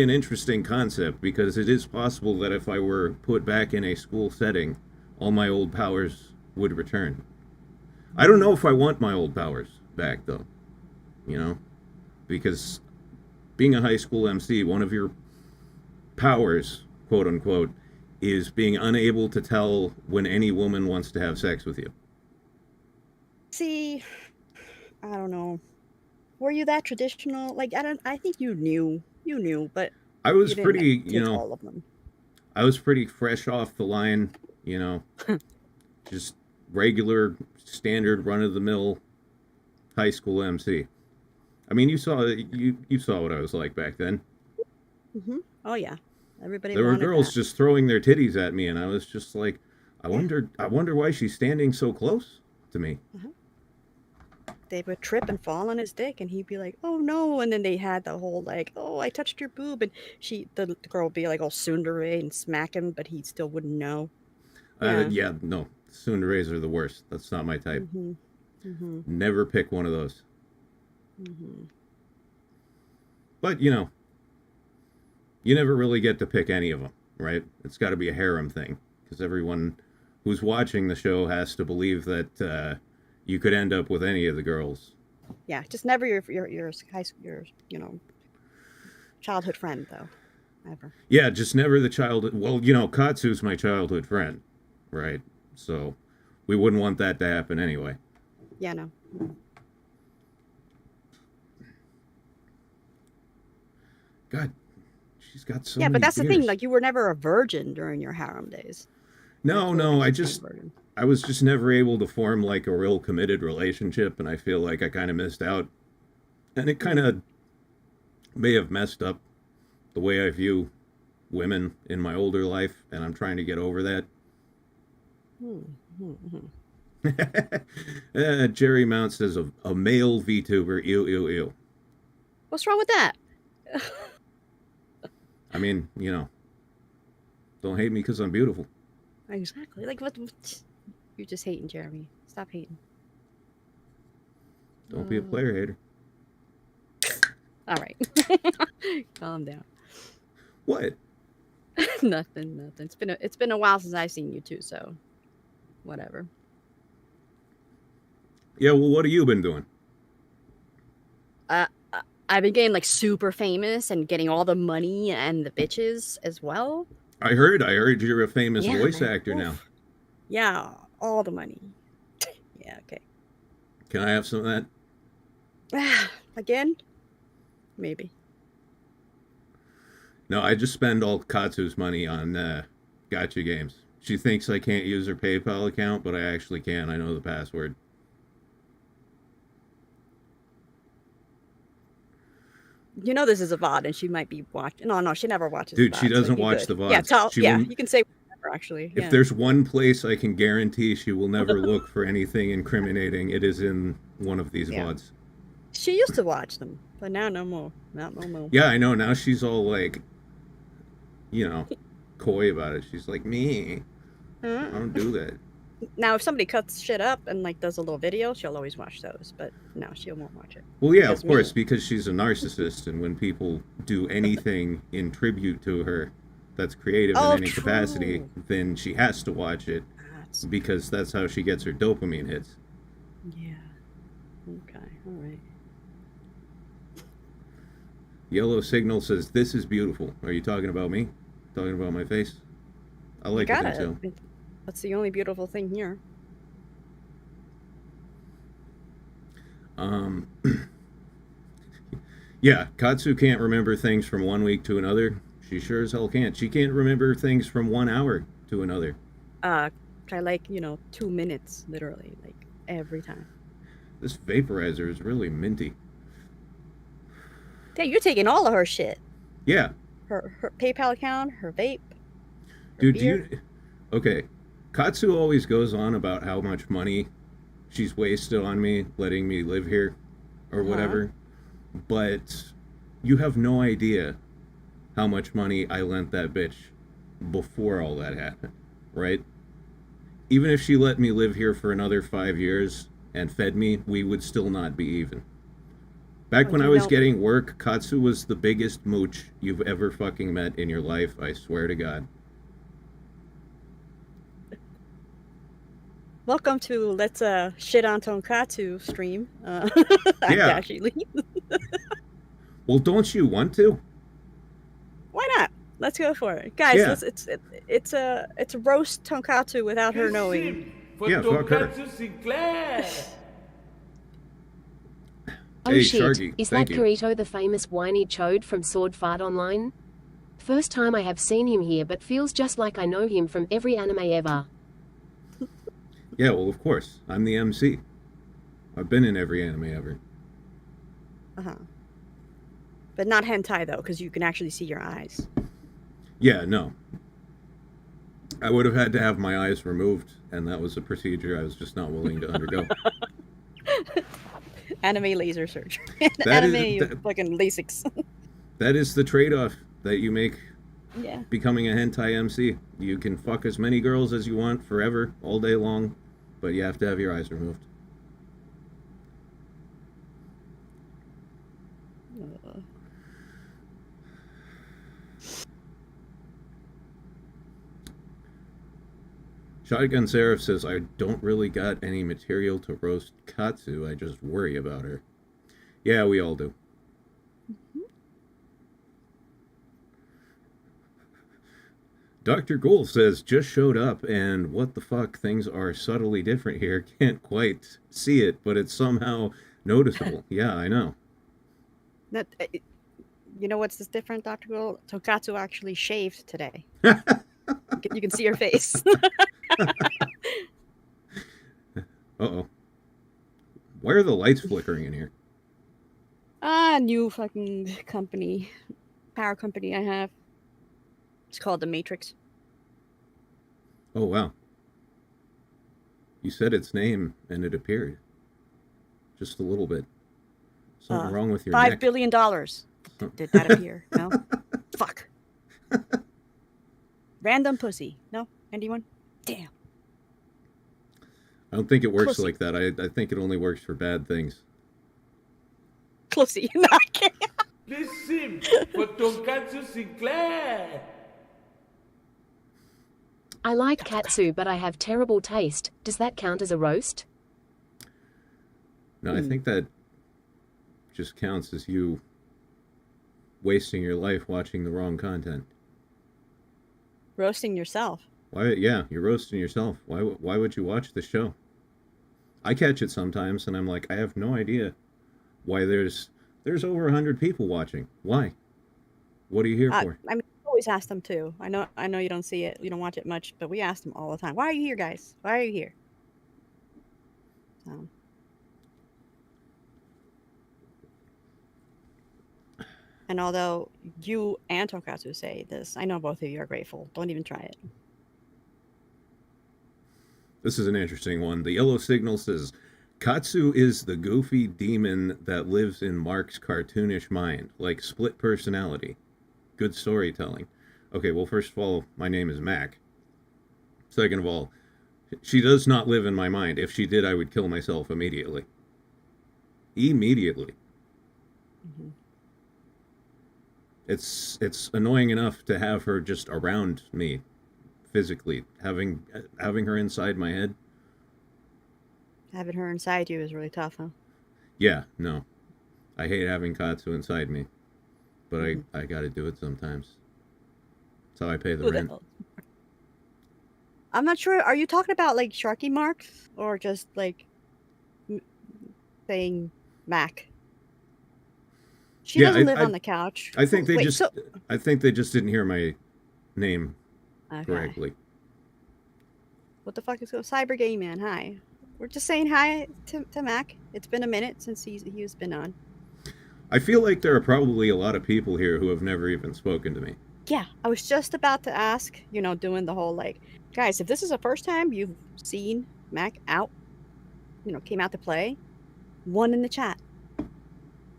an interesting concept, because it is possible that if I were put back in a school setting, all my old powers would return. I don't know if I want my old powers back, though. You know? Because being a high school MC, one of your powers, quote unquote, is being unable to tell when any woman wants to have sex with you. See, I don't know. Were you that traditional? Like, I think you knew, but I was you didn't pretty, get you know, all of them. I was pretty fresh off the line, you know, just regular, standard, run-of-the-mill high school MC. I mean, you saw what I was like back then. Oh yeah, everybody. There were wanted girls that. just throwing their titties at me, and I was just like, I wonder why she's standing so close to me. They would trip and fall on his dick, and he'd be like, "Oh no!" And then they had the whole like, "Oh, I touched your boob," and the girl would be like all tsundere and smack him, but he still wouldn't know. Yeah, no, tsunderes are the worst. That's not my type. Never pick one of those. But, you know, you never really get to pick any of them, right? It's got to be a harem thing, because everyone who's watching the show has to believe that you could end up with any of the girls. Yeah, just never your childhood friend though, ever. Yeah, just never the childhood. Well, you know, Katsu's my childhood friend, right? So we wouldn't want that to happen anyway. Yeah, no. God, she's got so Yeah, many but that's the thing. beers. Like, you were never a virgin during your harem days. No, Virgin. I was just never able to form like a real committed relationship, and I feel like I kind of missed out. And it kind of may have messed up the way I view women in my older life, and I'm trying to get over that. Jerry Mount says a male VTuber, ew. What's wrong with that? I mean, you know, don't hate me because I'm beautiful. Exactly. Like, what? You're just hating, Jeremy. Stop hating. Don't be a player hater. All right. Calm down. What? Nothing. It's been a while since I've seen you too, so whatever. Yeah, well, what have you been doing? I've been getting like super famous and getting all the money and the bitches as well. I heard you're a famous Yeah, voice man. actor now. Oof. Yeah, all the money. Yeah, okay. Can I have some of that? Again? Maybe. No, I just spend all Katsu's money on gotcha games. She thinks I can't use her PayPal account, but I actually can. I know the password. You know this is a VOD, and she might be watching. No, she never watches. Dude, VODs, she doesn't so watch good. the VODs. Yeah, She yeah, will- you can say whatever, actually. If Yeah. there's one place I can guarantee she will never look for anything incriminating, it is in one of these Yeah. VODs. She used to watch them, but now no more. Not no more. Yeah, I know. Now she's all like, you know, coy about it. She's like, me. I don't do that. Now, if somebody cuts shit up and like does a little video, she'll always watch those. But no, she won't watch it. Well, yeah, Because of course, me. because she's a narcissist, and when people do anything in tribute to her that's creative Oh, in any capacity, true. then she has to watch it That's, because that's how she gets her dopamine hits. yeah. Okay. All right. Yellow Signal says, "This is beautiful." Are you talking about me? Talking about my face? I like Got it too. it. That's the only beautiful thing here. Yeah, Katsu can't remember things from one week to another. She sure as hell can't. She can't remember things from 1 hour to another. I like 2 minutes literally, like every time. This vaporizer is really minty. Hey, you're taking all of her shit. Yeah. Her PayPal account, her vape. Her Dude, beer. Okay. Katsu always goes on about how much money she's wasted on me, letting me live here, or whatever. But you have no idea how much money I lent that bitch before all that happened, right? Even if she let me live here for another 5 years and fed me, we would still not be even. Back when I was getting work, Katsu was the biggest mooch you've ever fucking met in your life, I swear to God. welcome to Let's Shit on Tonkatsu stream. I'm Yeah. Dashie Li. Well, don't you want to? Why not? Let's go for it, guys. Yeah. It's a roast Tonkatsu without her This knowing. sim for Yeah, fuck her. Tonkatsu Sinclair. Oh Hey, shit, Sharky, is thank that you. Kirito the famous whiny chode from Sword Fart Online? First time I have seen him here, but feels just like I know him from every anime ever. Yeah, well, of course. I'm the MC. I've been in every anime ever. But not hentai though, because you can actually see your eyes. Yeah, no. I would have had to have my eyes removed, and that was a procedure I was just not willing to undergo. Anime laser surgery. That is- Anime that- fucking LASIKs. That is the trade-off that you make Yeah. becoming a hentai MC. You can fuck as many girls as you want forever, all day long, but you have to have your eyes removed. Shotgun Seraph says, I don't really got any material to roast Katsu, I just worry about her. Yeah, we all do. Dr. Gould says, just showed up, and what the fuck, things are subtly different here. Can't quite see it, but it's somehow noticeable. Yeah, I know. That, you know what's this different, Dr. Gould? Tonkatsu actually shaved today. You can see her face. Uh-oh. Why are the lights flickering in here? New fucking company. Power company I have. It's called the Matrix. Oh, wow. You said its name, and it appeared. Just a little bit. Something wrong with your $5 neck. billion. Did that appear? No? Fuck. Random pussy. No? Anyone? Damn. I don't think it works Pussy. like that. I think it only works for bad things. Pussy. No, I can't. This sim for Tonkatsu Sinclair. I like katsu, but I have terrible taste. Does that count as a roast? No, I think that just counts as you wasting your life watching the wrong content. Roasting yourself. Why? Yeah, you're roasting yourself. Why would you watch the show? I catch it sometimes, and I'm like, I have no idea why there's over 100 people watching. Why? What are you here for? I mean, we always ask them too. I know you don't see it, you don't watch it much, but we ask them all the time. Why are you here, guys? Why are you here? And although you and Tonkatsu say this, I know both of you are grateful. Don't even try it. This is an interesting one. The Yellow Signal says, Katsu is the goofy demon that lives in Mark's cartoonish mind, like split personality. Good storytelling. Okay, well, first of all, my name is Mac. Second of all, she does not live in my mind. If she did, I would kill myself immediately. Immediately. Mm-hmm. It's annoying enough to have her just around me, physically. Having her inside my head. Having her inside you is really tough, huh? Yeah, no. I hate having Katsu inside me. But I gotta do it sometimes. That's how I pay the rent. I'm not sure. Are you talking about like Sharky marks or just like saying Mac? She doesn't live on the couch. I think they Wait, just I think they just didn't hear my name correctly. What the fuck is going? Cyber Gay Man, hi. We're just saying hi to Mac. It's been a minute since he's been on. I feel like there are probably a lot of people here who have never even spoken to me. Yeah, I was just about to ask, doing the whole like, guys, if this is the first time you've seen Mac out, came out to play, one in the chat.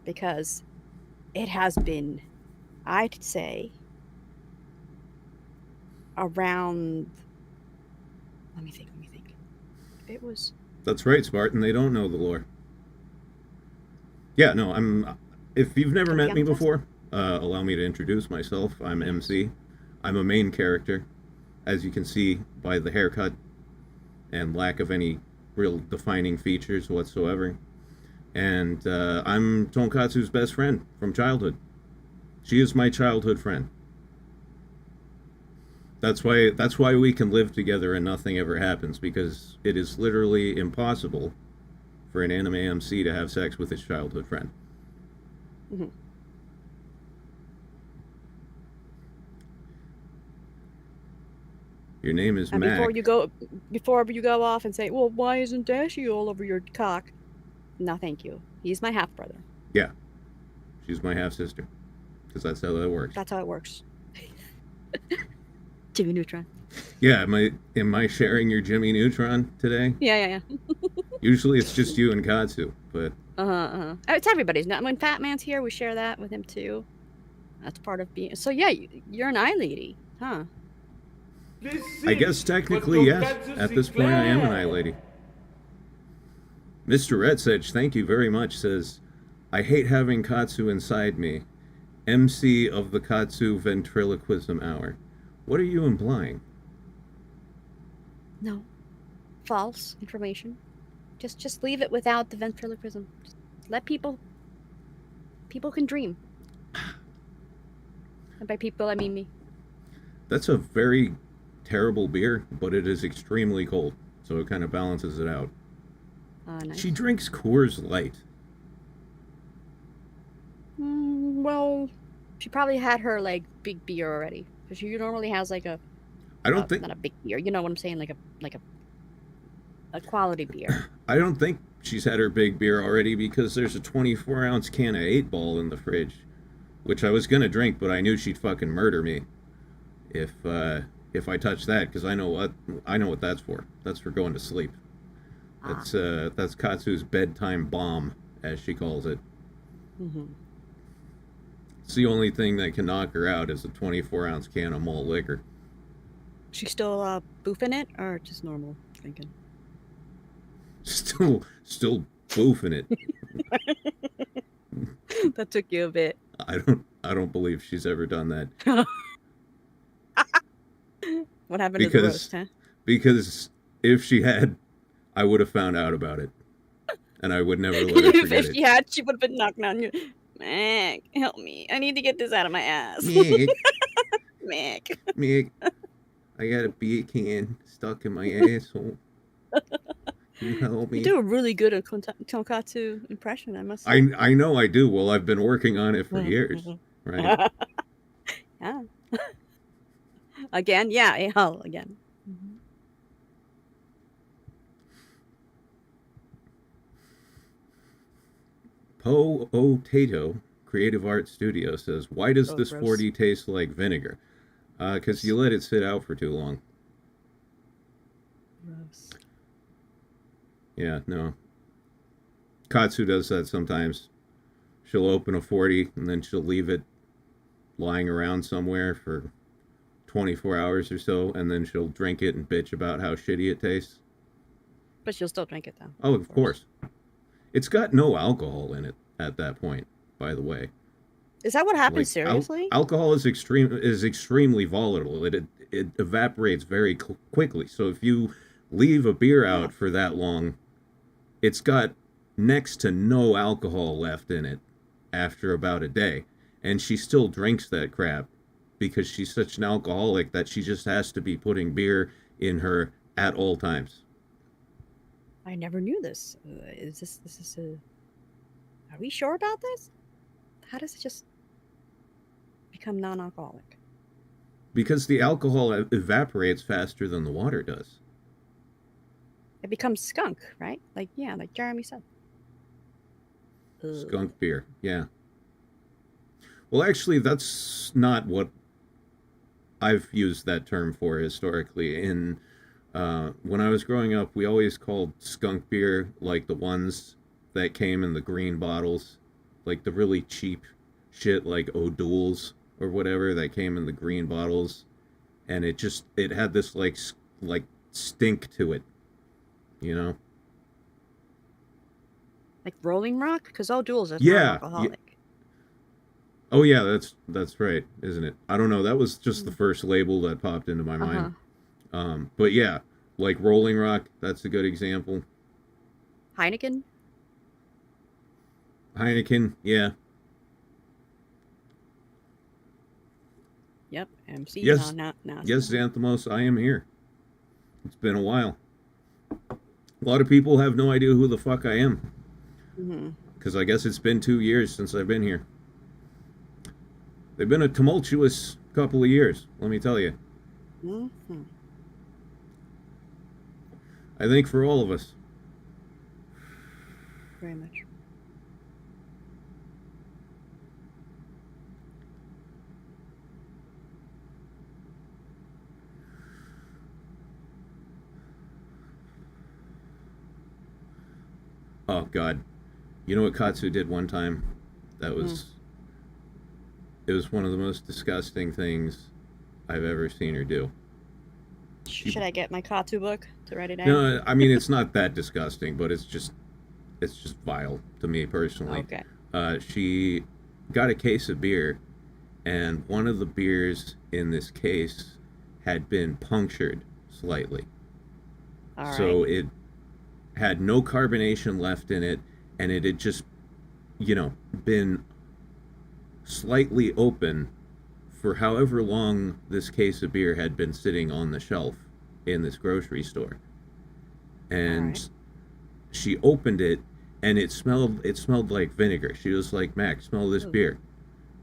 Because it has been, I'd say, around, let me think. It was... That's right, Spartan. They don't know the lore. Yeah, no, if you've never met me before, allow me to introduce myself. I'm MC. I'm a main character, as you can see by the haircut and lack of any real defining features whatsoever. And I'm Tonkatsu's best friend from childhood. She is my childhood friend. That's why we can live together and nothing ever happens, because it is literally impossible for an anime MC to have sex with his childhood friend. Mm-hmm. Your name is And Mac. before you go off and say, well, why isn't Dashie all over your cock? No, thank you. He's my half brother. Yeah, she's my half sister, because that's how that works. That's how it works. Jimmy Neutron. Yeah, am I sharing your Jimmy Neutron today? Yeah. Usually it's just you and Katsu, but It's everybody's. Not when Fat Man's here, we share that with him too. That's part of being. So yeah, you're an iLady, huh? I guess technically yes. At this point, I am an iLady. Mr. Redsedge, thank you very much. Says, I hate having Katsu inside me. MC of the Katsu ventriloquism hour. What are you implying? No, false information. Just leave it without the ventriloquism. Just let people can dream. And by people, I mean me. That's a very terrible beer, but it is extremely cold, so it kind of balances it out. Nice. She drinks Coors Light. Well, she probably had her like big beer already, because she normally has like a. I don't think not a big beer. You know what I'm saying? Like a quality beer. I don't think she's had her big beer already, because there's a 24-ounce can of 8-Ball in the fridge, which I was gonna drink, but I knew she'd fucking murder me if I touched that, because I know what that's for. That's for going to sleep. That's Katsu's bedtime bomb, as she calls it. Mm-hmm. It's the only thing that can knock her out is a 24-ounce can of malt liquor. She's still boofing it, or just normal drinking? Still boofing it. That took you a bit. I don't believe she's ever done that. What happened to the roast, huh? Because if she had, I would have found out about it, and I would never let her forget If she had, she would have been knocking on you. Mac, help me! I need to get this out of my ass. Mac, Mac. I got a beer can stuck in my asshole. Can you help me? You do a really good Tonkatsu impression, I must say. I know I do. Well, I've been working on it for years, right? Yeah. Again? Yeah, hell, again. Mm-hmm. Tato Creative Art Studio says, why does this gross. 40 taste like vinegar? Because you let it sit out for too long. Gross. Yeah, no. Katsu does that sometimes. She'll open a 40 and then she'll leave it lying around somewhere for 24 hours or so, and then she'll drink it and bitch about how shitty it tastes. But she'll still drink it, though. Oh, of course. It's got no alcohol in it at that point, by the way. Is that what happens, seriously? Alcohol is extremely volatile. It evaporates very quickly. So if you leave a beer out for that long, it's got next to no alcohol left in it after about a day. And she still drinks that crap because she's such an alcoholic that she just has to be putting beer in her at all times. I never knew this. Are we sure about this? How does it just become non-alcoholic? Because the alcohol evaporates faster than the water does. It becomes skunk, right? Like Jeremy said. Skunk beer, yeah. Well, actually, that's not what I've used that term for historically. When I was growing up, we always called skunk beer like the ones that came in the green bottles, like the really cheap shit like O'Doul's or whatever that came in the green bottles, and it had this like stink to it, you know? Like Rolling Rock? Because O'Doul's is non-alcoholic. Oh yeah, that's right, isn't it? I don't know. That was just the first label that popped into my mind. But yeah, Like Rolling Rock, that's a good example. Heineken. Heineken, yeah. Yep. MC. Yes, Now. yes, Xanthamos, I am here. It's been a while. A lot of people have no idea who the fuck I am. Because I guess it's been 2 years since I've been here. They've been a tumultuous couple of years, let me tell you. I think for all of us. Very much. Oh, God. You know what Katsu did one time? That was... It was one of the most disgusting things I've ever seen her do. Should I get my Katsu book to write it down? No, I mean, it's not that disgusting, but it's just vile to me personally. Okay. She got a case of beer, and one of the beers in this case had been punctured slightly. All right. So it had no carbonation left in it, and it had just, been slightly open for however long this case of beer had been sitting on the shelf in this grocery store. And she opened it, and it smelled like vinegar. She was like, "Mac, smell this beer.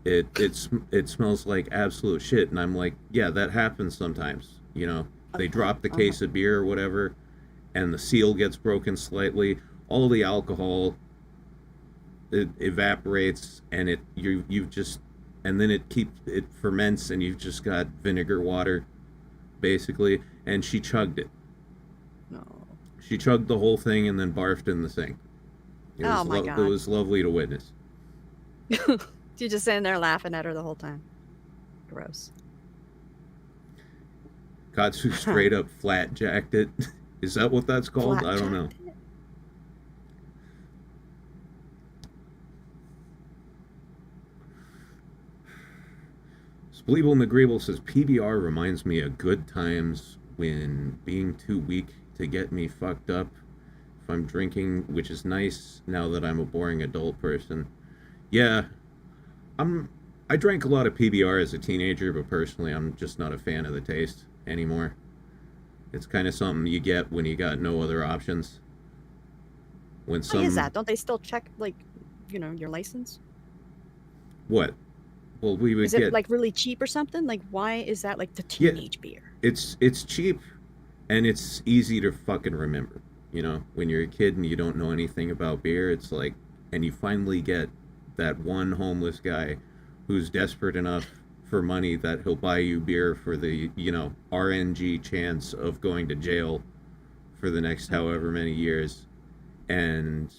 It smells like absolute shit." And I'm like, "Yeah, that happens sometimes. They drop the case of beer or whatever, and the seal gets broken slightly. All the alcohol, it evaporates, and and then it ferments, and you've just got vinegar water, basically." And she chugged it. No. She chugged the whole thing and then barfed in the sink. It was lovely to witness. You're just sitting there laughing at her the whole time. Gross. Katsu straight up flat jacked it. Is that what that's called? I don't know. Spleeble McGreeble says, PBR reminds me of good times when being too weak to get me fucked up if I'm drinking, which is nice now that I'm a boring adult person. Yeah, I drank a lot of PBR as a teenager, but personally I'm just not a fan of the taste anymore. It's kind of something you get when you got no other options. Why is that? Don't they still check, your license? What? Well, we would Is it really cheap or something? Like, why is that the teenage beer? It's cheap, and it's easy to fucking remember. When you're a kid and you don't know anything about beer, it's like, and you finally get that one homeless guy who's desperate enough for money that he'll buy you beer for the, RNG chance of going to jail for the next however many years. And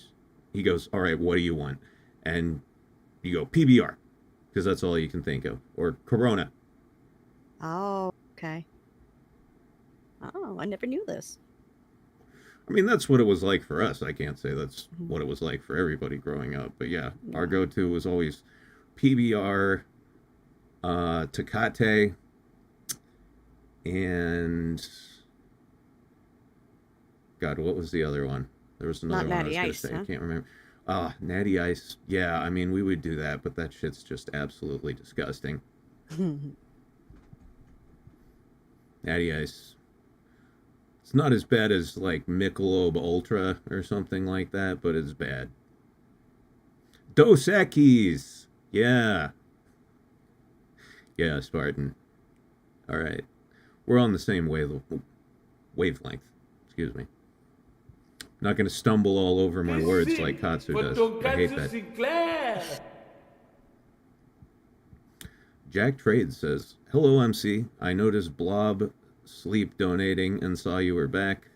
he goes, "All right, what do you want?" And you go, "PBR." Because that's all you can think of. Or Corona. Oh, okay. Oh, I never knew this. I mean, that's what it was like for us. I can't say that's what it was like for everybody growing up. But yeah, our go-to was always PBR, Tecate, and... God, what was the other one? There was another one I was going to say. I can't remember. Natty Ice. Yeah, I mean, we would do that, but that shit's just absolutely disgusting. Natty Ice. It's not as bad as, Michelob Ultra or something like that, but it's bad. Dos Equis! Yeah. Yeah, Spartan. Alright. We're on the same wavelength. Excuse me. Not going to stumble all over my words like Katsu does. I hate that. Sinclair. Jack Trade says, "Hello, MC. I noticed Blob Sleep donating and saw you were back.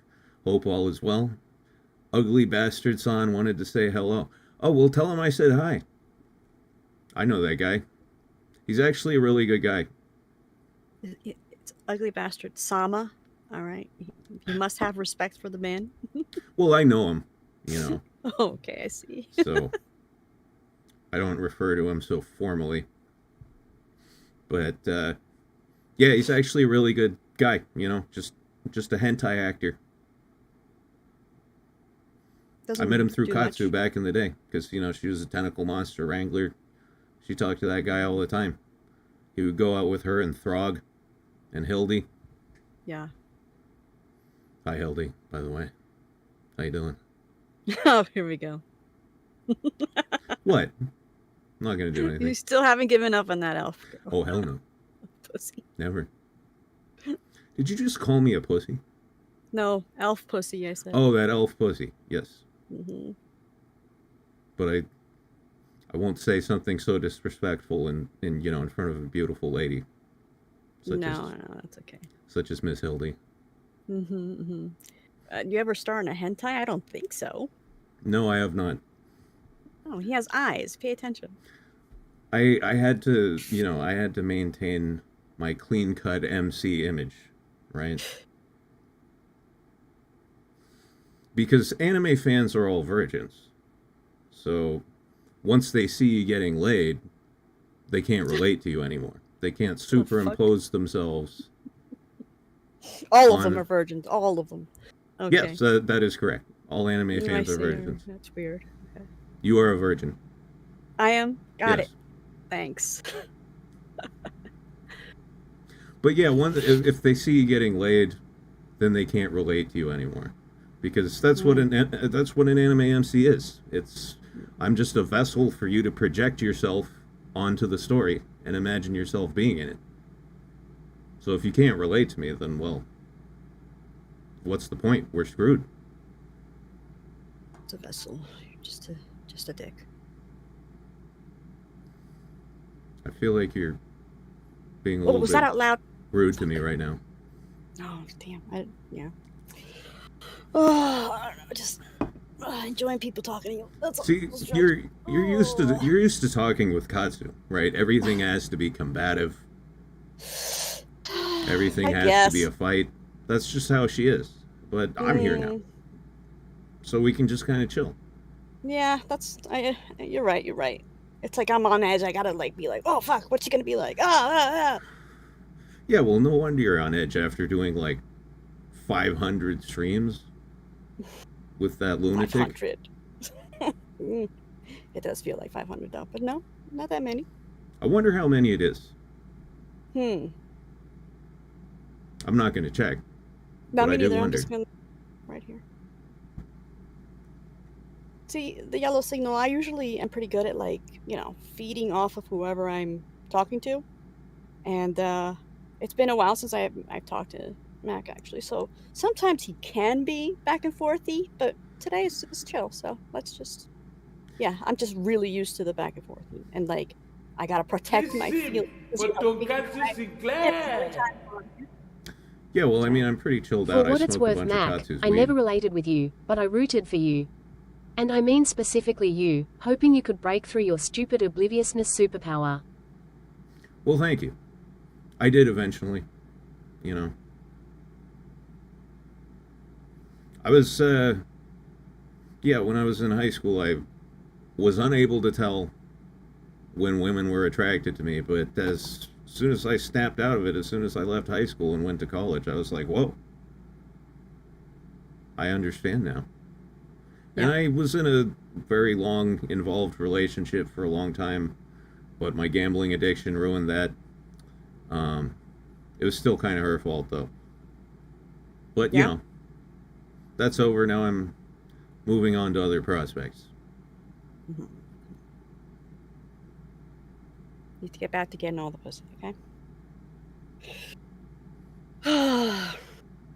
Hope all is well. Ugly Bastard San wanted to say hello." Oh, well, tell him I said hi. I know that guy. He's actually a really good guy. It's Ugly Bastard Sama. All right. You must have respect for the man. Well, I know him, Okay, I see. So I don't refer to him so formally. But, yeah, he's actually a really good guy, just just a hentai actor. Doesn't I met him through do Katsu much. back in the day because, she was a tentacle monster wrangler. She talked to that guy all the time. He would go out with her and Throg and Hildy. Yeah. Hi, Hildy, by the way. How you doing? Oh, here we go. What? I'm not going to do anything. You still haven't given up on that elf girl. Oh, hell no. Pussy. Never. Did you just call me a pussy? No, elf pussy, I said. Oh, that elf pussy. Yes. Mm-hmm. But I won't say something so disrespectful in front of a beautiful lady. No, that's okay. Such as Miss Hildy. Mm-hmm, mm-hmm. Do you ever star in a hentai? I don't think so. No, I have not. Oh, he has eyes. Pay attention. I had to, maintain my clean-cut MC image, right? Because anime fans are all virgins. So once they see you getting laid, they can't relate to you anymore. They can't superimpose themselves. All of them are virgins. All of them. Okay. Yes, that is correct. All anime fans are virgins. That's weird. Okay. You are a virgin. I am? Got Yes. it. Thanks. But yeah, if they see you getting laid, then they can't relate to you anymore, because that's what an anime MC is. I'm just a vessel for you to project yourself onto the story and imagine yourself being in it. So if you can't relate to me, then well, what's the point? We're screwed. It's a vessel. You're just a dick. I feel like you're being a Oh, little was bit that out loud? rude to me right now. Oh, damn. Yeah. Oh, I don't know. Just enjoying people talking to you. That's all. See, you're used to talking with Katsu, right? Everything has to be combative. Everything has to be a fight. That's just how she is. But I'm here now, so we can just kind of chill. Yeah, you're right. You're right. It's like I'm on edge. I gotta be like, oh fuck, what's she gonna be like? Ah. Yeah, well, no wonder you're on edge after doing 500 streams with that lunatic. 500. It does feel like 500 though, but no, not that many. I wonder how many it is. I'm not going to check. Not but me I do neither. I'm wonder. just gonna right here. See, the yellow signal, I usually am pretty good at feeding off of whoever I'm talking to. And it's been a while since I've talked to Mac actually. So sometimes he can be back and forthy, but today it's chill. So let's just I'm just really used to the back and forth. And I gotta protect my feelings. For Tonkatsu Sinclair. Yeah, well, I mean, I'm pretty chilled For out. what I it's smoke a worth, bunch Mac, of Katsu's I weed. never related with you, but I rooted for you. And I mean specifically you, hoping you could break through your stupid obliviousness superpower. Well, thank you. I did eventually. I was, when I was in high school, I was unable to tell when women were attracted to me, but as soon as I snapped out of it, as soon as I left high school and went to college, I was like, whoa. I understand now. Yeah. And I was in a very long, involved relationship for a long time, but my gambling addiction ruined that. It was still kind of her fault, though. But, that's over. Now I'm moving on to other prospects. Mm-hmm. Need to get back to getting all the pussy, okay?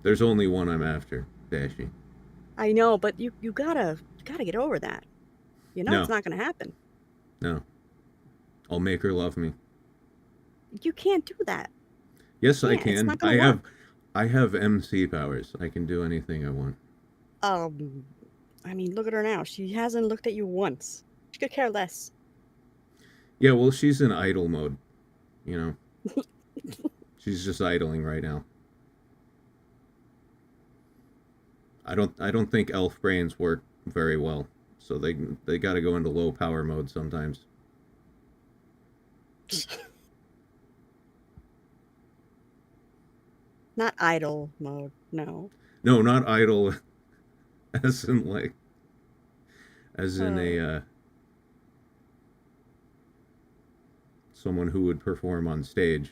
There's only one I'm after, Dashie. I know, but you gotta get over that. No. It's not gonna happen. No. I'll make her love me. You can't do that. Yes, I It's can. not gonna work. I have MC powers. I can do anything I want. I mean, look at her now. She hasn't looked at you once. She could care less. Yeah, well, she's in idle mode. She's just idling right now. I don't think elf brains work very well, so they got to go into low power mode sometimes. Not idle mode. No. No, not idle, as in like, as in a someone who would perform on stage.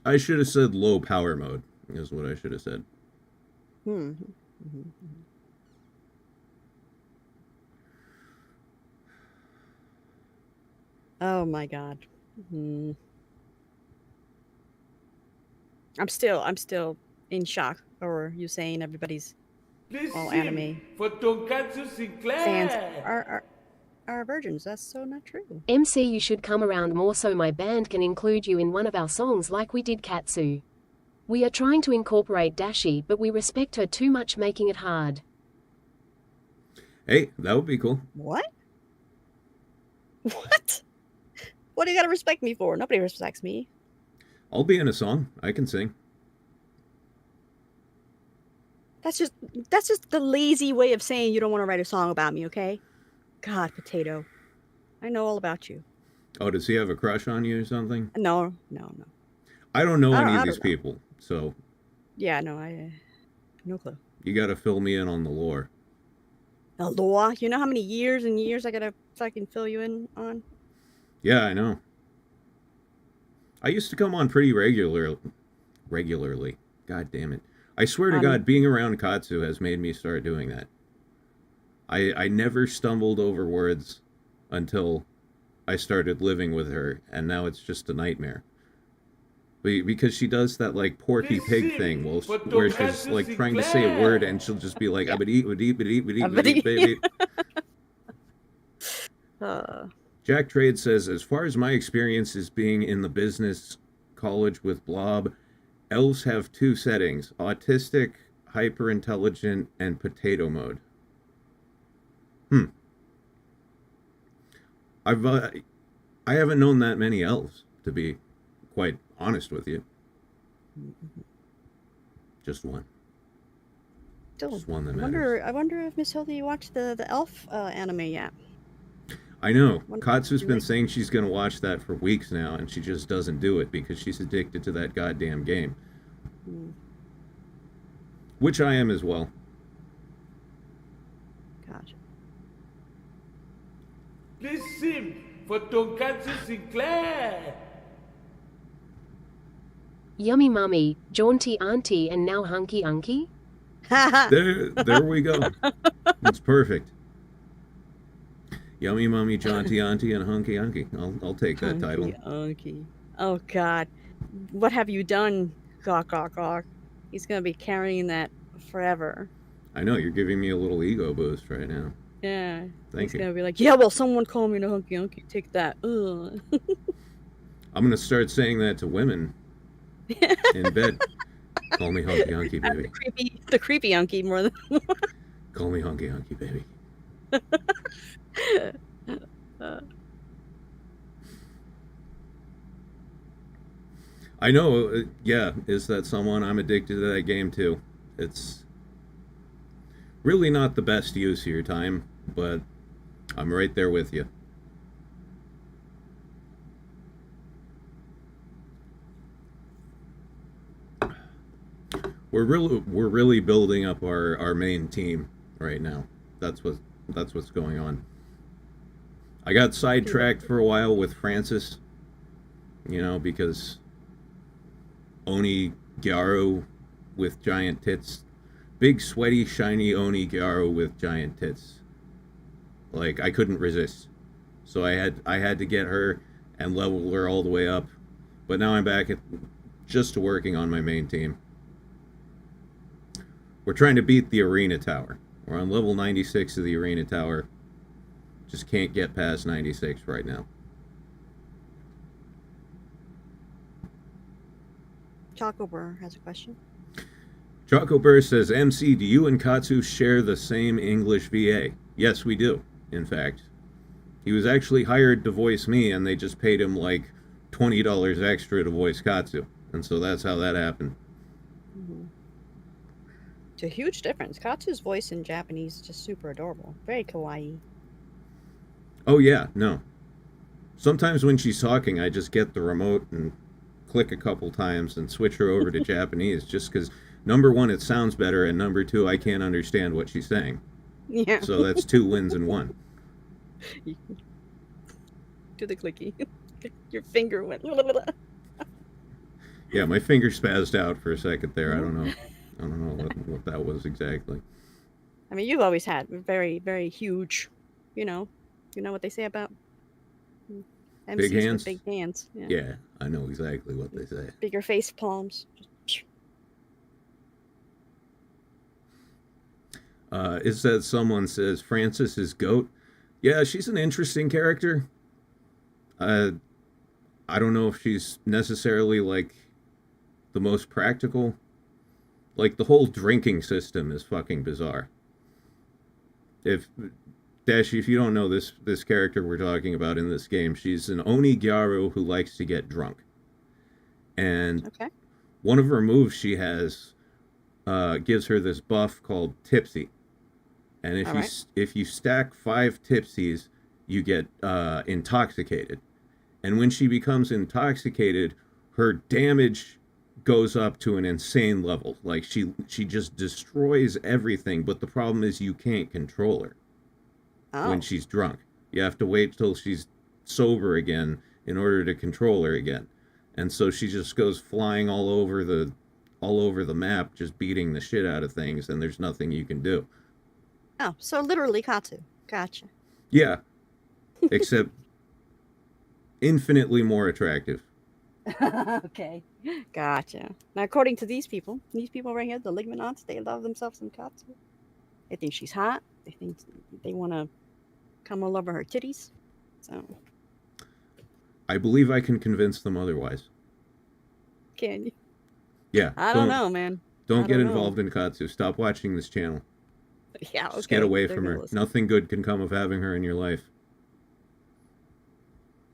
I should have said low power mode, is what I should have said. Hmm. Oh my god. Hmm. I'm still in shock over you saying everybody's all Listen anime for Tonkatsu fans Sinclair. are virgins. That's so not true. MC, you should come around more so my band can include you in one of our songs like we did Katsu. We are trying to incorporate Dashie, but we respect her too much, making it hard. Hey, that would be cool. What? What? What do you gotta respect me for? Nobody respects me. I'll be in a song. I can sing. That's just the lazy way of saying you don't want to write a song about me, okay? God, Potato. I know all about you. Oh, does he have a crush on you or something? No. I don't know any I of these don't know. people, so Yeah, no, I no clue. you got to fill me in on the lore. The law? You know how many years and years I gotta fucking fill you in on? Yeah, I know. I used to come on pretty regularly. God damn it. I swear to God, being around Katsu has made me start doing that. I never stumbled over words until I started living with her, and now it's just a nightmare. Because she does that like Porky Pig thing, where she's like trying to say a word and she'll just be like, Jack Trade says, as far as my experience is being in the business college with Blob, elves have two settings: autistic, hyper-intelligent, and potato mode. I haven't known that many elves, to be quite honest with you. Just one. Just one that matters. I wonder if Miss Hildy watched the elf anime yet. I know. Katsu's been saying she's going to watch that for weeks now, and she just doesn't do it because she's addicted to that goddamn game. Which I am as well. Gotcha. Listen for Tonkatsu Sinclair. Yummy mummy, jaunty auntie, and now hunky unky? There we go. It's perfect. Yummy mummy, jaunty auntie, and hunky hunky. I'll take that title. Hunky. Oh God, what have you done? Gawk gawk gawk. He's gonna be carrying that forever. I know, you're giving me a little ego boost right now. Yeah. Thank He's you. gonna be like, yeah, well, someone call me a hunky hunky. Take that. Ugh. I'm gonna start saying that to women in bed. Call me hunky hunky, baby. The creepy hunky more than. Call me hunky hunky, baby. I know, yeah, is that someone? I'm addicted to that game too. It's really not the best use of your time, but I'm right there with you. We're really building up our main team right now. That's what's going on. I got sidetracked for a while with Francis, because Oni Gyaro with giant tits, big sweaty shiny Oni Gyaro with giant tits. Like, I couldn't resist, so I had to get her and level her all the way up. But now I'm back at just working on my main team. We're trying to beat the arena tower. We're on level 96 of the arena tower. Just can't get past 96 right now. Chocober has a question. Chocober says, MC, do you and Katsu share the same English VA? Yes, we do, in fact. He was actually hired to voice me, and they just paid him like $20 extra to voice Katsu. And so that's how that happened. Mm-hmm. It's a huge difference. Katsu's voice in Japanese is just super adorable. Very kawaii. Oh, yeah, no. Sometimes when she's talking, I just get the remote and click a couple times and switch her over to Japanese, just because, number one, it sounds better, and number two, I can't understand what she's saying. Yeah. So that's 2 wins in 1. Do the clicky. Your finger went. Yeah, my finger spazzed out for a second there. I don't know what that was exactly. I mean, you've always had very, very huge, you know what they say about MCs Big hands? with big hands. Yeah. Yeah, I know exactly what they say. Bigger face palms. It says someone says Frances is GOAT. Yeah, she's an interesting character. I don't know if she's necessarily like the most practical. Like the whole drinking system is fucking bizarre. Dashie, if you don't know this character we're talking about in this game, she's an Onigyaru who likes to get drunk. And Okay. one of her moves she has gives her this buff called Tipsy. And if you stack 5 Tipsies, you get intoxicated. And when she becomes intoxicated, her damage goes up to an insane level. Like she just destroys everything, but the problem is you can't control her when she's drunk. You have to wait till she's sober again in order to control her again. And so she just goes flying all over the map, just beating the shit out of things, and there's nothing you can do. Oh, so literally Katsu. Gotcha. Yeah. Except infinitely more attractive. Okay. Gotcha. Now, according to these people right here, the Ligmanauts, they love themselves some Katsu. They think she's hot. They think they want to come all over her titties. So. I believe I can convince them otherwise. Can you? Yeah. I don't know, man. Don't get don't know. involved in Katsu. Stop watching this channel. Yeah, okay. Just get away They're from gonna her. listen. Nothing good can come of having her in your life.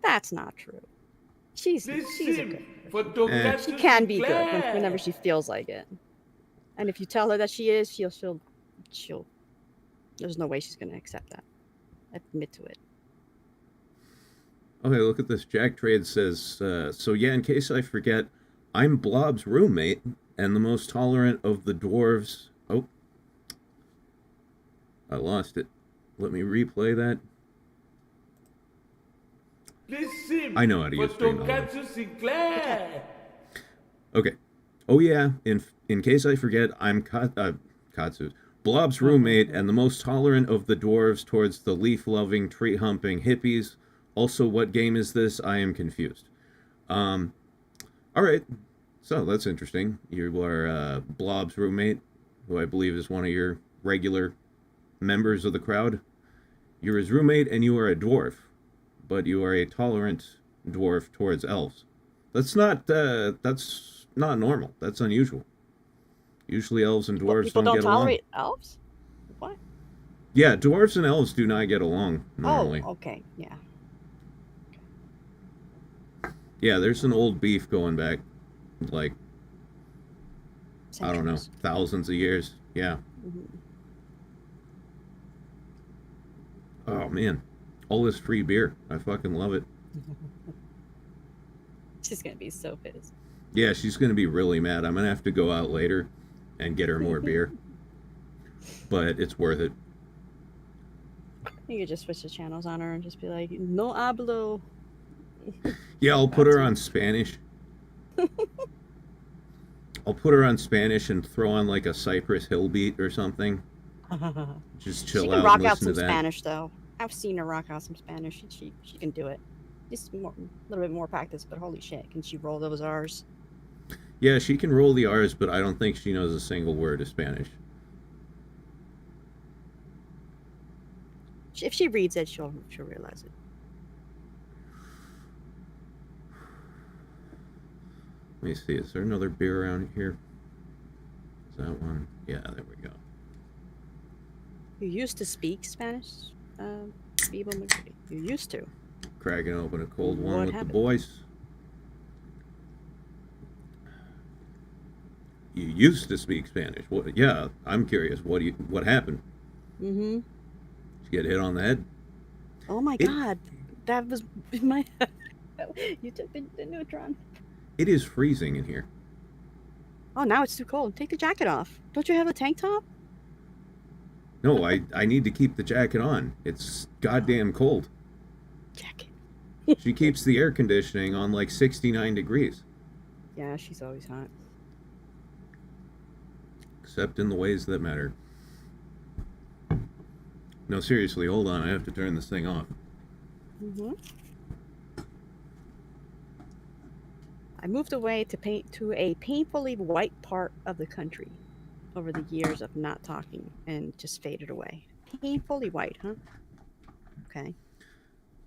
That's not true. She's a Listen good. for Tonkatsu She can be good Sinclair. whenever she feels like it. And if you tell her that she is, she'll. There's no way she's gonna accept that. Admit to it. Okay, look at this. Jack Trade says, so yeah, in case I forget, I'm Blob's roommate and the most tolerant of the dwarves. Oh, I lost it. Let me replay that. Listen I know how to for use stream element. Tonkatsu Sinclair. Okay. Oh yeah, in case I forget, I'm Katsu, Blob's roommate and the most tolerant of the dwarves towards the leaf-loving, tree-humping hippies. Also, what game is this? I am confused. All right. So that's interesting. You are Blob's roommate, who I believe is one of your regular members of the crowd. You're his roommate, and you are a dwarf, but you are a tolerant dwarf towards elves. That's not normal. That's unusual. Usually elves and dwarves People don't get tolerate elves? What? along. Yeah, dwarves and elves do not get along normally. Oh, okay, yeah. Yeah, there's an old beef going back, like, I don't know, Centuries. thousands of years. Yeah. Mhm. Oh, man. All this free beer. I fucking love it. She's gonna be so pissed. Yeah, she's going to be really mad. I'm going to have to go out later and get her more beer. But it's worth it. You could just switch the channels on her and just be like, no hablo. Yeah, I'll put her on Spanish. I'll put her on Spanish and throw on like a Cypress Hill beat or something. Just chill She out can rock and out listen some to that. Spanish, though. I've seen her rock out some Spanish. She can do it. Just a little bit more practice, but holy shit, can she roll those R's? Yeah, she can roll the R's, but I don't think she knows a single word of Spanish. If she reads it, she'll realize it. Let me see, is there another beer around here? Is that one? Yeah, there we go. You used to speak Spanish, Bebo McGrady. You used to. Cracking open a cold one What with happened? the boys. You used to speak Spanish. What? Yeah, I'm curious. What happened? Mm-hmm. Did you get hit on the head? Oh my It- God. That was in my head. You took the neutron. It is freezing in here. Oh, now it's too cold. Take the jacket off. Don't you have a tank top? No, I need to keep the jacket on. It's goddamn cold. Jacket. She keeps the air conditioning on like 69 degrees. Yeah, she's always hot. Except in the ways that matter. No, seriously, hold on. I have to turn this thing off. Mm-hmm. I moved away to a painfully white part of the country over the years of not talking and just faded away. Painfully white, huh? Okay.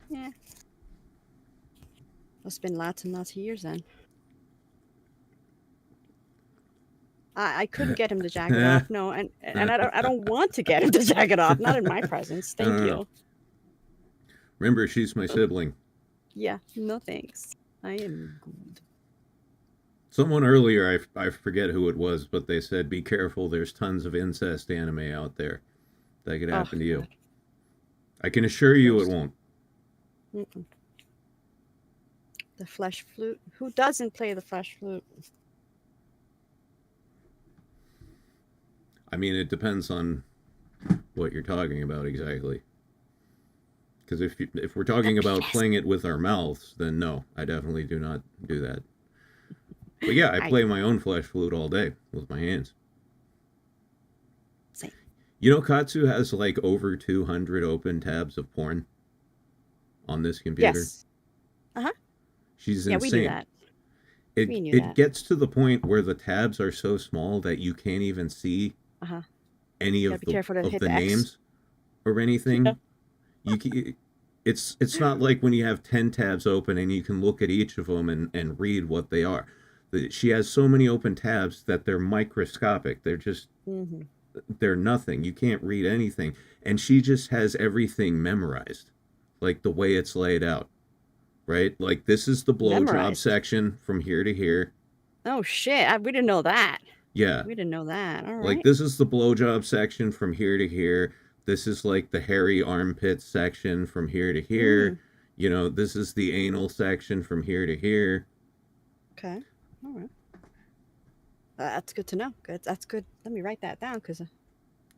Yeah. It's been lots and lots of years then. I couldn't get him to jack it off. No, and I don't want to get him to jack it off. Not in my presence. Thank No. you. Remember, she's my sibling. Yeah, no thanks. I am good. Someone earlier, I forget who it was, but they said, be careful, there's tons of incest anime out there. That could happen to you. God. I can assure you it won't. Mm-mm. The flesh flute. Who doesn't play the flesh flute? I mean, it depends on what you're talking about exactly. Because if we're talking about playing it with our mouths, then no, I definitely do not do that. But yeah, I play my own flesh flute all day with my hands. Same. You know, Katsu has like over 200 open tabs of porn on this computer. Yes. Uh-huh. She's Yeah, insane. we knew that. We knew It that. gets to the point where the tabs are so small that you can't even see Uh-huh. any Gotta of be the careful to hit the the X. names or anything. Yeah. It's not like when you have 10 tabs open and you can look at each of them and read what they are. She has so many open tabs that they're microscopic. They're just Mm-hmm. they're nothing. You can't read anything. And she just has everything memorized, like the way it's laid out. Right? Like, this is the blowjob Memorized. section from here to here. Oh shit! We didn't know that. Yeah. We didn't know that. All right. Like, this is the blowjob section from here to here. This is like the hairy armpit section from here to here. You know, this is the anal section from here to here. Okay. All right. That's good to know. Good. That's good. Let me write that down because I'm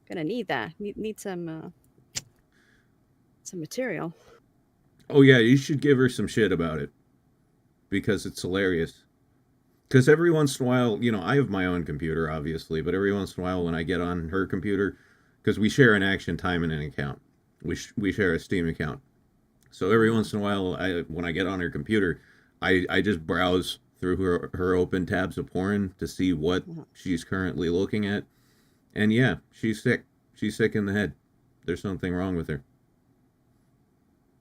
gonna need that. Need some material. Oh, yeah, you should give her some shit about it. Because it's hilarious. Because every once in a while, you know, I have my own computer, obviously, but every once in a while when I get on her computer, because we share an Action Time and an account. We share a Steam account. So every once in a while, when I get on her computer, I just browse through her open tabs of porn to see what she's currently looking at. And yeah, she's sick. She's sick in the head. There's something wrong with her.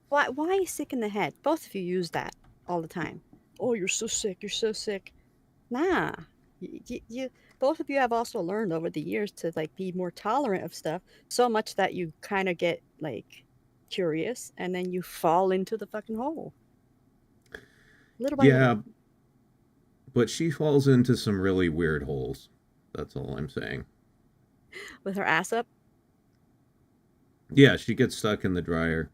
Why are you sick in the head? Both of you use that all the time. Oh, you're so sick. You're so sick. Nah. You both of you have also learned over the years to like be more tolerant of stuff, so much that you kind of get like curious and then you fall into the fucking hole. Little by Yeah, little. but she falls into some really weird holes. That's all I'm saying. With her ass up. Yeah, she gets stuck in the dryer.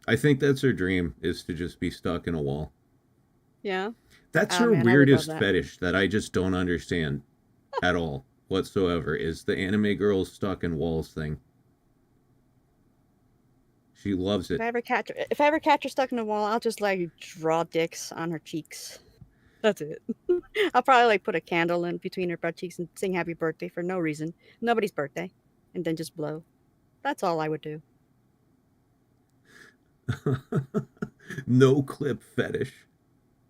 I think that's her dream, is to just be stuck in a wall. Yeah. That's Oh, her man, I would love weirdest that. fetish that I just don't understand at all whatsoever, is the anime girls stuck in walls thing. She loves it. If I ever catch her stuck in a wall, I'll just like draw dicks on her cheeks. That's it. I'll probably like put a candle in between her butt cheeks and sing happy birthday for no reason. Nobody's birthday. And then just blow. That's all I would do. No clip fetish.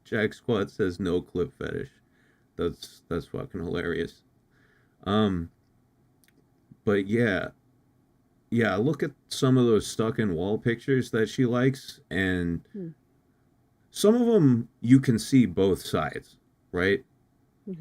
Jack Squat says no clip fetish. That's fucking hilarious. But yeah, look at some of those stuck in wall pictures that she likes, and some of them you can see both sides, right?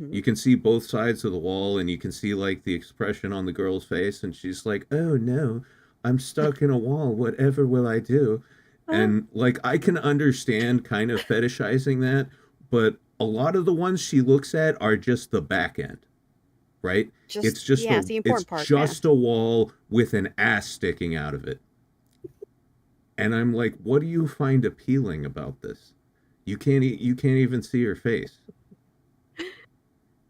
You can see both sides of the wall, and you can see like the expression on the girl's face, and she's like, "Oh no, I'm stuck in a wall. Whatever will I do?" And like, I can understand kind of fetishizing that, but a lot of the ones she looks at are just the back end, right? It's just yeah, it's the important part. it's just a wall with an ass sticking out of it. And I'm like, what do you find appealing about this? You can't even see her face.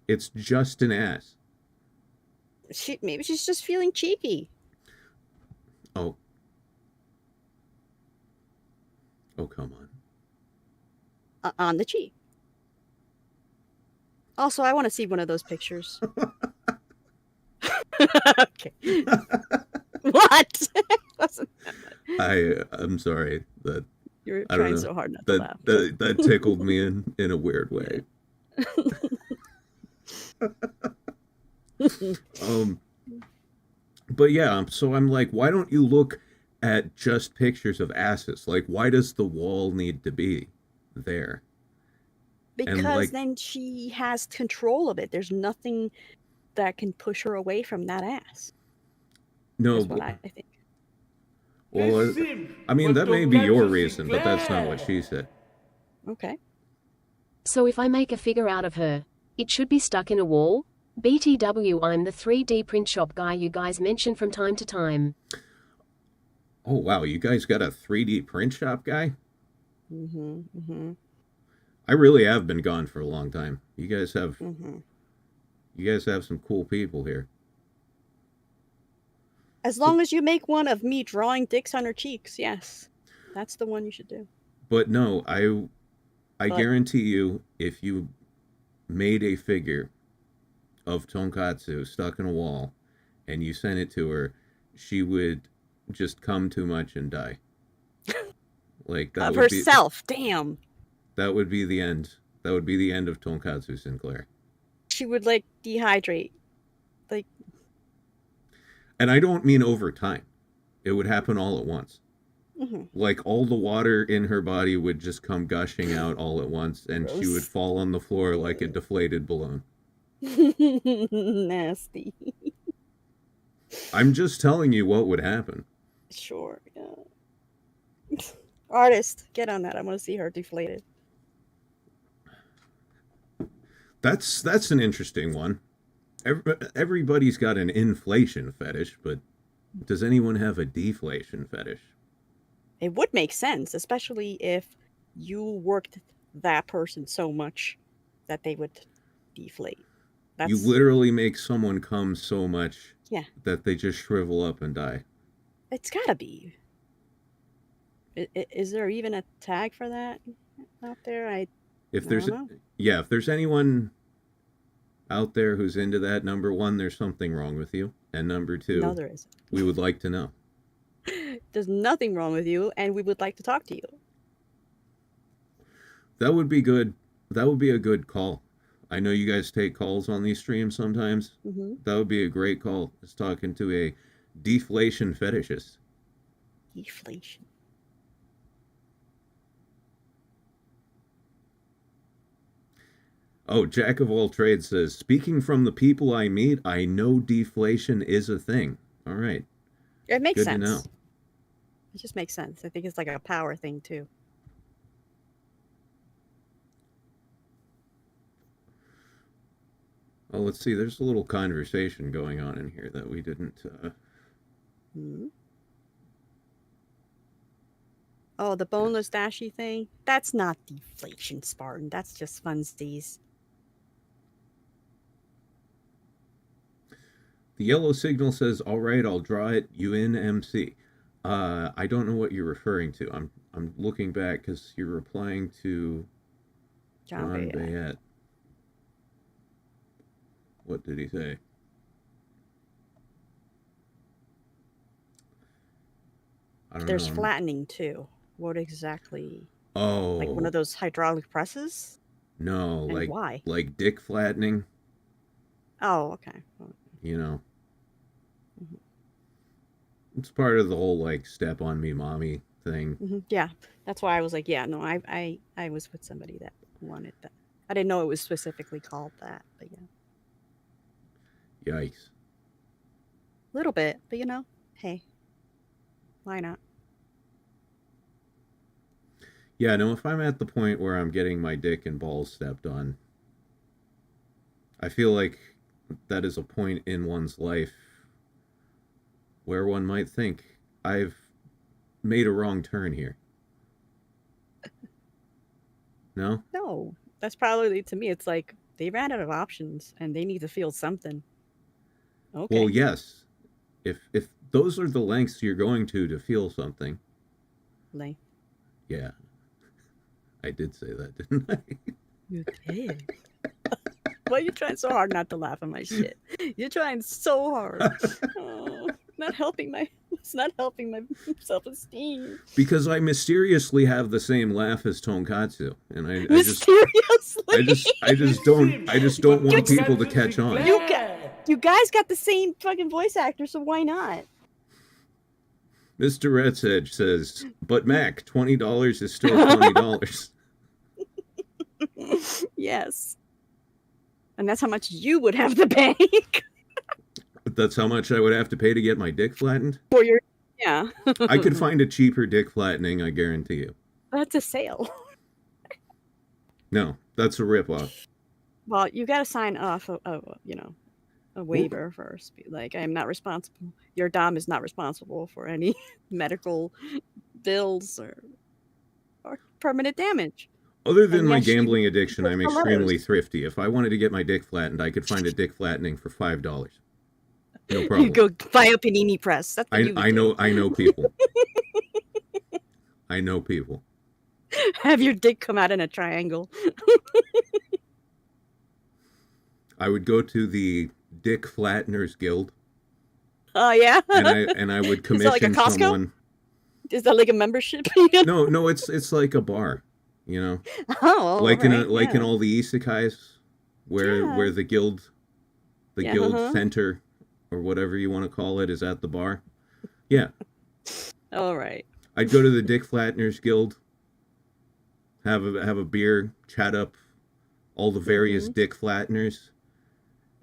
It's just an ass. Maybe she's just feeling cheeky. Oh. Oh, come on. On the cheek. Also, I want to see one of those pictures. Okay. What? I'm sorry that You're I don't trying know. so hard not to laugh. That tickled me in a weird way. But yeah, so I'm like, why don't you look at just pictures of asses? Like, why does the wall need to be there? Because like- then she has control of it. There's nothing that can push her away from that ass. No, That's what I think. well, Listen, I mean, that may be Tonkatsu your reason, but that's not what Sinclair. she said. Okay. So if I make a figure out of her, it should be stuck in a wall? BTW, I'm the 3D print shop guy you guys mention from time to time. Oh, wow, you guys got a 3D print shop guy? Mm-hmm. Mm-hmm. I really have been gone for a long time. You guys have Mm-hmm. some cool people here. As long as you make one of me drawing dicks on her cheeks, yes. That's the one you should do. But no, I But- guarantee you, if you made a figure of Tonkatsu stuck in a wall and you sent it to her, she would just come too much and die. Like that Of would herself. Damn. that would be the end. That would be the end of Tonkatsu Sinclair. She would like dehydrate. Like, And I don't mean over time. It would happen all at once. mm-hmm. Like all the water in her body would just come gushing out all at once, and she would Gross. fall on the floor like a deflated balloon. Nasty. I'm just telling you what would happen. Sure, yeah. Artist, get on that. I want to see her deflated. That's an interesting one. Everybody's got an inflation fetish, but does anyone have a deflation fetish? It would make sense, especially if you worked that person so much that they would deflate. That's, You literally make someone come so much Yeah. that they just shrivel up and die. It's gotta be. Is there even a tag for that out there? If I there's don't know. yeah, if there's anyone out there who's into that, number one, there's something wrong with you, and number two, No, there isn't. we would like to know. There's nothing wrong with you, and we would like to talk to you. That would be good. That would be a good call. I know you guys take calls on these streams sometimes. Mm-hmm. That would be a great call. Just talking to a deflation fetishist. Deflation. Oh, Jack of all trades says, speaking from the people I meet, I know deflation is a thing. All right. It makes Good sense. to know. It just makes sense. I think it's like a power thing too. Oh, let's see. There's a little conversation going on in here that we didn't... Hmm. Oh, the boneless Dashie thing? That's not deflation, Spartan. That's just funsies. The yellow signal says, all right, I'll draw it, UNMC. I don't know what you're referring to. I'm looking back because you're replying to John John Bayette. Bayette. What did he say? I don't There's know. flattening too. What exactly? Oh, Like one of those hydraulic presses? no, And like why? like dick flattening, Oh, okay. you know. Mhm. It's part of the whole like step on me mommy thing. Hmm. Yeah, that's why I was like, yeah, no, I was with somebody that wanted that. I didn't know it was specifically called that, but yeah, Yikes. a little bit. But you know, hey, why not? Yeah, no, if I'm at the point where I'm getting my dick and balls stepped on, I feel like that is a point in one's life where one might think, I've made a wrong turn here. No? No, that's probably, to me, it's like they ran out of options and they need to feel something. Okay. Well, yes. If those are the lengths you're going to feel something. Like, Yeah. I did say that, didn't I? you did. Why are you trying so hard not to laugh at my shit? You're trying so hard. Oh, it's not helping my self-esteem. Because I mysteriously have the same laugh as Tonkatsu, and I just don't want people to catch on. You guys got the same fucking voice actor, so why not? Mr. Rat's Edge says, but Mac, $20 is still $20. Yes. And that's how much you would have to pay. That's how much I would have to pay to get my dick flattened? For your, yeah. I could find a cheaper dick flattening, I guarantee you. That's a sale. No, that's a ripoff. Well, you got to sign off a waiver first. Be like, I'm not responsible. Your dom is not responsible for any medical bills or permanent damage. Other than And my yes, you- gambling addiction, I'm for extremely letters. thrifty. If I wanted to get my dick flattened, I could find a dick flattening for $5. No You problem. go buy a panini press. That's what you would I do. know people. I know people. Have your dick come out in a triangle. I would go to the Dick Flatteners Guild, Oh yeah. and I would Is that like a commission Costco? someone. Is that like a membership? No, it's like a bar, you know, Oh, like right, in all the isekais, where the guild center or whatever you want to call it is at the bar. Yeah, All right. I'd go to the Dick Flatteners Guild, have a beer, chat up all the various dick flatteners,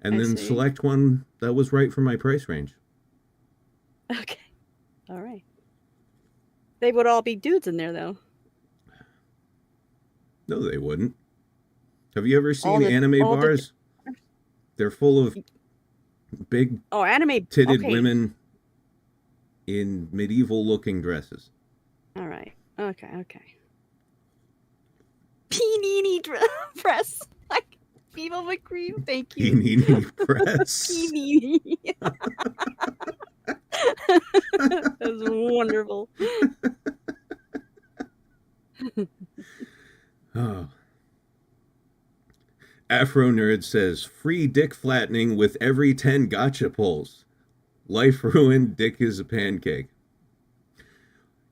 and I then see. select one that was right for my price range. Okay. All right. They would all be dudes in there, though. No, they wouldn't. Have you ever All seen the- anime all the- bars? They're full of big Oh, anime. titted Okay. women in medieval looking dresses. All right. Okay. Panini press. Like Viva McCream. Thank you. Panini press. Panini. That was wonderful. Oh. Afro Nerd says, free dick flattening with every 10 gotcha pulls. Life ruined, dick is a pancake.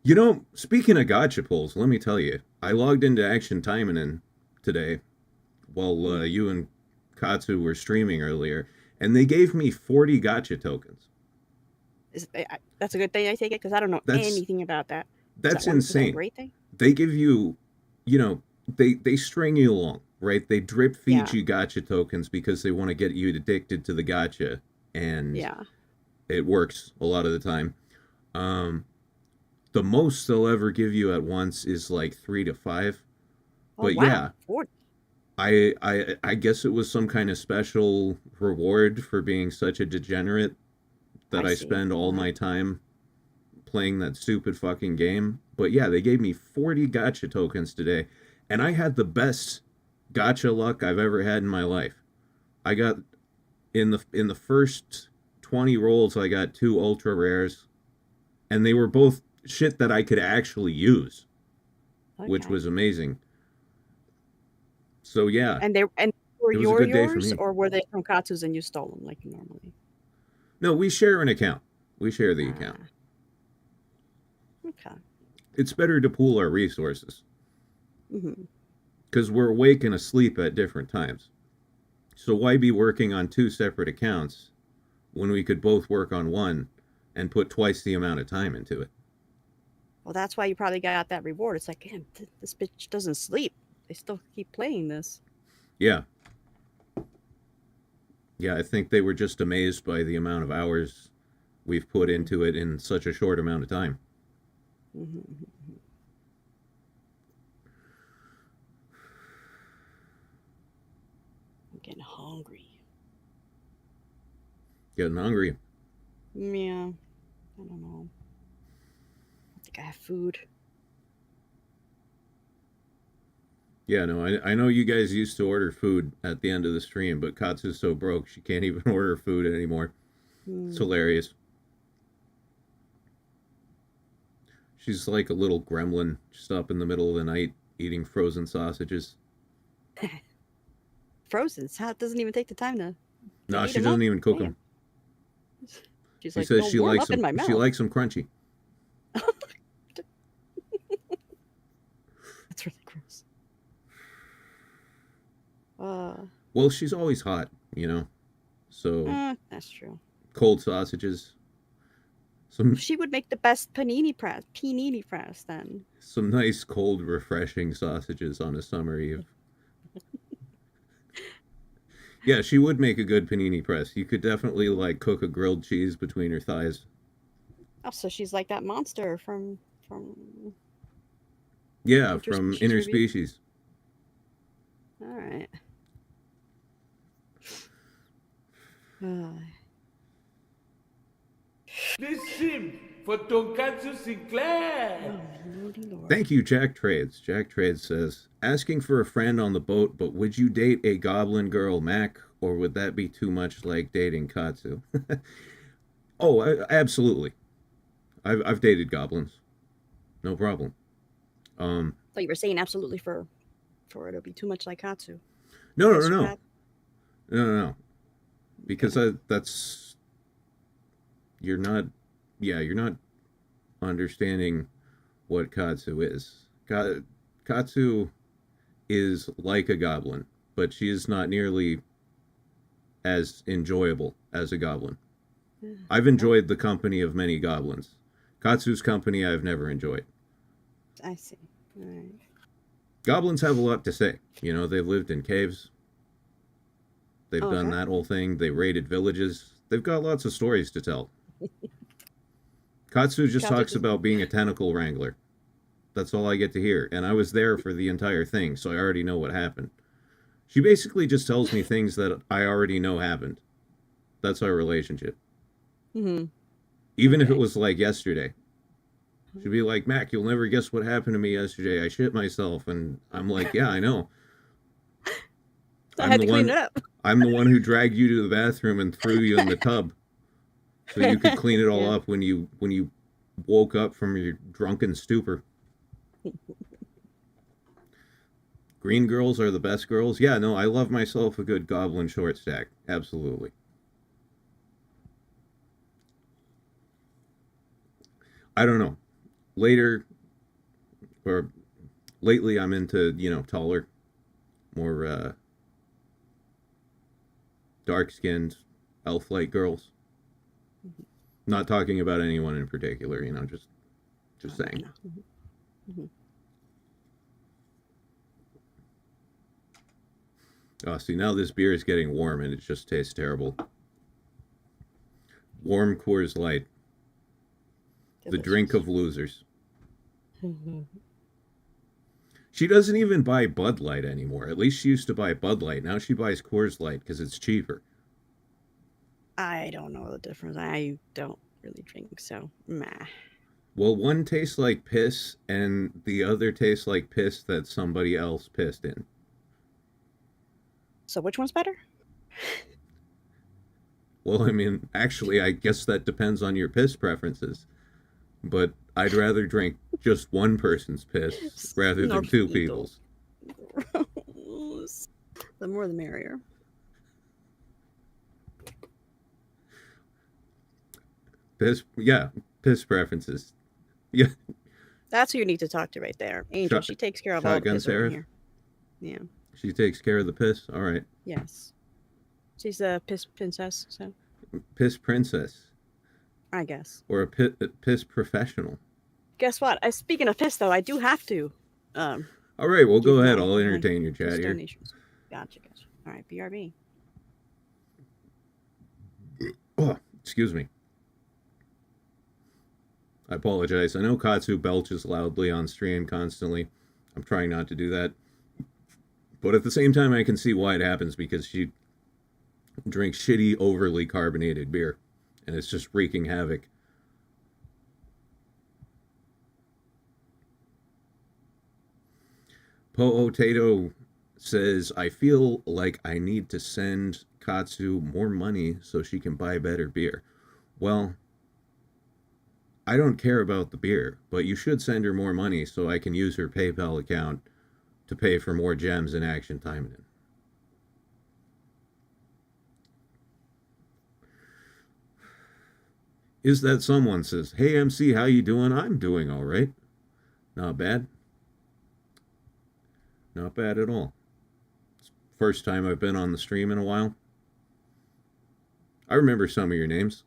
You know, speaking of gotcha pulls, let me tell you, I logged into Action Timinin today while you and Katsu were streaming earlier, and they gave me 40 gotcha tokens. That's a good thing, I take it, because I don't know That's- anything about that. That's Is that a insane. great thing? They give you, you know, they string you along, right? They drip feed Yeah. you gotcha tokens because they want to get you addicted to the gotcha, and Yeah. it works a lot of the time. The most they'll ever give you at once is like 3 to 5. Oh, But wow. yeah, 40. I guess it was some kind of special reward for being such a degenerate that I I see. spend all my time playing that stupid fucking game. But yeah, they gave me 40 gotcha tokens today, and I had the best gotcha luck I've ever had in my life. I got in the first 20 rolls, I got 2 ultra rares, and they were both shit that I could actually use, which Okay. was amazing. So yeah, And they were It was a good day for yours, me. or were they from Katsu's and you stole them like normally? no, we share an account. We share the account. Okay. It's better to pool our resources Mm-hmm. because we're awake and asleep at different times. So why be working on 2 separate accounts when we could both work on one and put twice the amount of time into it? Well, that's why you probably got that reward. It's like, damn, this bitch doesn't sleep. They still keep playing this. Yeah. Yeah, I think they were just amazed by the amount of hours we've put into it in such a short amount of time. Mm-hmm. I'm getting hungry. Getting hungry. Yeah. I don't know. I think I have food. Yeah, no, I know you guys used to order food at the end of the stream, but Katsu's so broke she can't even order food anymore. It's hilarious. She's like a little gremlin just up in the middle of the night eating frozen sausages. Frozen. It doesn't even take the time to No, heat she 'em doesn't up. even cook Damn. them. She's She like, says "They'll she warm likes up in my them. mouth." She likes them crunchy. That's really gross. Well, she's always hot, you know. So That's true. cold sausages, some She would make the best panini press then. some nice cold, refreshing sausages on a summer eve. Yeah, she would make a good panini press. You could definitely like cook a grilled cheese between her thighs. Oh, so she's like that monster from Yeah, from Interspecies Inner Review? Species. All right. This sim for Tonkatsu Sinclair. Lordy Lord. Thank you, Jack Trades. Jack Trades says, asking for a friend on the boat, but would you date a goblin girl, Mac, or would that be too much like dating Katsu? Absolutely. I've dated goblins. No problem. Thought you were saying absolutely for it'll be too much like Katsu. No. Yes, Pat? No. Because that's you're not understanding what Katsu is. Katsu is like a goblin, but she is not nearly as enjoyable as a goblin. I've enjoyed the company of many goblins. Katsu's company I've never enjoyed. I see. All right. Goblins have a lot to say. You know, they've lived in caves. They've done that whole thing. They raided villages. They've got lots of stories to tell. Katsu just talks about being a tentacle wrangler. That's all I get to hear. And I was there for the entire thing, so I already know what happened. She basically just tells me things that I already know happened. That's our relationship. Mm-hmm. Even if it was like yesterday. She'd be like, Mac, you'll never guess what happened to me yesterday. I shit myself. And I'm like, yeah, I know. I had to clean it up. I'm the one who dragged you to the bathroom and threw you in the tub so you could clean it all up when you woke up from your drunken stupor. Green girls are the best girls. Yeah, no, I love myself a good goblin short stack. Absolutely. I don't know. Lately I'm into, taller, more dark-skinned, elf-like girls. Not talking about anyone in particular, just saying. Oh, see, now this beer is getting warm and it just tastes terrible. Warm Coors Light. The drink of losers. She doesn't even buy Bud Light anymore. At least she used to buy Bud Light. Now she buys Coors Light because it's cheaper. I don't know the difference. I don't really drink, so meh. Well, one tastes like piss and the other tastes like piss that somebody else pissed in. So which one's better? Well, I mean, actually, I guess that depends on your piss preferences. But I'd rather drink just one person's piss rather than two people's. The more the merrier. Piss preferences. Yeah. That's who you need to talk to right there. Angel, she takes care of all the Shotgun piss over Sarah? here. Yeah. She takes care of the piss? All right. Yes. She's a piss princess, so Piss princess. I guess. Or a piss professional. Guess what? Speaking of piss, though, I do have to. All right, well, go ahead. I'll my entertain your chat piss here. donations. Gotcha. All right, BRB. Oh, excuse me. I apologize. I know Katsu belches loudly on stream constantly. I'm trying not to do that. But at the same time, I can see why it happens because she drink shitty, overly carbonated beer, and it's just wreaking havoc. Potato says, I feel like I need to send Katsu more money so she can buy better beer. Well, I don't care about the beer, but you should send her more money so I can use her PayPal account to pay for more gems and action time. Is that someone says, hey MC, how you doing? I'm doing all right. Not bad. Not bad at all. First time I've been on the stream in a while. I remember some of your names.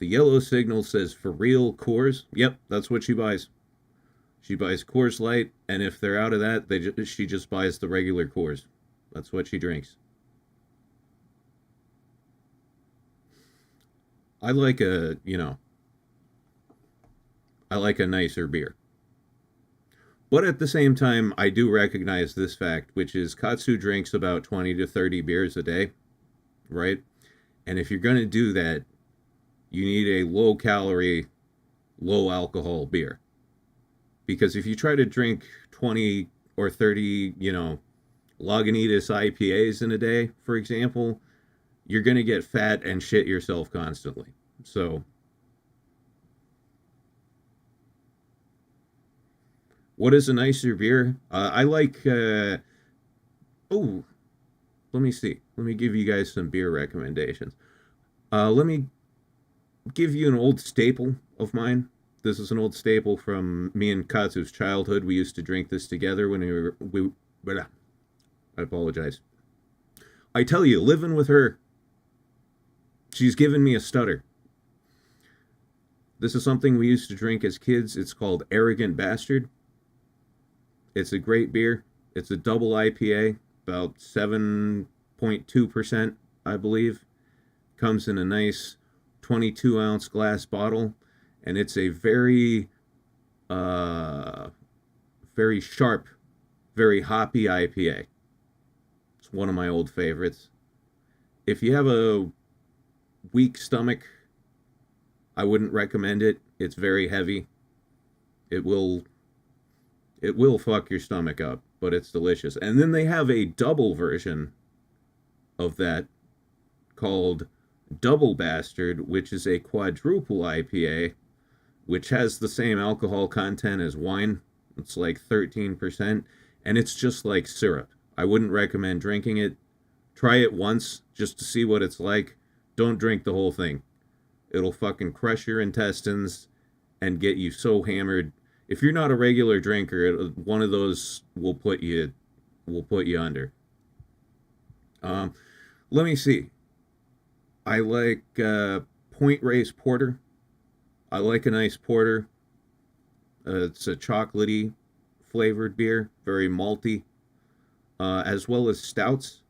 The yellow signal says, for real Coors. Yep, that's what she buys. She buys Coors Light, and if they're out of that, she just buys the regular Coors. That's what she drinks. I like a nicer beer. But at the same time, I do recognize this fact, which is Katsu drinks about 20 to 30 beers a day, right? And if you're going to do that, you need a low-calorie, low-alcohol beer. Because if you try to drink 20 or 30, Lagunitas IPAs in a day, for example, you're going to get fat and shit yourself constantly. So, what is a nicer beer? I like, let me see. Let me give you guys some beer recommendations. Let me give you an old staple of mine. This is an old staple from me and Katsu's childhood. We used to drink this together when I apologize. I tell you, living with her, she's given me a stutter. This is something we used to drink as kids. It's called Arrogant Bastard. It's a great beer. It's a double IPA, about 7.2%, I believe. Comes in a nice 22-ounce glass bottle, and it's a very sharp, very hoppy IPA. It's one of my old favorites. If you have a weak stomach, I wouldn't recommend it. It's very heavy. It will fuck your stomach up, but it's delicious. And then they have a double version of that called Double Bastard, which is a quadruple IPA, which has the same alcohol content as wine. It's like 13%, and it's just like syrup. I wouldn't recommend drinking it. Try it once just to see what it's like. Don't drink the whole thing. It'll fucking crush your intestines and get you so hammered. If you're not a regular drinker, one of those will put you under. Let me see. I like Point Race Porter. I like a nice porter. It's a chocolatey flavored beer, very malty, as well as stouts.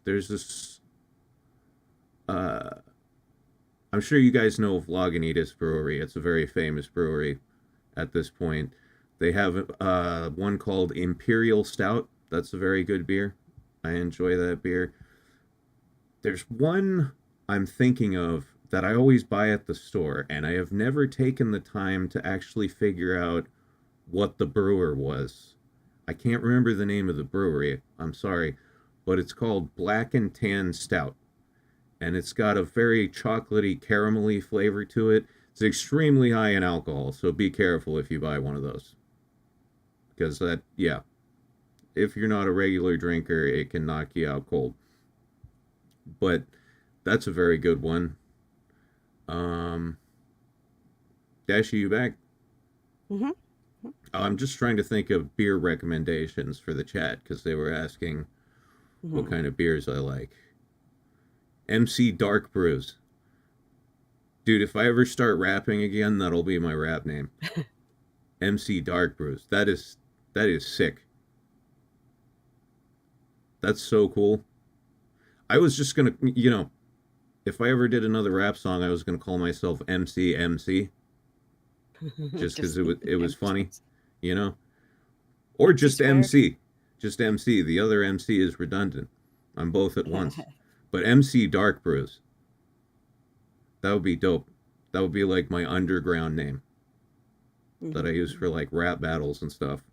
There's this. I'm sure you guys know of Lagunitas Brewery. It's a very famous brewery at this point. They have one called Imperial Stout. That's a very good beer. I enjoy that beer. There's one I'm thinking of that I always buy at the store, and I have never taken the time to actually figure out what the brewer was. I can't remember the name of the brewery. I'm sorry. But it's called Black and Tan Stout. And it's got a very chocolatey, caramelly flavor to it. It's extremely high in alcohol, so be careful if you buy one of those. Because if you're not a regular drinker, it can knock you out cold. But that's a very good one. Dashie, you back? Mm-hmm. I'm just trying to think of beer recommendations for the chat, because they were asking what kind of beers I like. MC Dark Brews. Dude, if I ever start rapping again, that'll be my rap name. MC Dark Brews. That is sick. That's so cool. I was just gonna, if I ever did another rap song, I was gonna call myself MC, just because it was funny, or just MC, just MC. The other MC is redundant. I'm both at once. But MC Dark Brews. That would be dope. That would be like my underground name that I use for like rap battles and stuff.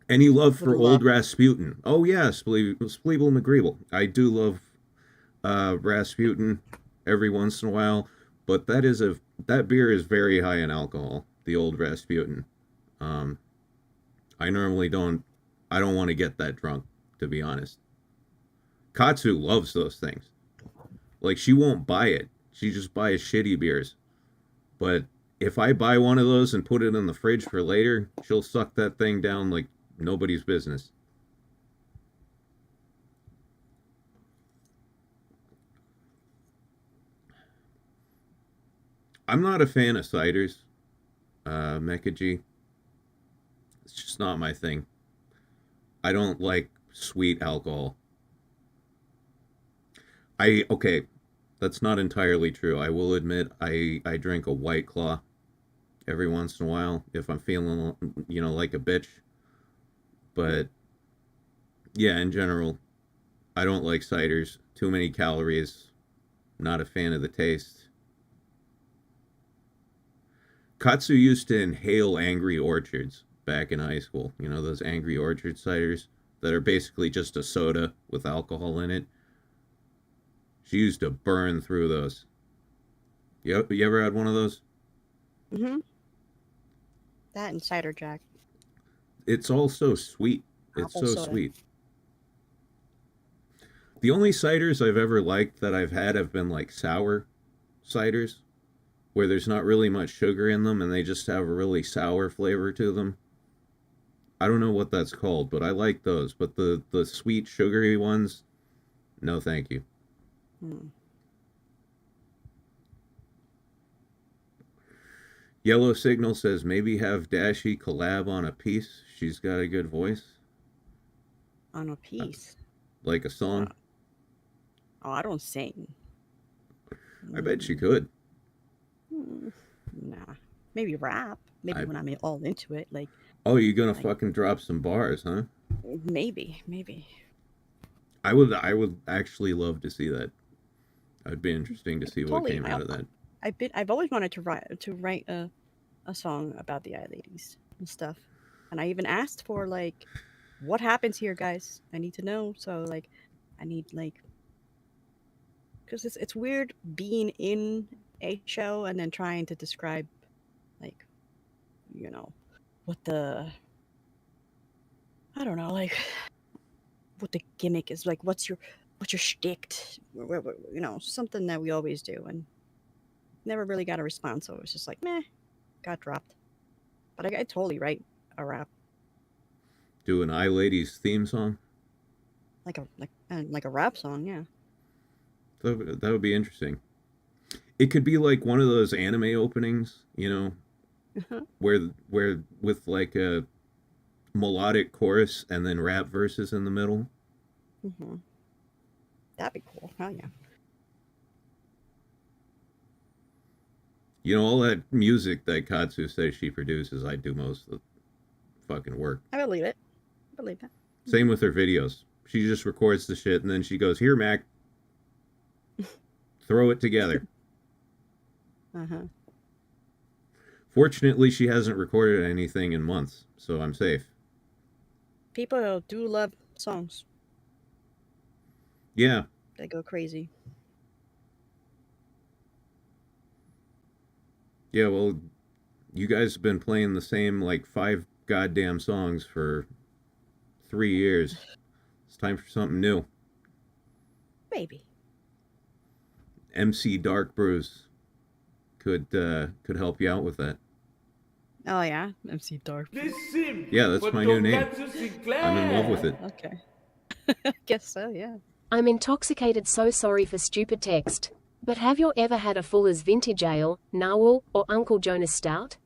Any love for old Rasputin? Oh yeah, Spleeble McGreeble. I do love Rasputin every once in a while, but that beer is very high in alcohol. The old Rasputin. I normally don't want to get that drunk, to be honest. Katsu loves those things. Like, she won't buy it. She just buys shitty beers. But if I buy one of those and put it in the fridge for later, she'll suck that thing down like nobody's business. I'm not a fan of ciders, Mecha G. It's just not my thing. I don't like sweet alcohol. Okay, that's not entirely true. I will admit I drink a White Claw every once in a while if I'm feeling, like a bitch. But yeah, in general, I don't like ciders. Too many calories. Not a fan of the taste. Katsu used to inhale Angry Orchards back in high school. You know, those Angry Orchard ciders that are basically just a soda with alcohol in it. She used to burn through those. You ever had one of those? Mm-hmm. That and cider jack. It's all so sweet. It's Apple so soda. sweet. The only ciders I've ever liked that I've had have been like sour ciders, where there's not really much sugar in them and they just have a really sour flavor to them. I don't know what that's called, but I like those. But the sweet, sugary ones, no thank you. Yellow Signal says maybe have Dashie collab on a piece. She's got a good voice. On a piece. Like a song. Oh, I don't sing. I bet she could. Nah. Maybe rap. Maybe when I'm all into it. Like. Oh, you're gonna fucking drop some bars, huh? Maybe. I would actually love to see that. It'd be interesting to see what came out of that. I've always wanted to write a song about the iLadies and stuff, and I even asked for like, what happens here, guys? I need to know. So like, I need like, because it's weird being in a show and then trying to describe, like, what the, I don't know, like, what the gimmick is, like, what's your shtick, something that we always do, and never really got a response, so it was just like, meh, got dropped. But I totally write a rap. Do an iLadies theme song? Like a rap song, yeah. That would be interesting. It could be like one of those anime openings, where with like a melodic chorus and then rap verses in the middle. Mm-hmm. That'd be cool. Oh yeah. All that music that Katsu says she produces, I do most of the fucking work. I believe it. Same with her videos. She just records the shit and then she goes, "Here, Mac, throw it together." Uh-huh. Fortunately, she hasn't recorded anything in months, so I'm safe. People do love songs. Yeah. They go crazy. Yeah, well, you guys have been playing the same, like, 5 goddamn songs for 3 years. It's time for something new. Maybe. MC Dark Brews could help you out with that. Oh, yeah? MC Dark. Yeah, that's my new name. Tonkatsu Sinclair. I'm in love with it. Okay. I guess so, yeah. I'm intoxicated, so sorry for stupid text. But have you ever had a Fuller's Vintage Ale, Narwhal, or Uncle Jonas Stout?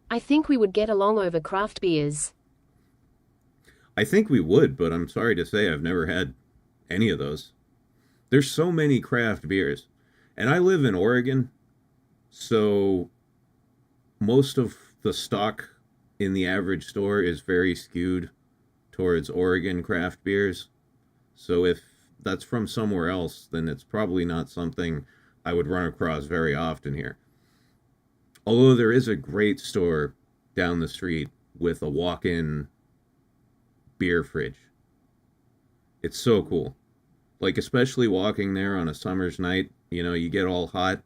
I think we would get along over craft beers. I think we would, but I'm sorry to say I've never had any of those. There's so many craft beers. And I live in Oregon, so most of the stock in the average store is very skewed towards Oregon craft beers. So if that's from somewhere else, then it's probably not something I would run across very often here. Although there is a great store down the street with a walk-in beer fridge. It's so cool. Like, especially walking there on a summer's night, you know, you get all hot,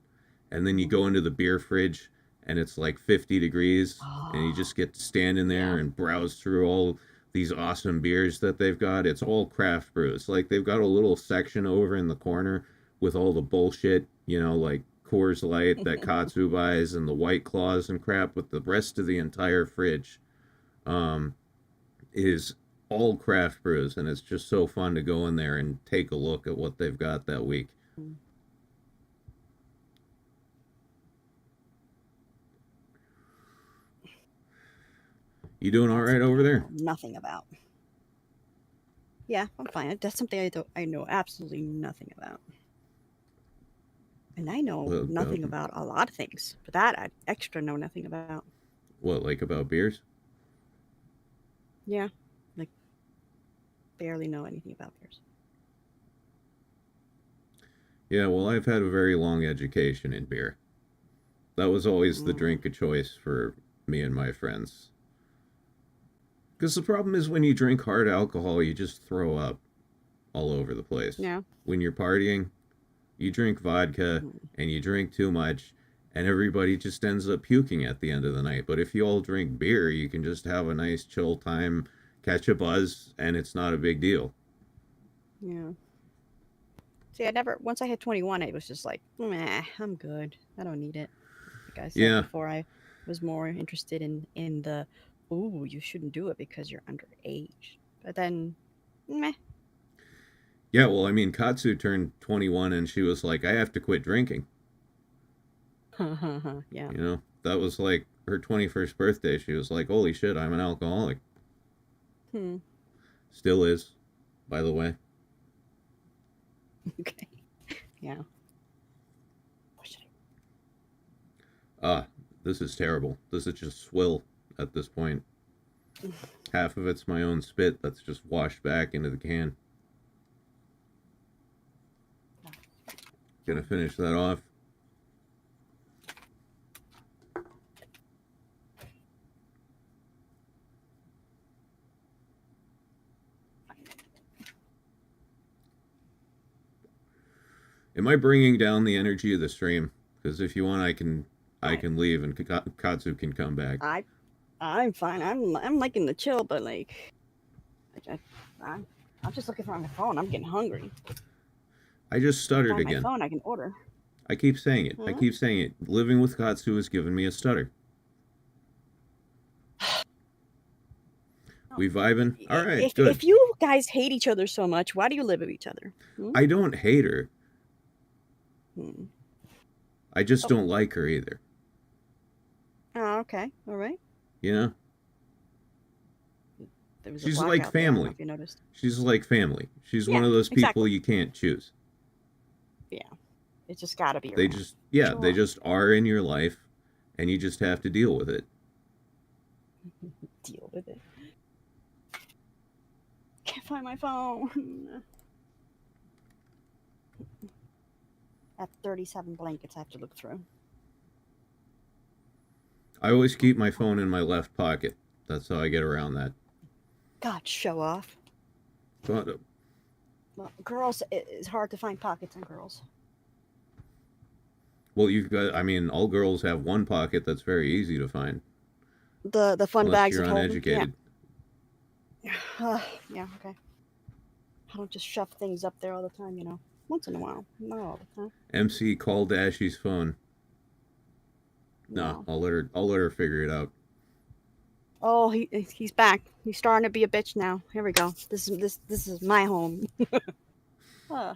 and then you go into the beer fridge, and it's like 50 degrees, and you just get to stand in there and browse through all these awesome beers that they've got. It's all craft brews. Like, they've got a little section over in the corner with all the bullshit, you know, like Coors Light that Katsu buys and the White Claws and crap, but the rest of the entire fridge is all craft brews, and it's just so fun to go in there and take a look at what they've got that week. You doing all right over there? Nothing about. Yeah, I'm fine. That's something I know absolutely nothing about. And I know Well, nothing about a lot of things, but that I extra know nothing about. What, like about beers? Yeah, like barely know anything about beers. Yeah, well, I've had a very long education in beer. That was always the drink of choice for me and my friends. Because the problem is when you drink hard alcohol, you just throw up all over the place. Yeah. When you're partying, you drink vodka and you drink too much, and everybody just ends up puking at the end of the night. But if you all drink beer, you can just have a nice chill time, catch a buzz, and it's not a big deal. Yeah. See, once I hit 21, it was just like, meh, I'm good. I don't need it. Like I said before, I was more interested in the, ooh, you shouldn't do it because you're underage. But then, meh. Yeah, well, I mean, Katsu turned 21 and she was like, I have to quit drinking. Yeah. You know, that was like her 21st birthday. She was like, holy shit, I'm an alcoholic. Still is, by the way. Okay. Yeah. This is terrible. This is just swill at this point. Half of it's my own spit that's just washed back into the can. Gonna finish that off. Am I bringing down the energy of the stream? Because if you want, I can leave and Katsu can come back. I'm fine. I'm liking the chill, but like, I'm just looking for my phone. I'm getting hungry. I just stuttered Find again. my phone, I can order. I keep saying it. I keep saying it. Living with Katsu has given me a stutter. We vibing? All right, good. If you guys hate each other so much, why do you live with each other? I don't hate her. I just don't like her either. Oh, okay. All right. You know? There was a She's block like out there, I don't know family. if you noticed. She's like family. She's Yeah, one of those people exactly. you can't choose. Yeah. It's just got to be They around. just, they just are in your life, and you just have to deal with it. Deal with it. Can't find my phone. I have 37 blankets I have to look through. I always keep my phone in my left pocket. That's how I get around that. God, show off. But, Well, girls, it's hard to find pockets on girls. well, you've got, I mean, all girls have one pocket that's very easy to find. The fun Unless bags you're of holding. uneducated. Yeah, okay. I don't just shove things up there all the time, you know. Once in a while, not all the time. MC, call Dashie's phone. No, I'll let her figure it out. Oh, he's back. He's starting to be a bitch now. Here we go. This is my home.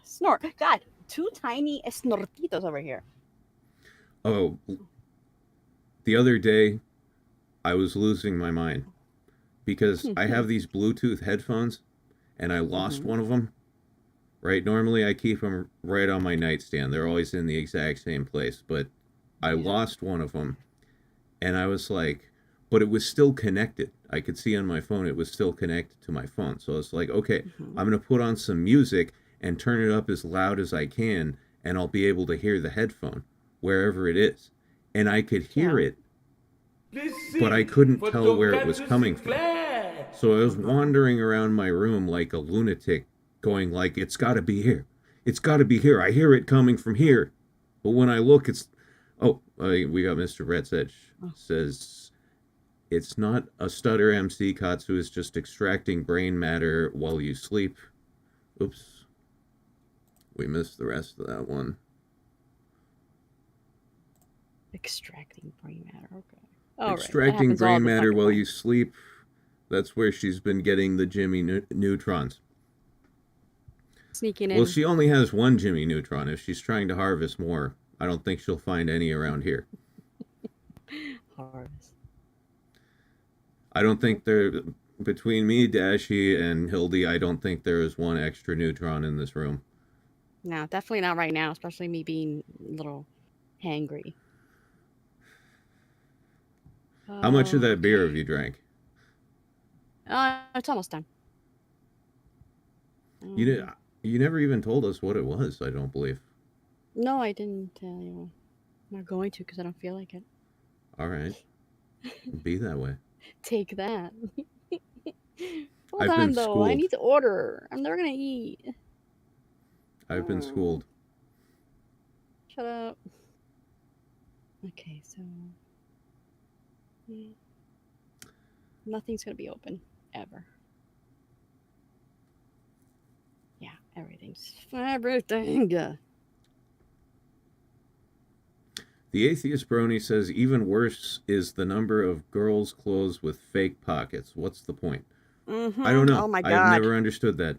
Snort. God, two tiny snortitos over here. Oh, the other day, I was losing my mind because I have these Bluetooth headphones, and I lost one of them. Right, normally I keep them right on my nightstand. They're always in the exact same place, but I lost one of them, and I was like, but it was still connected. I could see on my phone it was still connected to my phone. So it's like, okay, Mhm. I'm going to put on some music and turn it up as loud as I can, and I'll be able to hear the headphone wherever it is. And I could hear Yeah. it, Please but I sing couldn't for tell where it was Tonkatsu coming from. Sinclair. So I was Uh-huh. wandering around my room like a lunatic, going like, it's got to be here. It's got to be here. I hear it coming from here. But when I look, it's... Oh, we got Mr. Red's Edge. Says, it's not a stutter MC. Katsu is just extracting brain matter while you sleep. Oops. We missed the rest of that one. Extracting brain matter. Okay. All right. That Extracting happens all brain the matter fucking while time. you sleep. That's where she's been getting the Jimmy Neutrons. Sneaking in. Well, she only has one Jimmy Neutron. If she's trying to harvest more, I don't think she'll find any around here. Harvest. I don't think there... Between me, Dashie, and Hildy, I don't think there is one extra neutron in this room. No, definitely not right now, especially me being a little hangry. How much of that beer have you drank? It's almost done. You never even told us what it was, I don't believe. No, I didn't tell you. I'm not going to because I don't feel like it. All right. Be that way. Take that. Hold I've on, been though. I schooled. need to order. I'm never going to eat. I've been schooled. Shut up. Okay, so... Nothing's going to be open. Ever. Yeah, everything's... Everything. The atheist brony says even worse is the number of girls' clothes with fake pockets. What's the point? Mm-hmm. I don't know. Oh my God. I've never understood that.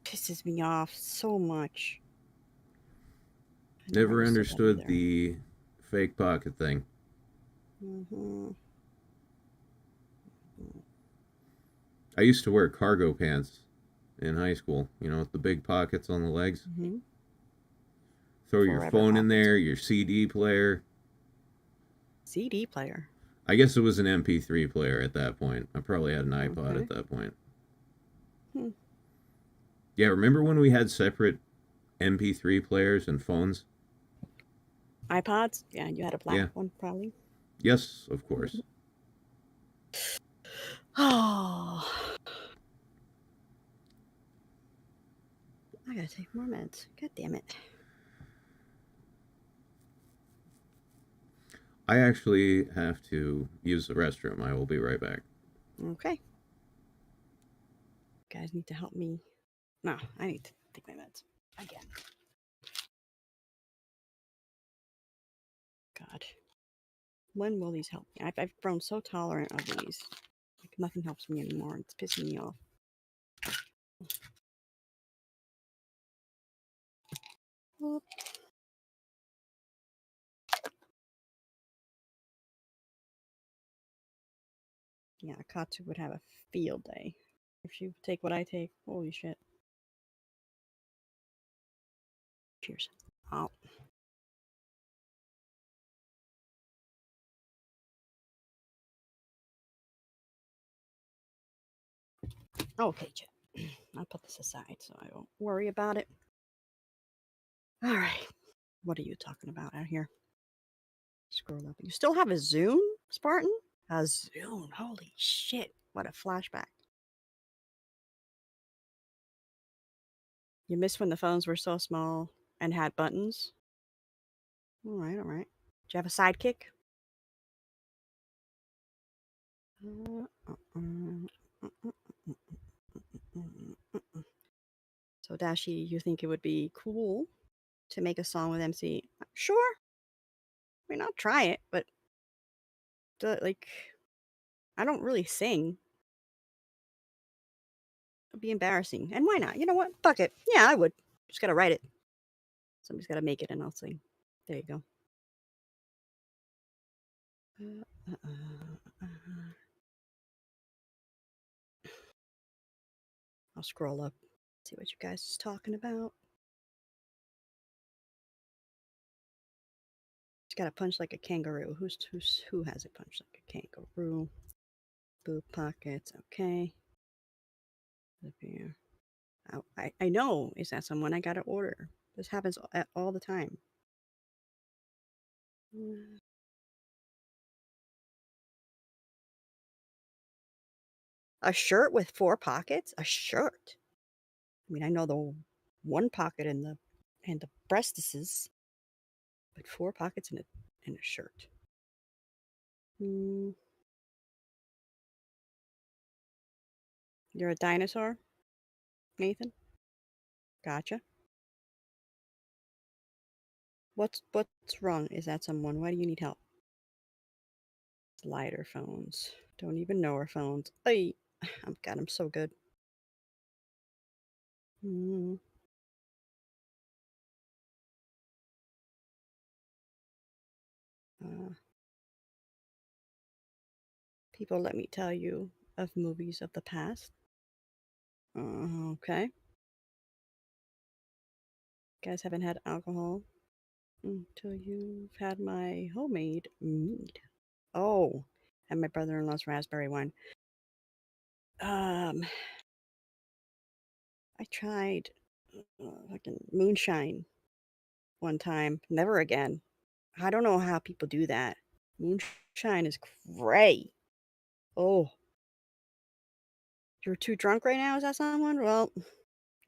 Pisses me off so much. Never understood the fake pocket thing. Mm-hmm. I used to wear cargo pants in high school, you know, with the big pockets on the legs. Mm-hmm. Throw your phone in there, your CD player. CD player? I guess it was an MP3 player at that point. I probably had an iPod at that point. Yeah, remember when we had separate MP3 players and phones? iPods? Yeah, you had a black one probably. Yes, of course. Oh. I gotta take more meds. God damn it. I actually have to use the restroom. I will be right back. Okay. You guys need to help me. No, I need to take my meds. Again. God. When will these help me? I've grown so tolerant of these. Like, nothing helps me anymore. It's pissing me off. Whoop. Yeah, Katsu would have a field day if she would take what I take. Holy shit. Cheers. Oh. Okay, Chip. I'll put this aside so I don't worry about it. All right. What are you talking about out here? Scroll up. You still have a Zune, Spartan? A Zune. Holy shit. What a flashback. You missed when the phones were so small and had buttons? All right, all right. Do you have a sidekick? So, Dashie, you think it would be cool to make a song with MC? Sure. I mean, I'll try it, but like, I don't really sing. It'd be embarrassing. And why not? You know what? Fuck it. Yeah, I would. Just gotta write it. Somebody's gotta make it and I'll sing. There you go. I'll scroll up, see what you guys are talking about. Got a punch like a kangaroo. Who has a punch like a kangaroo? Boob pockets. Okay. I know. Is that someone I gotta order? This happens all the time. A shirt with 4 pockets? A shirt. I mean, I know the one pocket in the breastises, but 4 pockets in a shirt. You're a dinosaur, Nathan? Gotcha. What's wrong? Is that someone? Why do you need help? Slider phones. Don't even know our phones. Ay, God, I'm so good. People, let me tell you of movies of the past. Okay. Guys haven't had alcohol until you've had my homemade mead. Oh, and my brother-in-law's raspberry wine. I tried fucking moonshine one time. Never again. I don't know how people do that. Moonshine is great. Oh. You're too drunk right now? Is that someone? Well,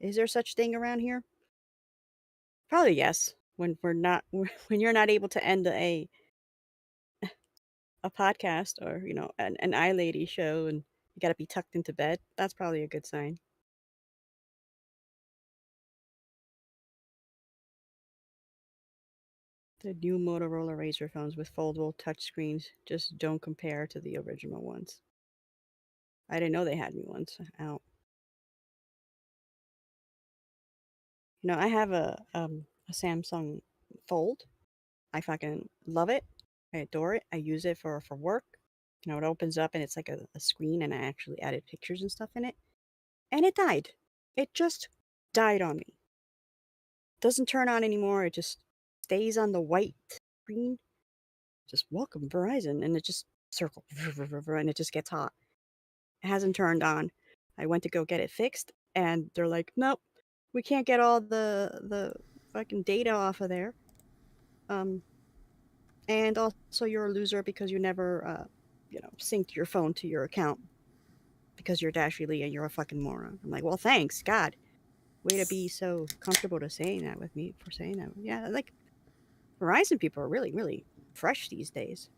is there such thing around here? Probably yes. When you're not able to end a podcast or an iLadies show and you got to be tucked into bed, that's probably a good sign. The new Motorola Razr phones with foldable touchscreens just don't compare to the original ones. I didn't know they had new ones out. I have a Samsung Fold. I fucking love it. I adore it. I use it for work. It opens up and it's like a screen, and I actually added pictures and stuff in it. And it died. It just died on me. Doesn't turn on anymore. It just stays on the white screen. Just welcome Verizon, and it just circle and it just gets hot. It hasn't turned on. I went to go get it fixed, and they're like, nope, we can't get all the fucking data off of there. And also you're a loser because you never, synced your phone to your account because you're Dashie Li and you're a fucking moron. I'm like, well, thanks, God. Way to be so comfortable to saying that with me for saying that. Yeah, like Verizon people are really, really fresh these days.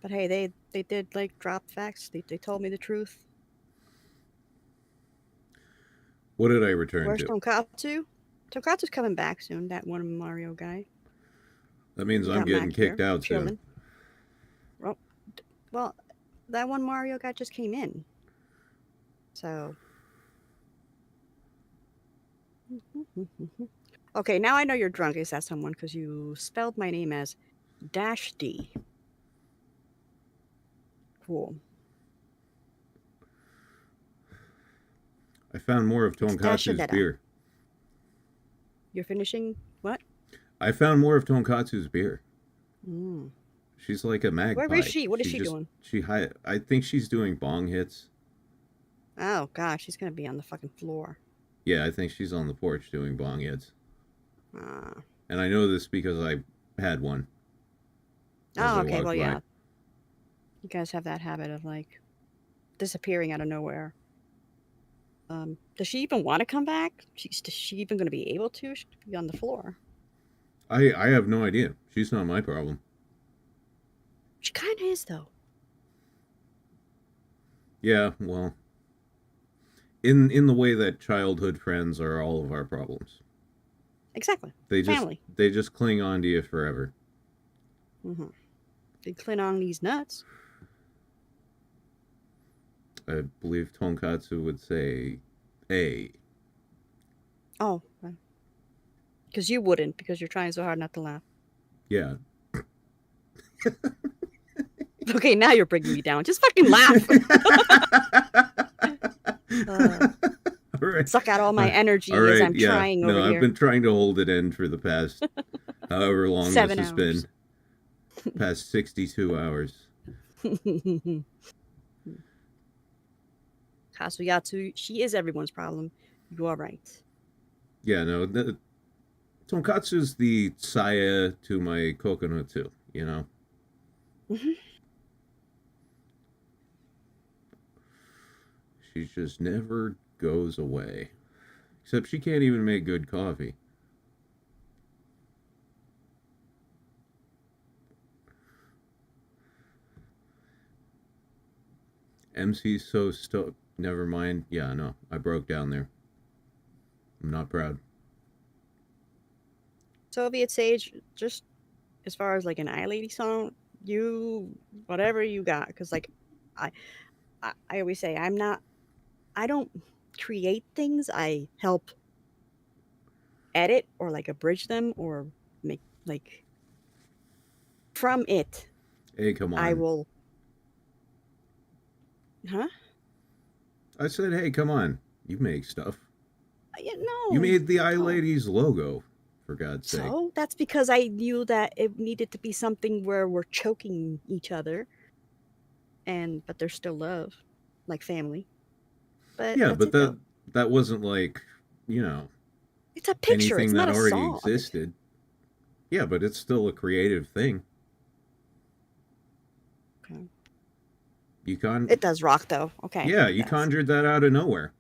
But hey, they did like drop facts. They told me the truth. What did I return Where's to? Tonkatsu? Tonkatsu's coming back soon, that one Mario guy. That means I'm getting kicked out soon. soon. Well, that one Mario guy just came in. So. Okay, now I know you're drunk. Is that someone? Because you spelled my name as Dashie. Cool. I found more of Tonkatsu's beer. You're finishing what? I found more of Tonkatsu's beer. Mm. She's like a magpie. Where is she? What is she doing? I think she's doing bong hits. Oh gosh, she's gonna be on the fucking floor. Yeah, I think she's on the porch doing bong hits. And I know this because I had one. Oh, okay. Well, yeah. You guys have that habit of like disappearing out of nowhere. Does she even want to come back? Is she even going to be able to? She could be on the floor. I have no idea. She's not my problem. She kind of is, though. Yeah, well, in the way that childhood friends are all of our problems. Exactly. Family. They just cling on to you forever. Mm-hmm. They cling on these nuts. I believe Tonkatsu would say A. Oh. Because you wouldn't, because you're trying so hard not to laugh. Yeah. Okay, now you're bringing me down. Just fucking laugh. All right. Suck out all my energy as I'm trying over here. I've been trying to hold it in for the past, However long 7 this has hours. been. Past 62 hours. Kasuyatsu, she is everyone's problem. You are right. Yeah, no, Tonkatsu's the saya to my coconut too, you know? Mhm. She just never goes away. Except she can't even make good coffee. MC's so stoked. Never mind. Yeah, no, I broke down there. I'm not proud. Soviet Sage, just as far as like an iLady song, you whatever you got, because like I, I always say I don't create things. I help edit or like abridge them or make like from it. Hey, come on. I will. Huh? I said, hey, come on. You make stuff. Yeah, no. You made the no. iLadies logo, for God's sake. So that's because I knew that it needed to be something where we're choking each other, but there's still love, like family. But Yeah, that's but it, though. that wasn't like, you know, It's a picture. anything It's that not a already song. existed. Yeah, but it's still a creative thing. Okay. You con. It does rock though. Okay. Yeah, you conjured that out of nowhere.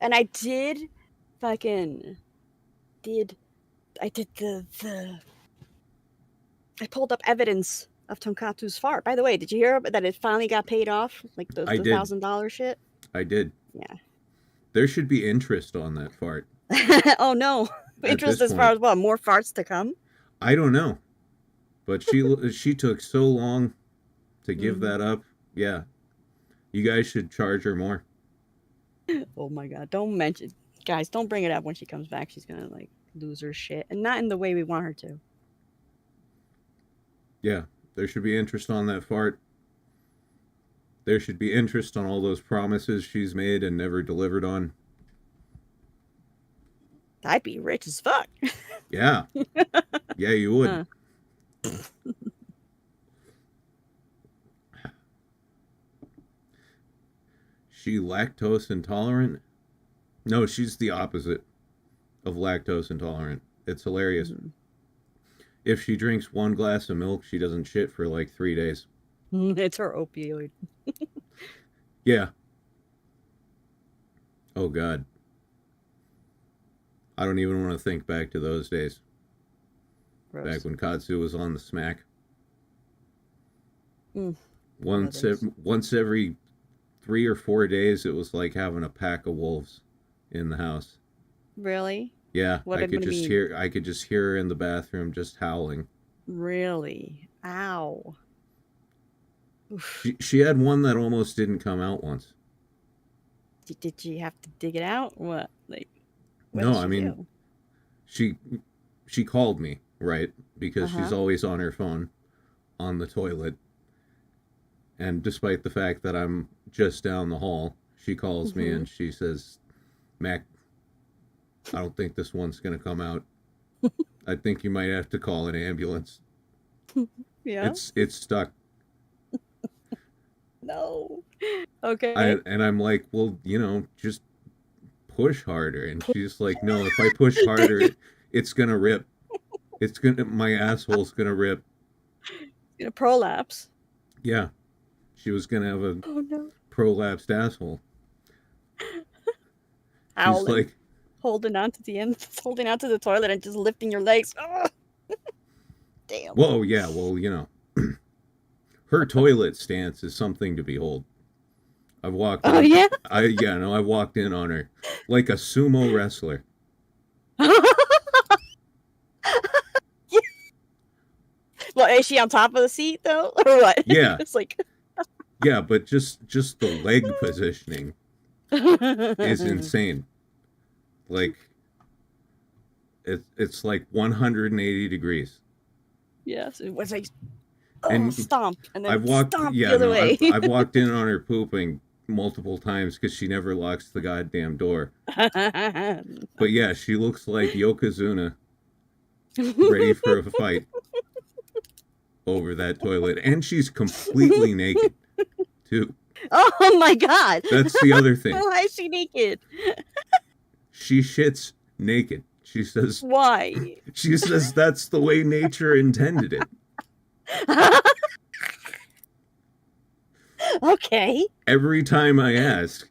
And I did, fucking, I did I pulled up evidence of Tonkatsu's fart. By the way, did you hear that it finally got paid off? Like the I did. $1,000 shit? I did. Yeah. There should be interest on that fart. Oh no. At Interest this as far point. as what? More farts to come? I don't know. But she took so long to give that up. Yeah. You guys should charge her more. Oh my god. Don't mention, guys, don't bring it up when she comes back. She's gonna like lose her shit. And not in the way we want her to. Yeah. There should be interest on that fart. There should be interest on all those promises she's made and never delivered on. I'd be rich as fuck. Yeah. Yeah, you would. She lactose intolerant? No, she's the opposite of lactose intolerant. It's hilarious. If she drinks 1 glass of milk, she doesn't shit for like 3 days. It's her opioid. Yeah. Oh, God. I don't even want to think back to those days. Gross. Back when Katsu was on the smack. Mm. Once every 3 or 4 days, it was like having a pack of wolves in the house. Really? Yeah, What I did could it just mean? I could just hear her in the bathroom just howling. Really? Ow. Oof. She had one that almost didn't come out once. Did she have to dig it out? What? Like, what No, did I she mean, do? she called me, right? Because she's Uh-huh. always on her phone on the toilet. And despite the fact that I'm just down the hall, she calls me and she says, Mac, I don't think this one's going to come out. I think you might have to call an ambulance. Yeah. It's stuck. No. Okay. And I'm like, well, you know, just push harder. And she's like, no, if I push harder, it's going to rip. My asshole's going to rip. Gonna prolapse. Yeah. She was going to have a Oh no. prolapsed asshole. She's Howling. like, Holding on to the toilet and just lifting your legs. Oh. Damn. whoa, yeah, well, you know, her toilet stance is something to behold. I've walked Oh, in, yeah? I walked in on her like a sumo wrestler. Well, is she on top of the seat though, or what? Yeah. It's like. Yeah, but just the leg positioning is insane. Like it's like 180 degrees. Yes, it was like And stomp, and then I've walked stomp yeah, the other no, way. I've walked in on her pooping multiple times because she never locks the goddamn door. But yeah, she looks like Yokozuna ready for a fight over that toilet. And she's completely naked, too. Oh my god. That's the other thing. Why is she naked? She shits naked. She says Why? She says that's the way nature intended it. Okay. Every time I ask,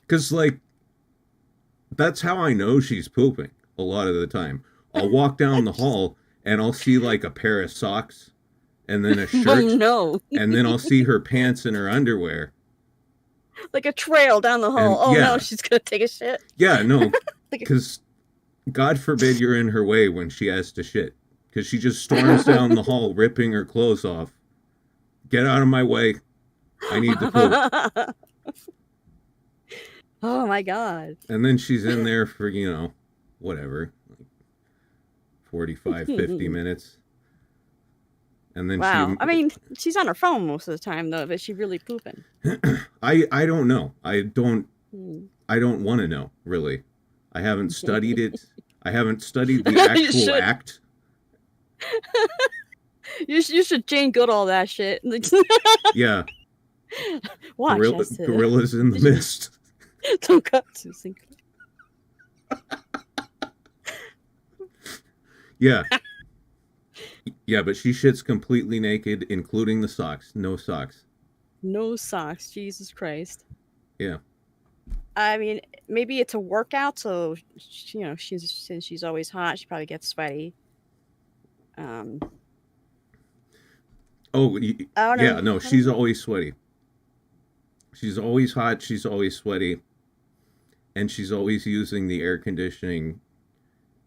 because like that's how I know she's pooping a lot of the time. I'll walk down the hall and I'll see like a pair of socks and then a shirt. Oh no. And then I'll see her pants and her underwear. Like a trail down the hall. And, oh yeah. no, she's gonna take a shit. Yeah, no. Because God forbid you're in her way when she has to shit. Because she just storms down the hall ripping her clothes off. Get out of my way. I need to poop. Oh my god. And then she's in there for, whatever, like 45, 50 minutes. And then wow. I mean, she's on her phone most of the time though, but she really pooping. I don't know. I don't want to know, really. I haven't studied it. I haven't studied the actual act. You should Jane Goodall that shit. Yeah. Watch Gorillas in the Mist. Tonkatsu Sinclair. Yeah. Yeah, but she shits completely naked, including the socks. No socks. No socks. Jesus Christ. Yeah. I mean, maybe it's a workout, so since she's always hot, she probably gets sweaty. Oh, yeah, no, she's always sweaty. She's always hot, she's always sweaty, and she's always using the air conditioning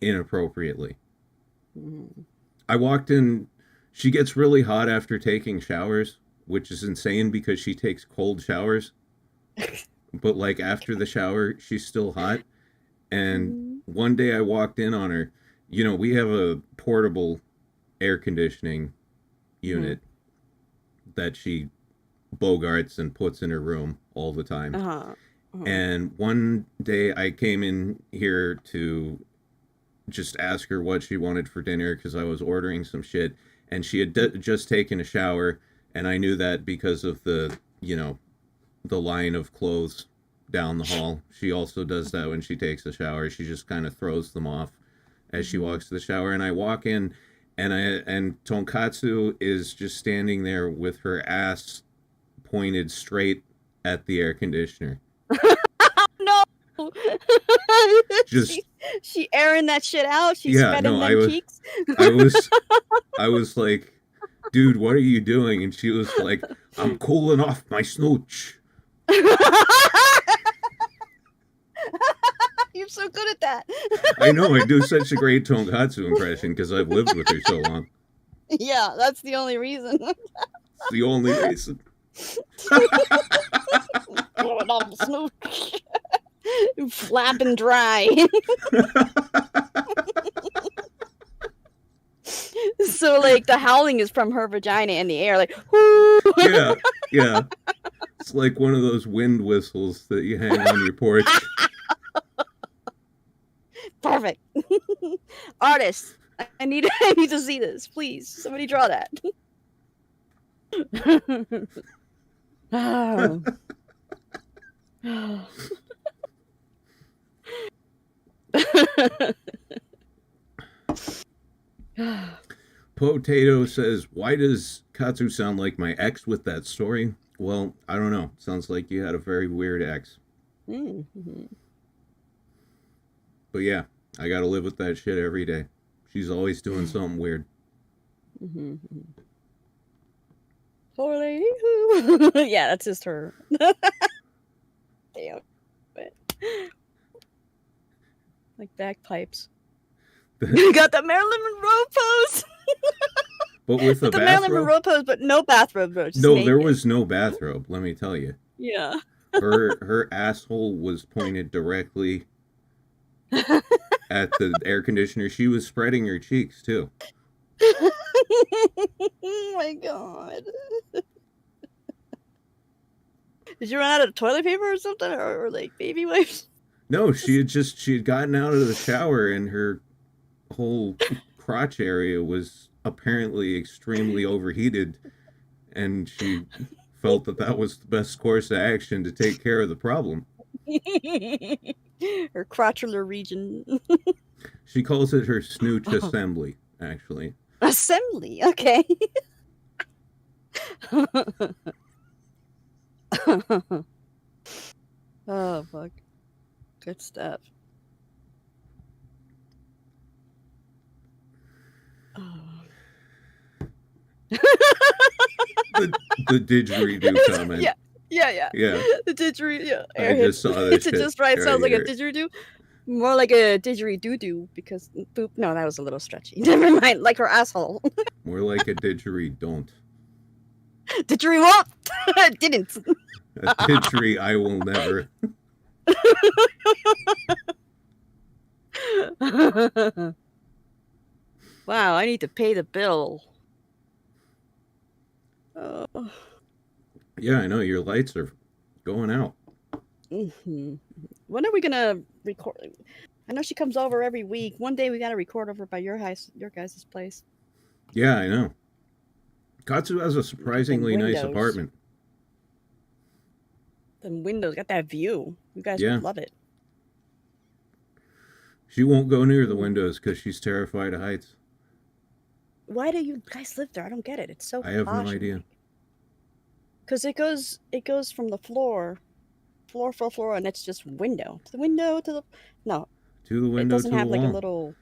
inappropriately. Mm-hmm. I walked in, she gets really hot after taking showers, which is insane because she takes cold showers. But like after the shower, she's still hot. And one day I walked in on her. We have a portable air conditioning unit that she bogarts and puts in her room all the time. And one day I came in here to just ask her what she wanted for dinner because I was ordering some shit. And she had just taken a shower. And I knew that because of the line of clothes down the hall. She also does that when she takes a shower. She just kind of throws them off as she walks to the shower. And I walk in and Tonkatsu is just standing there with her ass pointed straight at the air conditioner. No. Just she airing that shit out. She's spreading them cheeks. I was like, dude, what are you doing? And she was like, I'm cooling off my snooch. You're so good at that. I know, I do such a great Tonkatsu impression because I've lived with her so long. Yeah, that's the only reason. It's the only reason. Going off the snooch. Flapping dry. So like the howling is from her vagina in the air, like whoo. Yeah. It's like one of those wind whistles that you hang on your porch. Perfect. Artists, I need to see this, please. Somebody draw that. Oh. Potato says, why does Katsu sound like my ex with that story? Well, I don't know. Sounds like you had a very weird ex. Mm-hmm. But yeah, I gotta live with that shit every day. She's always doing something weird. Mm-hmm. Poor lady. Yeah, that's just her. Damn. Like bagpipes. You got the Marilyn Monroe pose. But with a the bathrobe? Marilyn Monroe pose, but no bathrobe. Bro, no, naked. There was no bathrobe, let me tell you. Yeah. Her asshole was pointed directly at the air conditioner. She was spreading her cheeks, too. Oh my god. Did you run out of toilet paper or something? Or like baby wipes? No, she had gotten out of the shower and her whole crotch area was apparently extremely overheated, and she felt that that was the best course of action to take care of the problem. Her crotchular region. She calls it her snooch assembly, actually. Assembly, okay. Oh, fuck. Good stuff. Oh. The didgeridoo comment. Yeah. Yeah. The didgeridoo. Yeah. I just saw this It shit just right sounds like a here. didgeridoo. More like a didgeridoo because boop. No, that was a little stretchy. Never mind. Like her asshole. More like a didgeridoo. Didgeridoo what? Didn't. A didgeridoo I will never. Wow, I need to pay the bill. Oh. Yeah, I know your lights are going out. Mm-hmm. When are we gonna record? I know she comes over every week. One day we gotta record over by your guys' place. Yeah, I know. Katsu has a surprisingly nice windows. apartment. The windows got that view. You guys Yeah. would love it. She won't go near the windows because she's terrified of heights. Why do you guys live there? I don't get it. It's so I have no posh. idea. Because it goes from the floor, and it's just window to the window to the no. To the window, It doesn't to have the like wall. a little.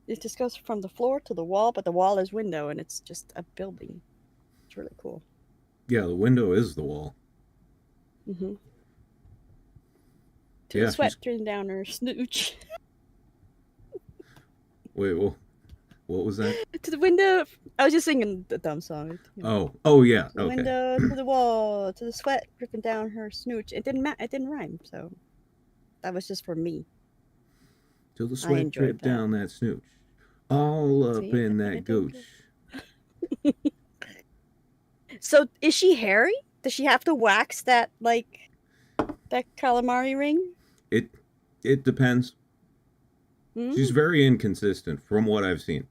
It just goes from the floor to the wall, but the wall is window, and it's just a building. It's really cool. Yeah, the window is the wall. Mm-hmm. To Yeah, the sweat dripping down her snooch. Wait, well, what was that? To the window. I was just singing the dumb song. Oh yeah, To the okay. window, to the wall, to the sweat dripping down her snooch. It didn't rhyme, so that was just for me. Till the sweat enjoyed drip that. down that snooch. All up See? in that gooch. So is she hairy? Does she have to wax that calamari ring? It depends. Hmm? She's very inconsistent from what I've seen.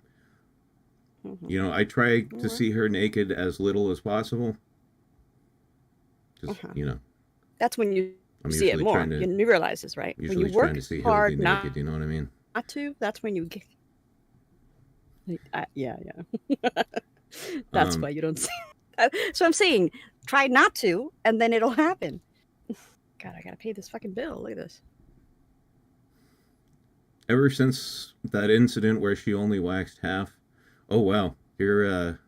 Mhm. You know, I try to Alright. see her naked as little as possible. Just, Uh-huh. you know, That's when you I'm see it usually more. trying to You realize this, right? When usually you work trying to see hard healthy not naked, you know what I mean? to, that's when you get. Yeah. That's why you don't see. So I'm saying, try not to, and then it'll happen. God, I gotta pay this fucking bill. Look at this. Ever since that incident where she only waxed half, oh wow, you're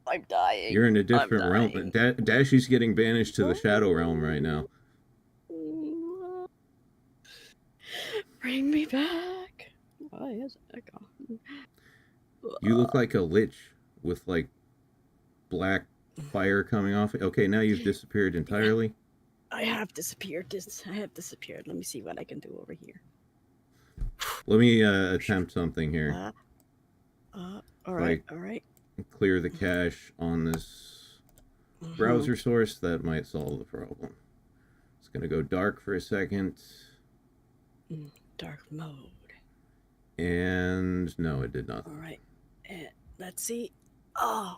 I'm dying. you're in a different realm. dying. Dashie's getting banished to the shadow realm right now. Bring me back. Oh, yes, echo. You look like a lich with like black fire coming off. Okay, now you've disappeared entirely. I have disappeared. Let me see what I can do over here. Let me attempt something here. All right. Clear the cache on this browser source. That might solve the problem. It's gonna go dark for a second. Dark mode. And no, it did not. All right. Let's see. Oh,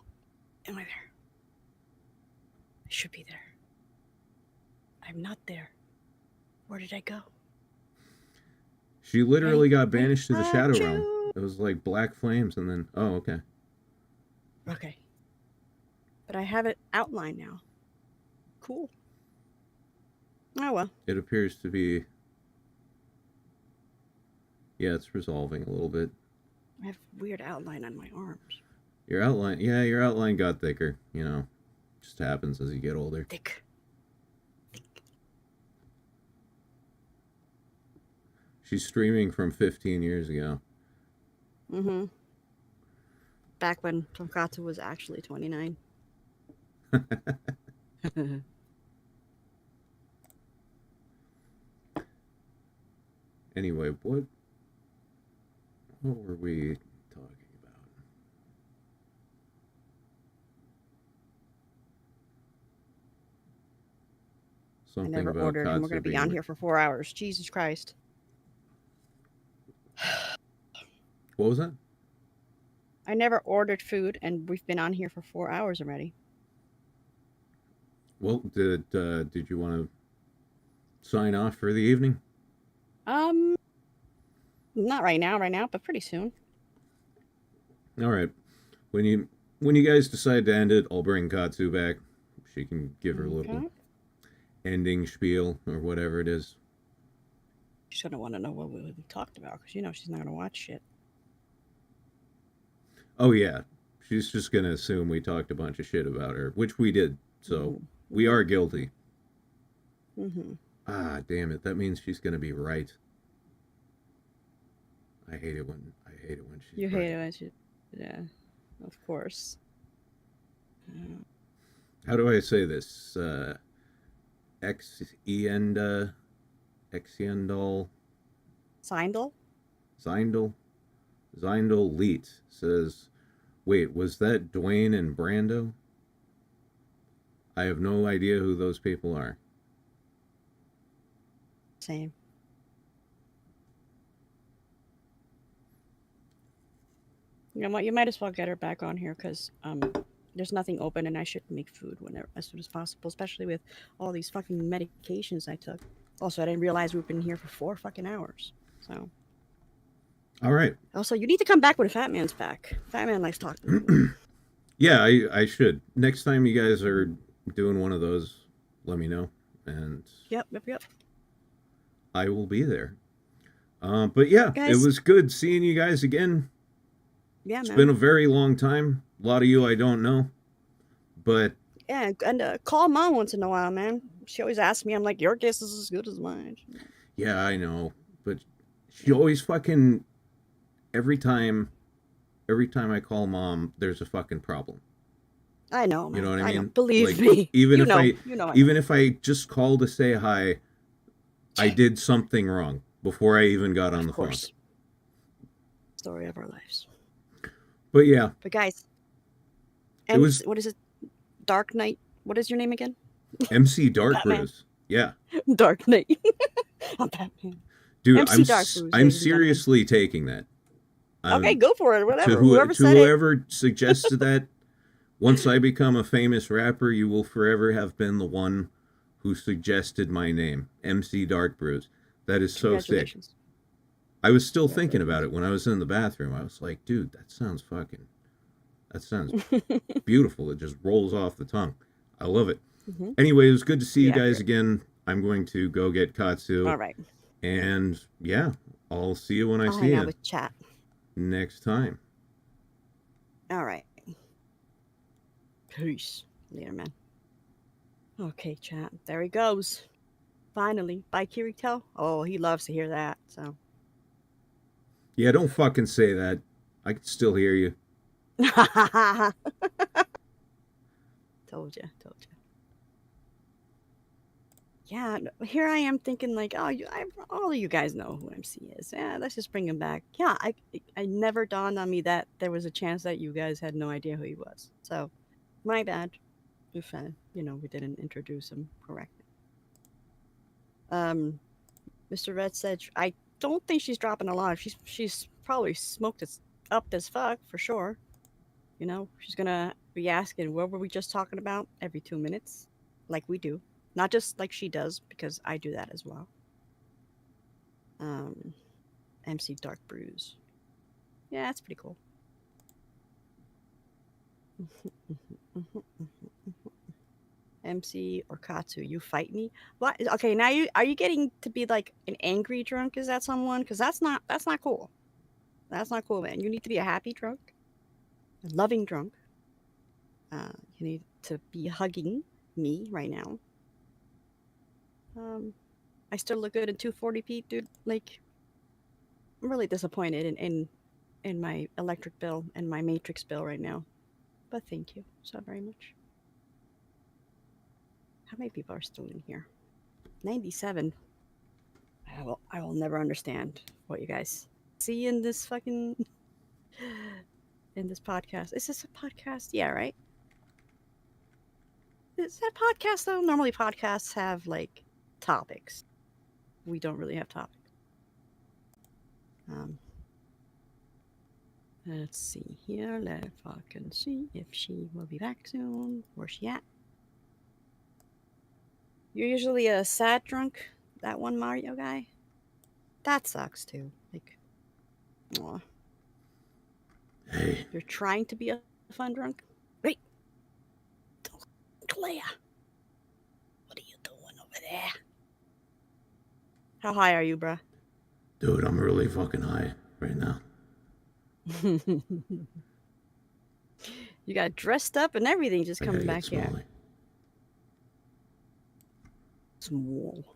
am I there? I should be there. I'm not there. Where did I go? She literally got banished to the shadow Achoo. realm. It was like black flames, and then okay. Okay. But I have it outlined now. Cool. Oh well. It appears to be. Yeah, it's resolving a little bit. I have weird outline on my arms. Your outline got thicker. You know, just happens as you get older. Thick. She's streaming from 15 years ago. Mm-hmm. Back when Tonkatsu was actually 29. Anyway, what were we talking about? I Something never about ordered, and we're Katsu going to be being on here for 4 hours. Jesus Christ. What was that? I never ordered food, and we've been on here for 4 hours already. Well, did you want to sign off for the evening? Not right now, but pretty soon. All right. When you guys decide to end it, I'll bring Katsu back. She can give her a little Okay. ending spiel or whatever it is. She's gonna want to know what we talked about, because she's not gonna watch shit. Oh yeah, she's just gonna assume we talked a bunch of shit about her, which we did. So we are guilty. Mm-hmm. Ah, damn it! That means she's gonna be right. I hate it when she's You right. hate it when she, yeah, of course. How do I say this? Exiendal Seindel? Zeindel Leet says, "Wait, was that Dwayne and Brando? I have no idea who those people are." Same. You know what? You might as well get her back on here, because there's nothing open, and I should make food as soon as possible, especially with all these fucking medications I took. Also, I didn't realize we've been here for 4 fucking hours. So. All right. Also, you need to come back when Fat Man's back. Fat Man likes talking. Yeah, I should. Next time you guys are doing one of those, let me know, and Yep. I will be there. But yeah, Guys. it was good seeing you guys again. Yeah, It's man. been a very long time. A lot of you I don't know, but Yeah, and call Mom once in a while, man. She always asks me. I'm like, your guess is as good as mine. yeah, I know. But she always fucking every time I call Mom, there's a fucking problem. I know, man. You know what I mean? Believe Like, me. Even you if know, I you know. even if I just call to say hi, I did something wrong before I even got on the phone. Story of our lives. But yeah, But guys, It was- what is it? Dark Knight. What is your name again? MC Dark Batman. Brews. Yeah. Dark Knight. I'm Batman. Dude, MC Dark Brews, I'm ladies and gentlemen. seriously taking that. Okay, go for it. Whatever. To Whoever said it. whoever suggested that, once I become a famous rapper, you will forever have been the one who suggested my name, MC Dark Brews. That is so sick. Congratulations. I was still thinking about it when I was in the bathroom. I was like, dude, that sounds beautiful. It just rolls off the tongue. I love it. Mhm. Anyway, it was good to see you Yeah, guys great. again. I'm going to go get Katsu. All right. And yeah, I'll see you when I I'll see hang out you with chat. next time. All right. Peace. Later, man. Okay, chat. There he goes. Finally. By Kirito. Oh, he loves to hear that. So. Yeah, don't fucking say that. I can still hear you. Told you. Yeah, here I am thinking like, oh, all of you guys know who MC is. Yeah, let's just bring him back. Yeah, I never dawned on me that there was a chance that you guys had no idea who he was. So, my bad. If we didn't introduce him correctly. Mr. Red said, I don't think she's dropping a lot. She's probably smoked it up as fuck for sure. She's gonna be asking, what were we just talking about every 2 minutes, like we do. Not just like she does, because I do that as well. MC Dark Brews. Yeah, that's pretty cool. MC or Katsu, you fight me? What? Okay, now are you getting to be like an angry drunk? Is that someone? Because that's not cool. That's not cool, man. You need to be a happy drunk, a loving drunk. You need to be hugging me right now. I still look good in 240p, dude. Like, I'm really disappointed in my electric bill and my matrix bill right now. But thank you so very much. How many people are still in here? 97. I will never understand what you guys see in this fucking in this podcast. Is this a podcast? Yeah, right? Is that a podcast though? Normally podcasts have like topics. We don't really have topics. Let's see here. Let fucking see if she will be back soon. Where's she at? You're usually a sad drunk, that one Mario guy? That sucks too. Like, aw. Hey, You're trying to be a fun drunk? Wait. Claire. What are you doing over there? How high are you, bruh? dude, I'm really fucking high right now. You got dressed up and everything just I coming gotta back get here. smelly. Small.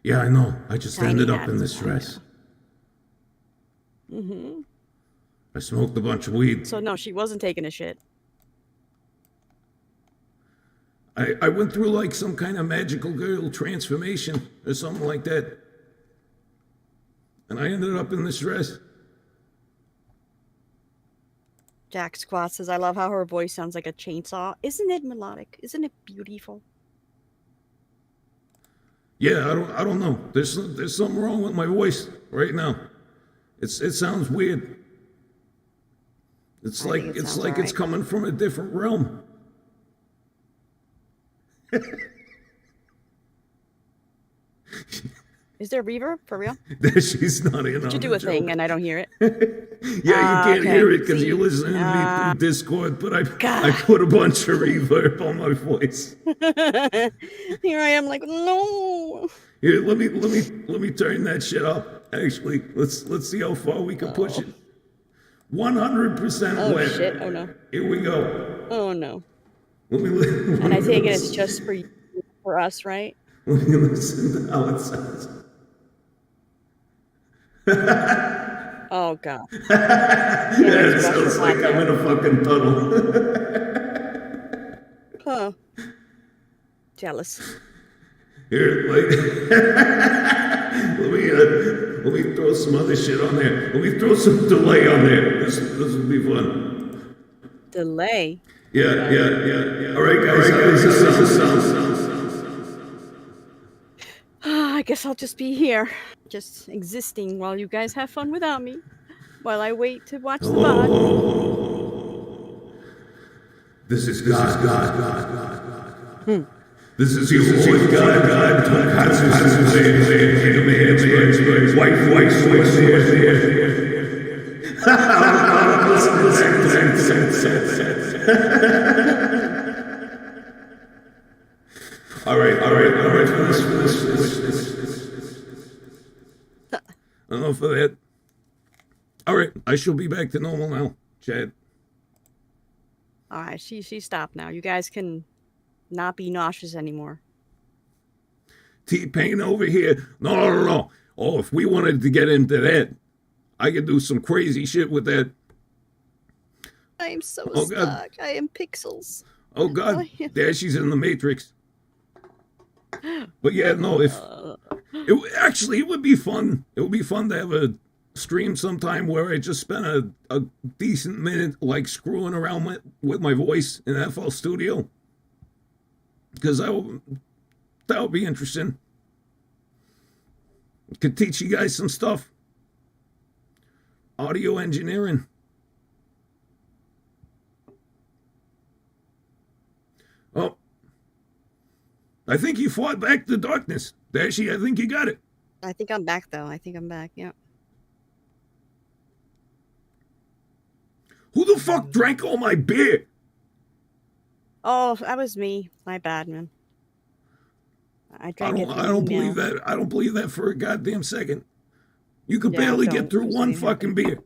Yeah, I know. I just Tiny ended up hats, in this I dress. Mm-hmm. I smoked a bunch of weed. So no, she wasn't taking a shit. I went through like some kind of magical girl transformation or something like that. And I ended up in this dress. Jack Squat says, I love how her voice sounds like a chainsaw. Isn't it melodic? Isn't it beautiful? Yeah, I don't know. There's something wrong with my voice right now. It sounds weird. It's I like think it it's sounds like it's alright. coming from a different realm. Is there reverb for real? She's not in Did on you do the a thing joke. and I don't hear it? Yeah, you can't okay. hear it because See? you're listening to me through Discord, but I God. put a bunch of reverb on my voice. Here I am like, no. Here, let me turn that shit up. Actually, let's see how far we can push it. 100% Oh wet. shit. Oh no. Here we go. Oh no. Let me And I take it it's just for us, right? let me listen to how it sounds. Oh god. Yeah, it sounds like I'm in a fucking tunnel. Huh. Jealous. Here, like, let me throw some other shit on there. Let me throw some delay on there. This will be fun. Delay. Yeah. All right, guys. How does this sound? I guess I'll just be here, just existing while you guys have fun without me, while I wait to watch the VOD. This is God. This is your boy, God, Tonkatsu Sinclair, white, All right. Enough of that. All right, I shall be back to normal now, Chad. All right, she stopped now. You guys can not be nauseous anymore. T-Pain over here. No. Oh, if we wanted to get into that, I could do some crazy shit with that. I am so Oh, God. stuck. I am pixels. Oh, God. Dashie's in the Matrix. But yeah, no, if... it would be fun. It would be fun to have a stream sometime where I just spent a decent minute, like, screwing around with my voice in FL Studio. Because that would be interesting. Could teach you guys some stuff. Audio engineering. Oh. I think you fought back the darkness. Dashie, I think you got it. I think I'm back, though. I think I'm back, yeah. Who the fuck drank all my beer? Oh, that was me. My bad, man. I I drank it. don't believe that. I don't believe that for a goddamn second. You could Yeah, barely don't. get through Just one ain't fucking beer.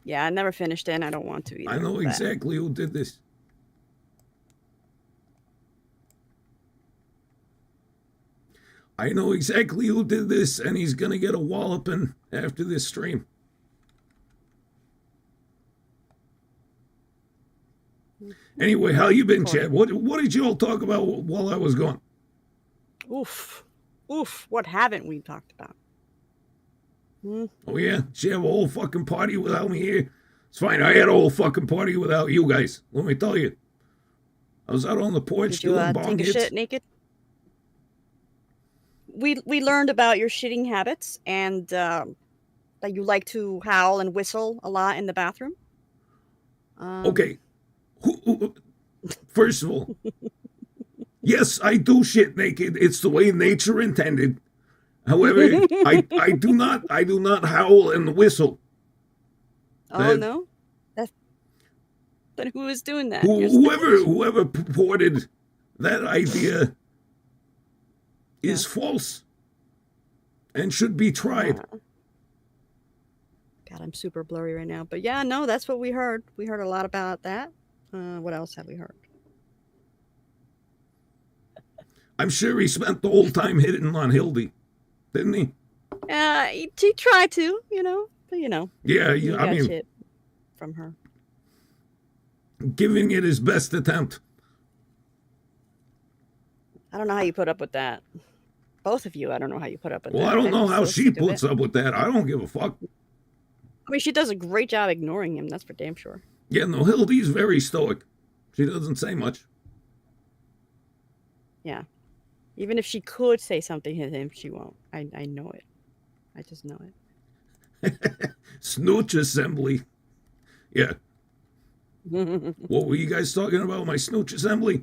Yeah, I never finished it, and I don't want to either. I know but- exactly who did this. I know exactly who did this, and he's gonna get a walloping after this stream. Anyway, how you been, Chad? What did you all talk about while I was gone? Oof. What haven't we talked about? Oh yeah, she have a whole fucking party without me here. It's fine. I had a whole fucking party without you guys. Let me tell you. I was out on the porch Did you doing bong take a hits. shit naked? We learned about your shitting habits, and That you like to howl and whistle a lot in the bathroom? Okay. First of all, yes, I do shit naked. It's the way nature intended. However, I do not howl and whistle. Oh no, that's. Then who is doing that? Whoever purported that idea is false and should be tried. God, I'm super blurry right now. But yeah, no, that's what we heard. We heard a lot about that. What else have we heard? I'm sure he spent the whole time hitting on Hildy, didn't he? He tried to, but Yeah, he I got mean, shit from her. giving it his best attempt. I don't know how you put up with that. Both of you, I don't know how you put up with Well, that. I don't know I'm how so she sick of puts it. up with that. I don't give a fuck. I mean, she does a great job ignoring him. That's for damn sure. Yeah, no, Hildy's very stoic. She doesn't say much. Yeah. Even if she could say something to him, she won't. I know it. I just know it. Snooch assembly. Yeah. What were you guys talking about? My snooch assembly?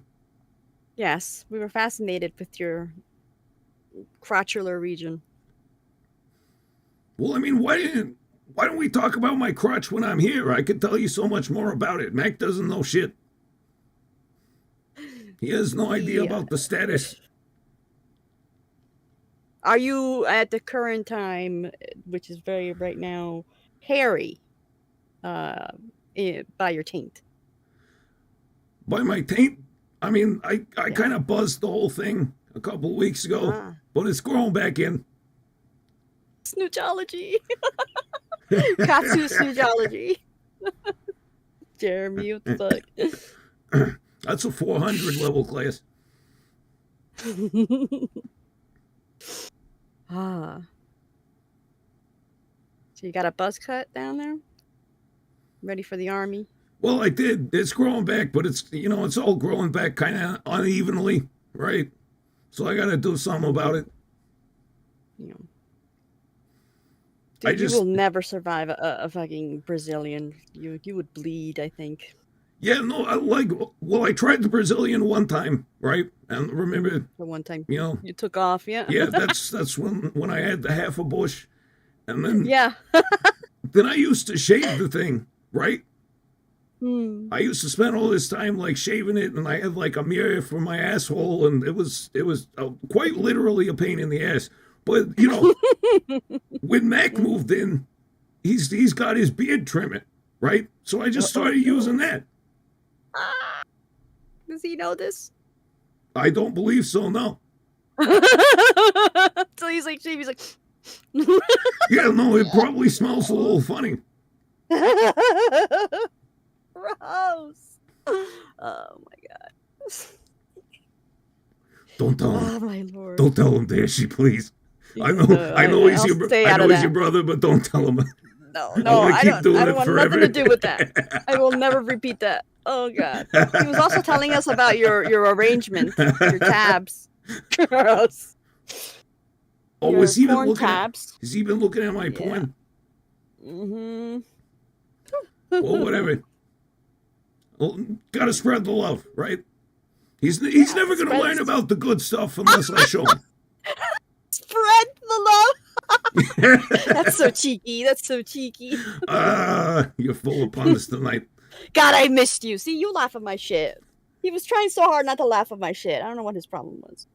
Yes, we were fascinated with your crotchular region. Well, I mean, why don't we talk about my crotch when I'm here? I could tell you so much more about it. Mac doesn't know shit. He has no idea about the status. Are you at the current time, which is very right now, hairy by your taint? By my taint? I mean, I kind of buzzed the whole thing a couple weeks ago, but it's growing back in. Snoochology. Katsu snoochology. Jeremy, what the fuck? That's a 400 level class. So you got a buzz cut down there? Ready for the army? Well, I did. It's growing back, but it's it's all growing back kind of unevenly, right? So I got to do something about it. Yeah. Dude, you will never survive a fucking Brazilian. You would bleed, I think. Yeah, no, I tried the Brazilian one time, right? And remember The one time you took off, yeah. Yeah, that's when I had the half a bush, and then Yeah. then I used to shave the thing, right? Hmm. I used to spend all this time like shaving it, and I had like a mirror for my asshole, and it was quite literally a pain in the ass. But when Mac moved in, he's got his beard trimmer, right? So I just started using that. Does he know this? I don't believe so, no. So he's like, he's like, Yeah, no, it probably smells a little funny. gross. Oh my god. Don't tell him. Oh my lord. Don't tell him, Dashie, please. I know he's your brother, but don't tell him. No, I don't want nothing to do with that. I will never repeat that. Oh god. He was also telling us about your arrangement, your tabs. Gross. Oh, Your has he been porn looking tabs. has he been looking at my porn? Mm-hmm. Well, whatever. Well, gotta spread the love, right? He's never gonna learn about the good stuff unless I show him. Spread the love. That's so cheeky. That's so cheeky. You're full of puns tonight. God, I missed you. See, you laugh at my shit. He was trying so hard not to laugh at my shit. I don't know what his problem was.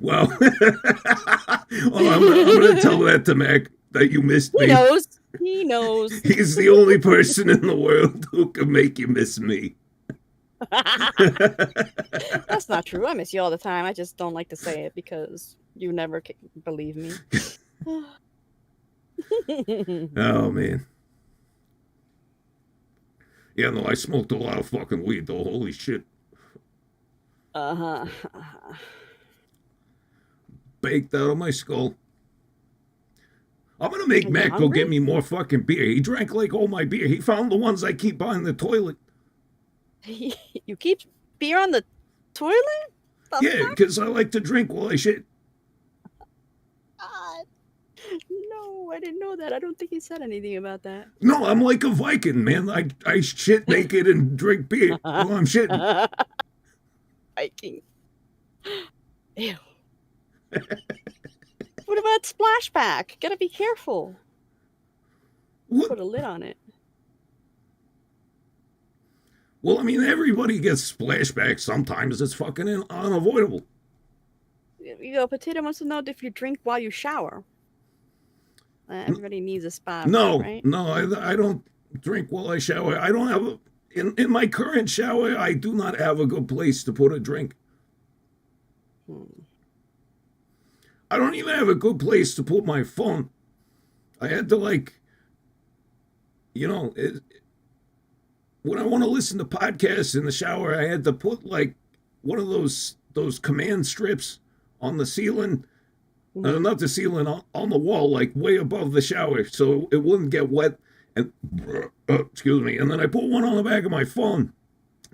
Well, I'm gonna tell that to Mac that you missed me. He knows. He knows. He's the only person in the world who can make you miss me. That's not true. I miss you all the time. I just don't like to say it because you never believe me. Oh, man. Yeah, no, I smoked a lot of fucking weed, though. Holy shit. Uh-huh. Baked out of my skull. I'm gonna make Mac go get me more fucking beer. He drank like all my beer. He found the ones I keep on the toilet. You keep beer on the toilet? Yeah, because I like to drink while I shit. God. No, I didn't know that. I don't think he said anything about that. No, I'm like a Viking, man. I shit naked and drink beer while I'm shitting. Viking. Ew. What about splashback? Gotta be careful. What? Put a lid on it. Well, I mean, everybody gets splashback sometimes. It's fucking unavoidable. You know, Potato wants to know if you drink while you shower. Everybody needs a spot. No, right? no, I don't drink while I shower. I don't have in my current shower, I do not have a good place to put a drink. I don't even have a good place to put my phone. I had to when I want to listen to podcasts in the shower, I had to put one of those command strips on the ceiling. Not the ceiling, on the wall, like way above the shower, so it wouldn't get wet. And excuse me. And then I put one on the back of my phone,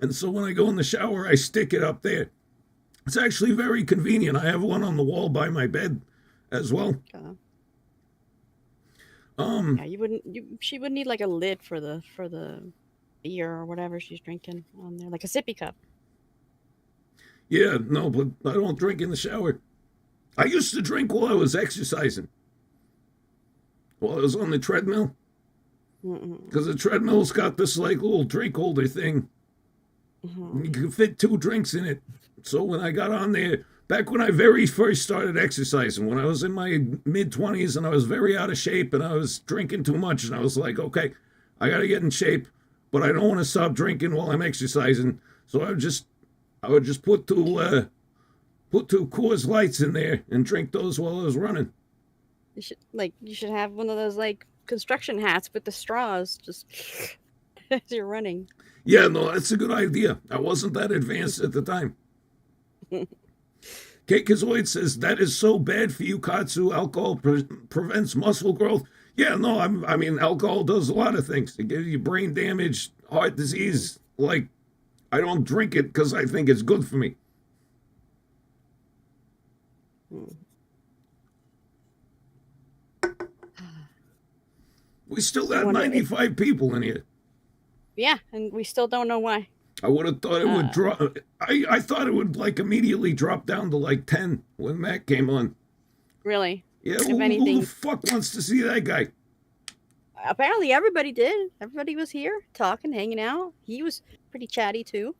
and so when I go in the shower, I stick it up there. It's actually very convenient. I have one on the wall by my bed, as well. Yeah, she would need like a lid for the beer or whatever she's drinking on there, like a sippy cup. Yeah, no, but I don't drink in the shower. I used to drink while I was exercising. While I was on the treadmill. Because the treadmill's got this little drink holder thing. You can fit 2 drinks in it. So when I got on there, back when I very first started exercising, when I was in my mid-20s and I was very out of shape and I was drinking too much, and I was like, okay, I got to get in shape, but I don't want to stop drinking while I'm exercising. So I would just put 2 Coors Lights in there and drink those while I was running. You should have one of those construction hats with the straws just as you're running. Yeah, no, that's a good idea. I wasn't that advanced at the time. Kate Kazoid says, that is so bad for you, Katsu. Alcohol prevents muscle growth. Yeah, no, I mean, alcohol does a lot of things. It gives you brain damage, heart disease. I don't drink it because I think it's good for me. We still have 95 people in here. Yeah, and we still don't know why. I would have thought it would drop. I thought it would immediately drop down to 10 when Matt came on. Really? Yeah, who the fuck wants to see that guy? Apparently everybody did. Everybody was here talking, hanging out. He was pretty chatty too.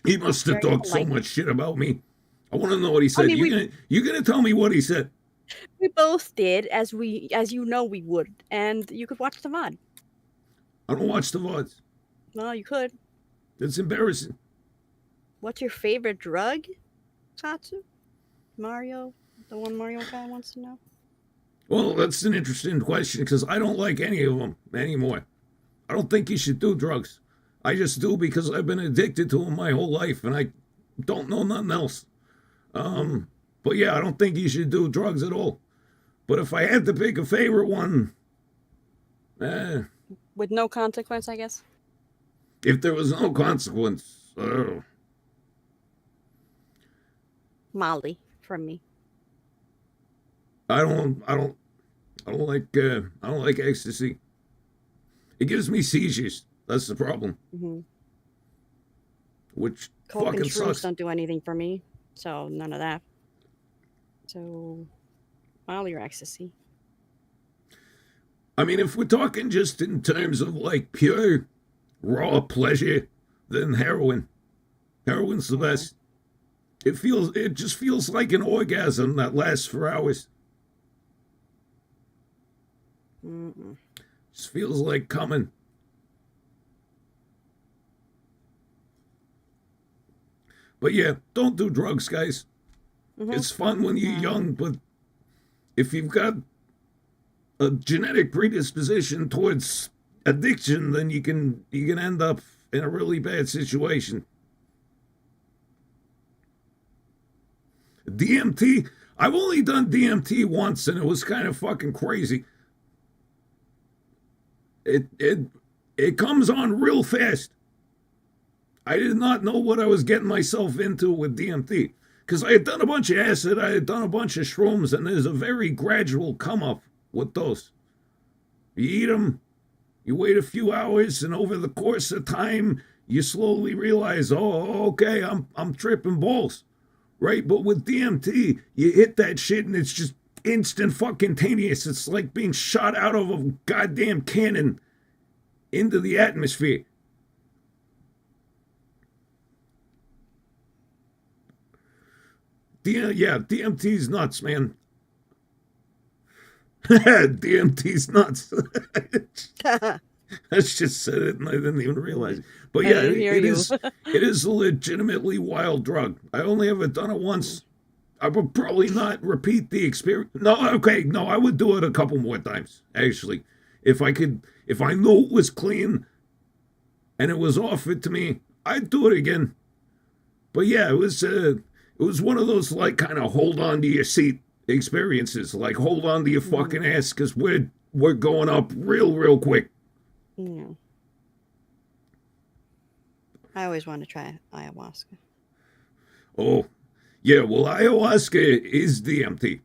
He must have talked so much shit about me. I want to know what he said. You gonna tell me what he said? We both did, as you know we would, and you could watch the VOD. I don't watch the VODs. Well, you could. It's embarrassing. What's your favorite drug, Tatsu? Mario? The one Mario guy wants to know? Well, that's an interesting question because I don't like any of them anymore. I don't think you should do drugs. I just do because I've been addicted to them my whole life and I don't know nothing else. But yeah, I don't think you should do drugs at all. But if I had to pick a favorite one, with no consequence, I guess. If there was no consequence, Molly from me. I don't like ecstasy. It gives me seizures. That's the problem. Which Coke fucking and shrooms sucks. don't do anything for me, so none of that. So, Molly or ecstasy. I mean, if we're talking just in terms of pure raw pleasure, then heroin. Heroin's the best. It just feels like an orgasm that lasts for hours. Just feels like coming. But yeah, don't do drugs, guys. It's fun when you're young, but if you've got a genetic predisposition towards addiction, then you can end up in a really bad situation. DMT, I've only done DMT once and it was kind of fucking crazy. It comes on real fast. I did not know what I was getting myself into with DMT. Because I had done a bunch of acid, I had done a bunch of shrooms, and there's a very gradual come up with those. You eat them, you wait a few hours, and over the course of time, you slowly realize, oh, okay, I'm tripping balls, right? But with DMT, you hit that shit, and it's just instant fucking taneous. It's like being shot out of a goddamn cannon into the atmosphere. DMT's nuts, man. DMT's nuts. I just said it and I didn't even realize it. But yeah, it is a legitimately wild drug. I only ever done it once. I would probably not repeat the experience. No, I would do it a couple more times, actually. If I knew it was clean and it was offered to me, I'd do it again. But yeah, it was one of those like kind of hold on to your seat experiences, like hold on to your fucking ass because we're going up real quick. Yeah. I always want to try ayahuasca. Oh, yeah. Well, ayahuasca is DMT,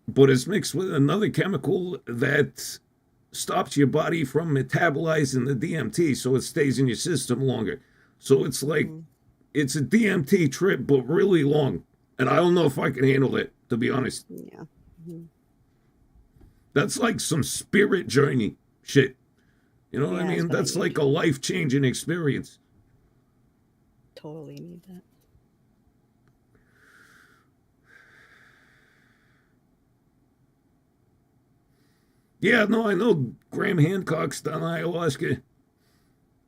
but it's mixed with another chemical that stops your body from metabolizing the DMT, so it stays in your system longer. So it's like it's a DMT trip, but really long. And I don't know if I can handle it, to be honest. Yeah. That's like some spirit journey shit. You know what I Yeah, mean? that's what I That's need. like a life-changing experience. Totally need that. Yeah, no, I know Graham Hancock's done ayahuasca.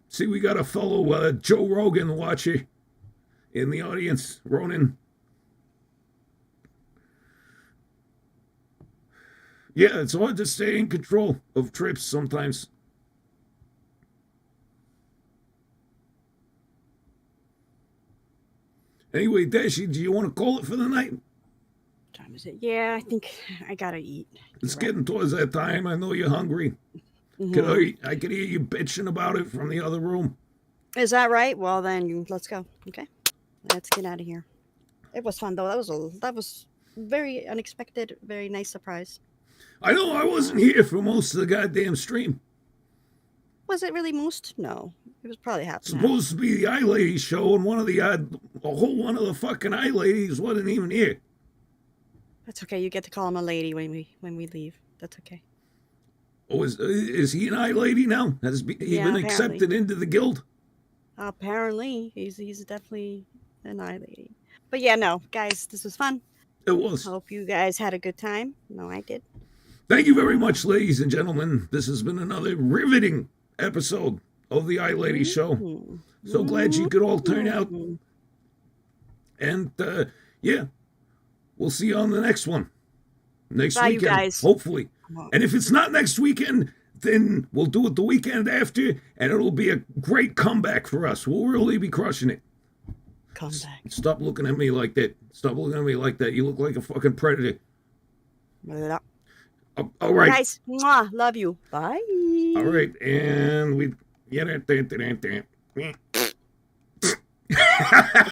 See, we got a fellow Joe Rogan watcher in the audience, Ronan. Yeah, it's hard to stay in control of trips sometimes. Anyway, Dashie, do you want to call it for the night? What time is it? Yeah, I think I gotta eat. It's getting towards that time. I know you're hungry. I could hear you bitching about it from the other room. Is that right? Well, then let's go. Okay, let's get out of here. It was fun though. That was very unexpected, very nice surprise. I know I wasn't here for most of the goddamn stream. Was it really most? No, it was probably half. and half. Supposed to be the iLadies show, and a whole one of the fucking iLadies wasn't even here. That's okay. You get to call him a lady when we leave. That's okay. Oh, is he an iLady now? Has he Yeah, been accepted apparently. into the guild? Apparently, he's definitely an eye lady. But yeah, no, guys, this was fun. It was. Hope you guys had a good time. No, I did. Thank you very much, ladies and gentlemen. This has been another riveting episode of the iLady Show. So glad you could all turn out. And yeah, we'll see you on the next one. Next Bye, you weekend, guys. hopefully. And if it's not next weekend, then we'll do it the weekend after, and it'll be a great comeback for us. We'll really be crushing it. Come back. Stop looking at me like that. Stop looking at me like that. You look like a fucking predator. All right. Guys, mwah, love you. Bye. All right. And we... Yeah.